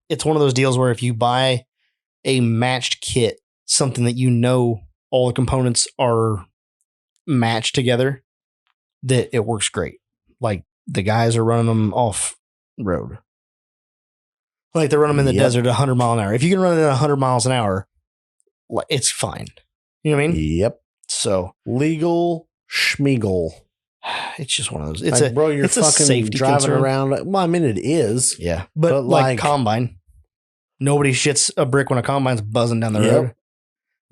it's one of those deals where if you buy a matched kit, something that you know all the components are matched together, that it works great. Like the guys are running them off road. Like they run them in the desert at 100 mile an hour. If you can run it at 100 miles an hour, it's fine. You know what I mean? Yep. So legal schmeagle. It's just one of those. It's bro, you're it's fucking a safety driving concern. around. Well, I mean, it is. Yeah. But like combine, nobody shits a brick when a combine's buzzing down the road.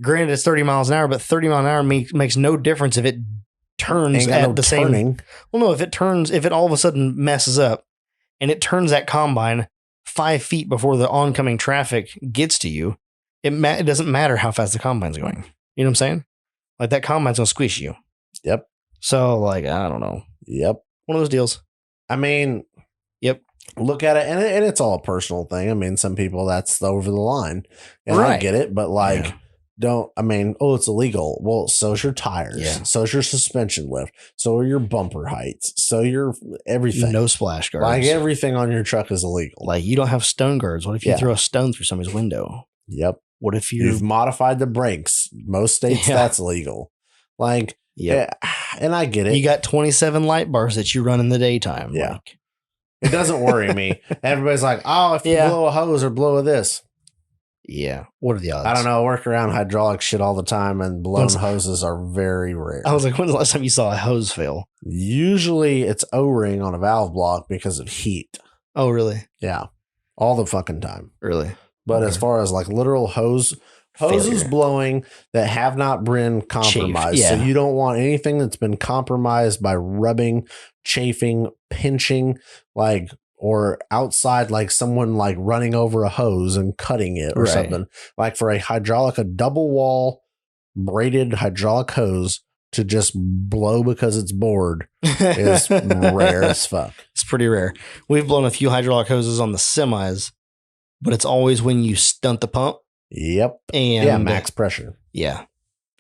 Granted, it's 30 miles an hour, but 30 miles an hour makes no difference if it turns at the same. Well, no, if it all of a sudden messes up and it turns that combine 5 feet before the oncoming traffic gets to you, it doesn't matter how fast the combine's going. You know what I'm saying? Like that combine's going to squish you. Yep. So like, I don't know. Yep. One of those deals. I mean, yep. Look at it, and it's all a personal thing. I mean, some people that's over the line, and I get it, but like, it's illegal. Well, so's your tires, so's your suspension lift, so are your bumper heights, so your everything. No splash guards. Like everything on your truck is illegal. Like you don't have stone guards. What if you throw a stone through somebody's window? Yep. What if you've modified the brakes? Most states that's illegal. Like, and I get it. You got 27 light bars that you run in the daytime. Yeah. Like, it doesn't worry me. Everybody's like, oh, if you blow a hose or blow a this. Yeah. What are the odds? I don't know. I work around hydraulic shit all the time, and blown hoses are very rare. I was like, when's the last time you saw a hose fail? Usually it's O-ring on a valve block because of heat. Oh, really? Yeah. All the fucking time. Really? But as far as like literal hoses blowing that have not been compromised. So you don't want anything that's been compromised by rubbing, chafing, pinching, like, or outside, like someone like running over a hose and cutting it or something. Like for a double wall braided hydraulic hose to just blow because it's bored is rare as fuck. It's pretty rare. We've blown a few hydraulic hoses on the semis, but it's always when you stunt the pump. Yep. And max pressure. Yeah.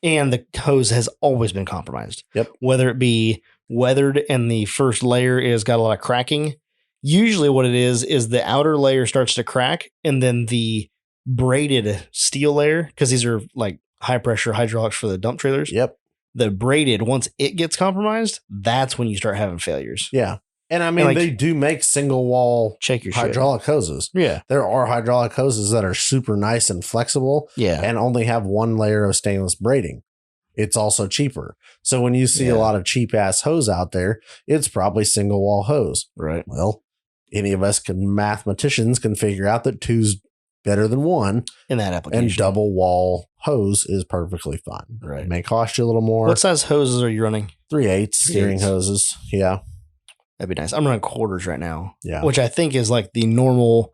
And the hose has always been compromised. Yep. Whether it be weathered and the first layer is got a lot of cracking. Usually what it is the outer layer starts to crack and then the braided steel layer, because these are like high pressure hydraulics for the dump trailers. Yep. The braided, once it gets compromised, that's when you start having failures. Yeah. And I mean, they do make single wall hydraulic hoses. Yeah. There are hydraulic hoses that are super nice and flexible. Yeah. And only have one layer of stainless braiding. It's also cheaper. So when you see a lot of cheap ass hose out there, it's probably single wall hose. Right. Well, any of us mathematicians can figure out that two's better than one. In that application. And double wall hose is perfectly fine. Right. It may cost you a little more. What size hoses are you running? 3/8 steering hoses. Yeah. That'd be nice. I'm running quarters right now. Yeah. Which I think is like the normal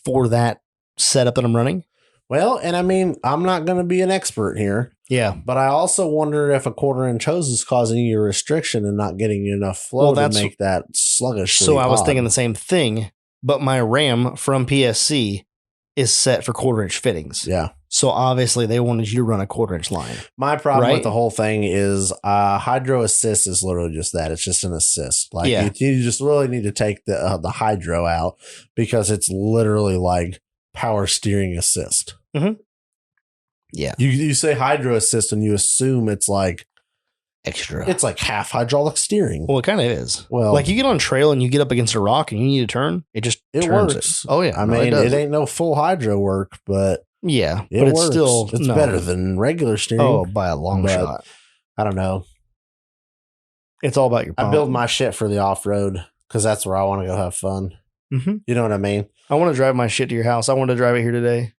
for that setup that I'm running. Well, and I mean, I'm not going to be an expert here. Yeah. But I also wonder if a 1/4-inch hose is causing you a restriction and not getting you enough flow to make that sluggish. So I was thinking the same thing, but my RAM from PSC is set for 1/4-inch fittings. Yeah. So obviously they wanted you to run a 1/4-inch line. My problem with the whole thing is hydro assist is literally just that. It's just an assist. Like you just really need to take the hydro out because it's literally like power steering assist. Mm-hmm. Yeah. You say hydro assist and you assume it's like extra. It's like half hydraulic steering. Well, it kind of is. Well, like you get on trail and you get up against a rock and you need to turn. It turns works. It. Oh yeah. I mean, it ain't no full hydro work, but yeah, but it's works. still it's better than regular steering. Oh, by a long shot. I don't know. It's all about your pump. I build my shit for the off road because that's where I want to go have fun. Mm-hmm. You know what I mean? I want to drive my shit to your house. I want to drive it here today.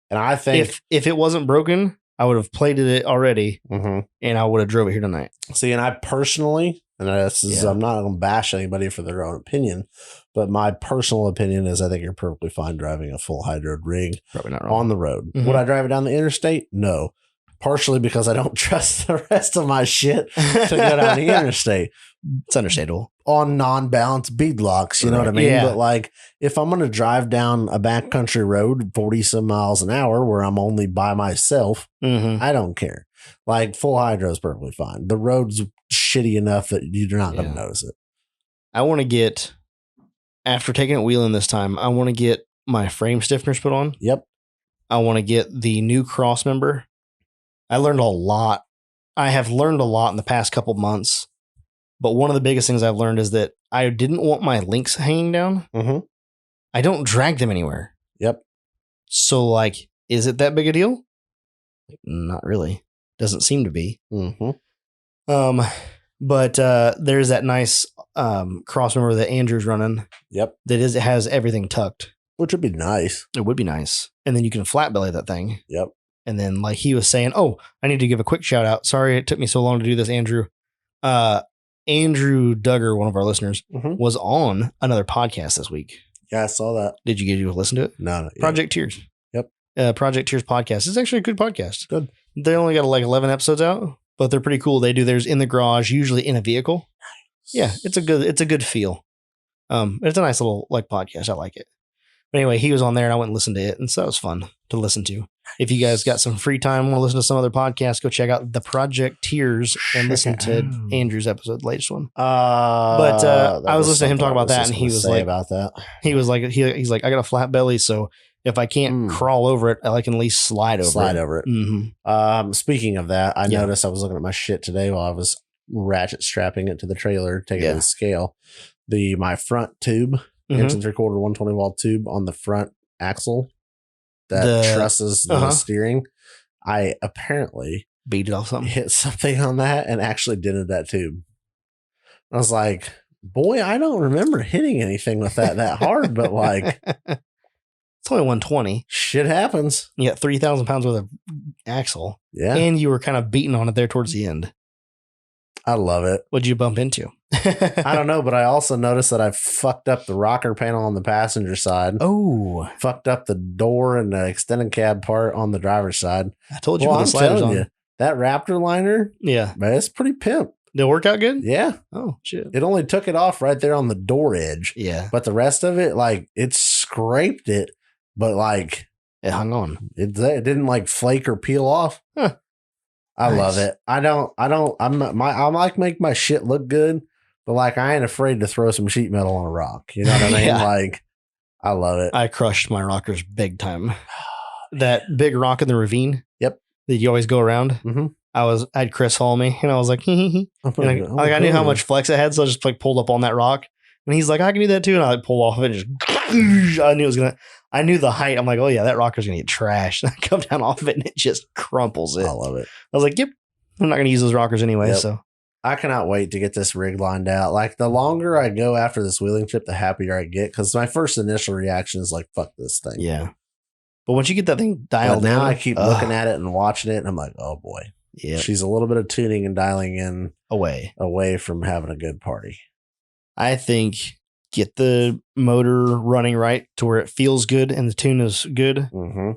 And I think if it wasn't broken, I would have plated it already, and I would have drove it here tonight. See, and I personally, and this is, I'm not going to bash anybody for their own opinion, but my personal opinion is I think you're perfectly fine driving a full hydroed rig Probably not wrong. on the road. Would I drive it down the interstate? No. Partially because I don't trust the rest of my shit to go down the interstate. It's understandable. On non-balanced beadlocks, you know what I mean? Yeah. But like, if I'm going to drive down a backcountry road 40 some miles an hour where I'm only by myself, I don't care. Like, full hydro is perfectly fine. The road's shitty enough that you're not going to notice it. I want to get, after taking it wheeling this time, I want to get my frame stiffeners put on. Yep. I want to get the new cross member. I learned a lot. I have learned a lot in the past couple months. But one of the biggest things I've learned is that I didn't want my links hanging down. I don't drag them anywhere. Yep. So, like, is it that big a deal? Not really. Doesn't seem to be. But there's that nice cross member that Andrew's running. Yep. That is, it has everything tucked. Which would be nice. It would be nice. And then you can flat belly that thing. Yep. And then, like he was saying, oh, I need to give a quick shout out. Sorry it took me so long to do this, Andrew. Andrew Duggar, one of our listeners, was on another podcast this week. Yeah, I saw that. Did you get to listen to it? No, not yet. Project Tears. Yep. Project Tears podcast. It's actually a good podcast. Good. They only got like 11 episodes out, but they're pretty cool. They do theirs in the garage, usually in a vehicle. Nice. Yeah, it's a good feel. It's a nice little like podcast. I like it. But anyway, he was on there and I went and listened to it. And so that was fun to listen to. If you guys got some free time, want to listen to some other podcasts, go check out the Project Tears and listen to Andrew's episode, the latest one. But I was listening to him talk about that, and he was like, about that. He's like, I got a flat belly, so if I can't crawl over it, I can at least slide over it. Speaking of that, I noticed I was looking at my shit today while I was ratchet strapping it to the trailer, taking it to the scale. My front tube, 1 3/4 120 wall tube on the front axle that trusses the steering. I apparently beat it off something, hit something on that, and actually dented that tube. I was like, boy, I don't remember hitting anything with that hard, but like, it's only 120. Shit happens. You got 3,000 pounds worth of axle. Yeah. And you were kind of beating on it there towards the end. I love it. What'd you bump into? I don't know, but I also noticed that I fucked up the rocker panel on the passenger side. Oh. Fucked up the door and the extended cab part on the driver's side. I told you put the sliders on. That Raptor liner, man, it's pretty pimp. Did it work out good? Yeah. Oh, shit. It only took it off right there on the door edge. Yeah. But the rest of it, like, it scraped it, but like... It hung on. It didn't like flake or peel off. Huh. I love it. I like make my shit look good, but like I ain't afraid to throw some sheet metal on a rock. You know what I mean? Like, I love it. I crushed my rockers big time. That big rock in the ravine. Yep. That you always go around. I had Chris follow me and I was like, I knew how much flex it had. So I just like pulled up on that rock and he's like, I can do that too. And I like pulled off of it and just, I knew the height. I'm like, oh yeah, that rocker's going to get trashed. And I come down off of it and it just crumples it. I love it. I was like, yep, I'm not going to use those rockers anyway. So I cannot wait to get this rig lined out. Like the longer I go after this wheeling trip, the happier I get. Cause my first initial reaction is like, fuck this thing. Yeah. But once you get that thing But dialed now in, I keep looking at it and watching it, and I'm like, oh boy. yeah, She's a little bit of tuning and dialing in away from having a good party. I think get the motor running right to where it feels good and the tune is good. Mm-hmm.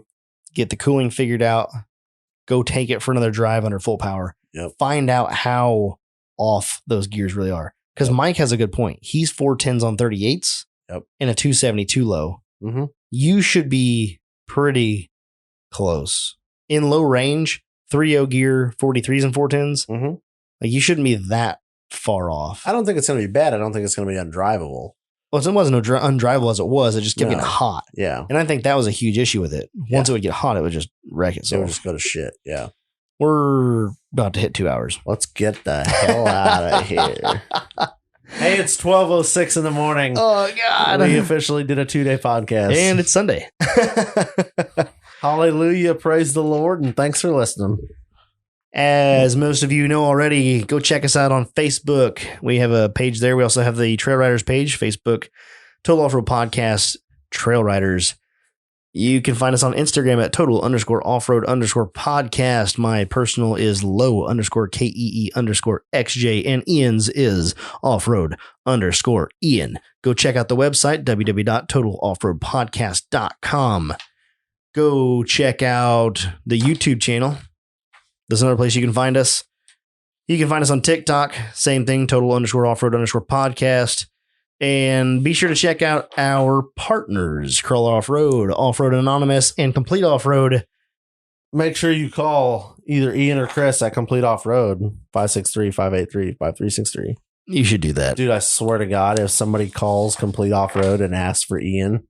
Get the cooling figured out. Go take it for another drive under full power. Yep. Find out how off those gears really are. Because Mike has a good point. He's 410s on 38s and a 272 low. Mm-hmm. You should be pretty close. In low range, 3.0 gear, 43s and 410s. Mm-hmm. Like you shouldn't be that far off. I don't think it's going to be bad. I don't think it's going to be undrivable. Well, it wasn't undrivable as it was. It just kept getting hot. Yeah. And I think that was a huge issue with it. Once it would get hot, it would just wreck it. So it would just go to shit. Yeah. We're about to hit 2 hours. Let's get the hell out of here. Hey, it's 12:06 in the morning. Oh, God. We officially did a 2-day podcast. And it's Sunday. Hallelujah. Praise the Lord. And thanks for listening. As most of you know already, go check us out on Facebook. We have a page there. We also have the Trail Riders page, Facebook, Total Off-Road Podcast, Trail Riders. You can find us on Instagram at total_offroad_podcast. My personal is low_KEE_XJ, and Ian's is offroad_Ian. Go check out the website, www.totaloffroadpodcast.com. Go check out the YouTube channel. There's another place you can find us. You can find us on TikTok. Same thing, total_offroad_podcast. And be sure to check out our partners, Crawler Off-Road, Off-Road Anonymous, and Complete Off-Road. Make sure you call either Ian or Chris at Complete Off-Road, 563-583-5363. You should do that. Dude, I swear to God, if somebody calls Complete Off-Road and asks for Ian,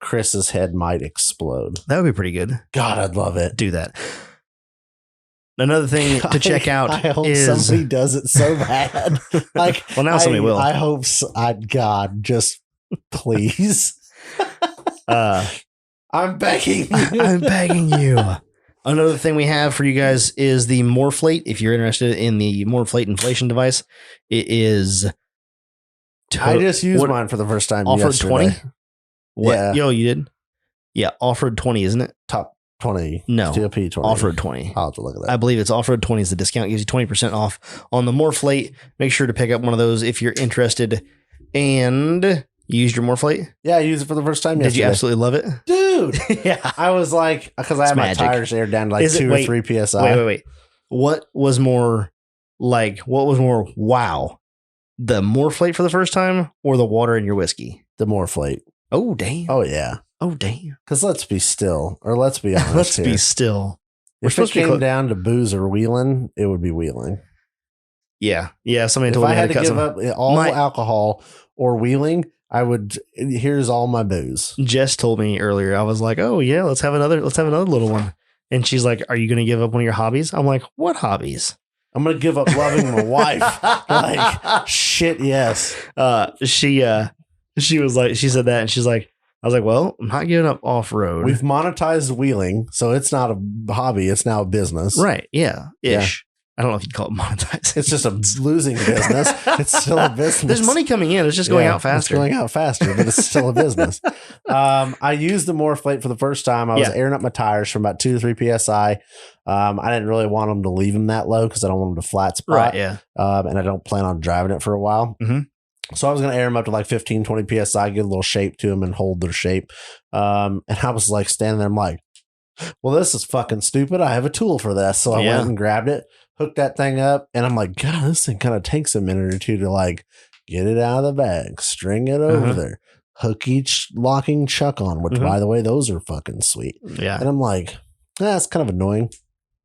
Chris's head might explode. That would be pretty good. God, I'd love it. Do that. Another thing to check out I hope is somebody does it so bad. Like, well, now somebody will. I hope God, just please. I'm begging you. I'm begging you. Another thing we have for you guys is the Morphlate. If you're interested in the Morphlate inflation device, it is. I just used mine for the first time. Off-Road 20? What? Yeah. Yo, you did? Yeah, Off-Road 20, isn't it? Top 20. No. TOP 20. Off-Road 20. I'll have to look at that. I believe it's Off-Road 20 is the discount. Gives you 20% off on the Morphlate. Make sure to pick up one of those if you're interested. And you used your Morphlate? Yeah, I used it for the first time yesterday. Did you absolutely love it? Dude. Yeah. I was like, because I had my tires aired down to like 2 or 3 PSI. Wait. What was more wow? The Morphlate for the first time or the water in your whiskey? The Morphlate. Oh, damn. Oh, yeah. Oh, damn. Because let's be still, or let's be honest Let's here. be still. If it came down to booze or wheeling, it would be wheeling. Yeah. Somebody If told me I had to cut give up all alcohol or wheeling, I would. Here's all my booze. Jess told me earlier. I was like, "Oh yeah, let's have another little one." And she's like, "Are you going to give up one of your hobbies?" I'm like, "What hobbies?" I'm going to give up loving my wife. Like shit. Yes. She was like, she said that, and she's like, I was like, well, I'm not giving up off road. We've monetized wheeling, so it's not a hobby. It's now a business. Right. Yeah. Ish. Yeah. I don't know if you'd call it monetizing. It's just a losing business. It's still a business. There's money coming in. It's just going out faster. It's going out faster, but it's still a business. I used the Morphlate for the first time. I was airing up my tires from about 2 to 3 PSI. I didn't really want them to leave them that low because I don't want them to flat spot. Right. Yeah. And I don't plan on driving it for a while. Mm-hmm. So I was going to air them up to like 15, 20 PSI, get a little shape to them and hold their shape. And I was like standing there. I'm like, well, this is fucking stupid. I have a tool for this. So I went and grabbed it, hooked that thing up. And I'm like, God, this thing kind of takes a minute or two to like get it out of the bag, string it over there, hook each locking chuck on, which by the way, those are fucking sweet. Yeah. And I'm like, that's kind of annoying.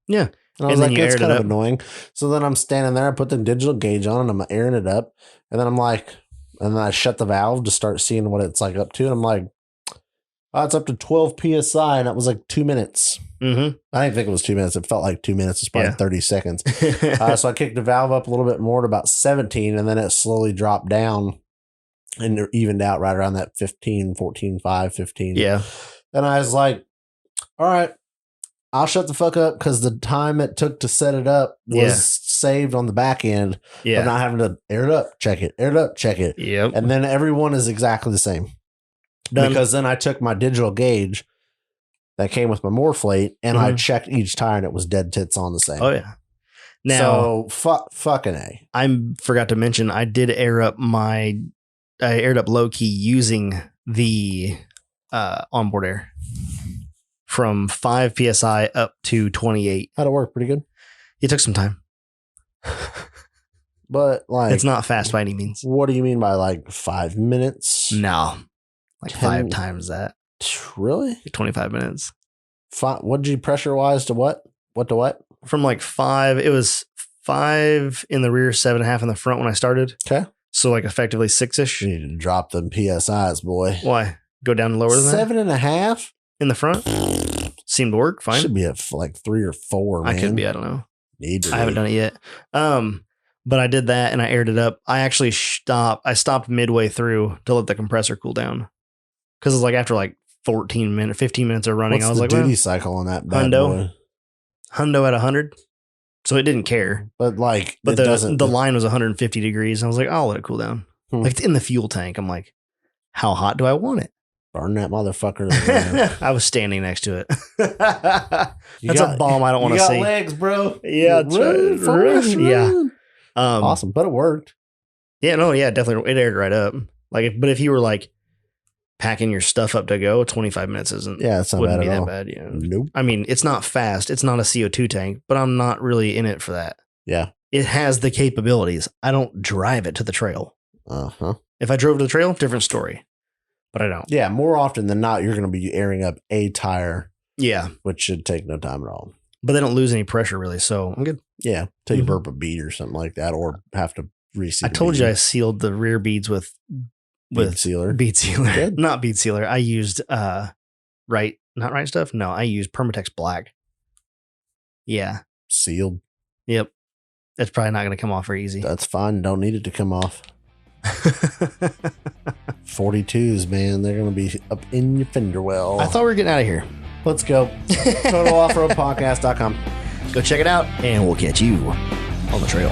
Yeah. And I was like, it's kind of annoying. So then I'm standing there, I put the digital gauge on and I'm airing it up. And then I'm like, and then I shut the valve to start seeing what it's like up to. And I'm like, oh, it's up to 12 PSI. And that was like 2 minutes. Mm-hmm. I didn't think it was 2 minutes. It felt like 2 minutes. It's probably 30 seconds. So I kicked the valve up a little bit more to about 17. And then it slowly dropped down and evened out right around that 15, 14, 5, 15. Yeah. And I was like, all right, I'll shut the fuck up because the time it took to set it up was saved on the back end. Yeah. Of not having to air it up, check it, air it up, check it. Yep. And then everyone is exactly the same. Done. Because then I took my digital gauge that came with my Morphlate, and I checked each tire and it was dead tits on the same. Oh yeah. Now, fucking A. I forgot to mention I did air up low key using the onboard air from 5 psi up to 28. How'd it work? Pretty good. It took some time. But like, it's not fast by any means. What do you mean by like 5 minutes? No, like 5 times that. Really? 25 minutes. What did you pressure wise to what? What to what? From like 5, it was 5 in the rear, 7.5 in the front when I started. Okay. So like effectively 6-ish. You need to drop them PSIs, boy. Why? Go down lower than that? 7.5 in the front. Seemed to work fine. Should be at like 3 or 4. Man. I could be. I don't know. I haven't done it yet. But I did that and I aired it up. I actually stopped midway through to let the compressor cool down. Because it's like after like 15 minutes of running, What's I was the like, duty cycle on that bad boy? Hundo at 100. So it didn't care. But like, but the line was 150 degrees. I was like, I'll let it cool down. Like it's in the fuel tank. I'm like, how hot do I want it? Burn that motherfucker. I was standing next to it. That's a bomb I don't want to see. You got legs, bro. Yeah. Yeah. Awesome. But it worked. Yeah, no, yeah, definitely. It aired right up. But if you were like packing your stuff up to go, 25 minutes it's not wouldn't be that bad. Yeah. Nope. I mean, it's not fast. It's not a CO2 tank, but I'm not really in it for that. Yeah. It has the capabilities. I don't drive it to the trail. If I drove to the trail, different story. But I don't. Yeah, more often than not, you're going to be airing up a tire. Yeah. Which should take no time at all. But they don't lose any pressure really, so I'm good. Yeah. Till you burp a bead or something like that, or have to reseal. I told you I sealed the rear beads with bead sealer. Bead sealer. Not bead sealer. I used not right stuff. No, I used Permatex Black. Yeah. Sealed. Yep. It's probably not going to come off very easy. That's fine. Don't need it to come off. 42s, man. They're going to be up in your fender well. I thought we were getting out of here. Let's go. TotalOffroadPodcast.com. Go check it out, and we'll catch you on the trail.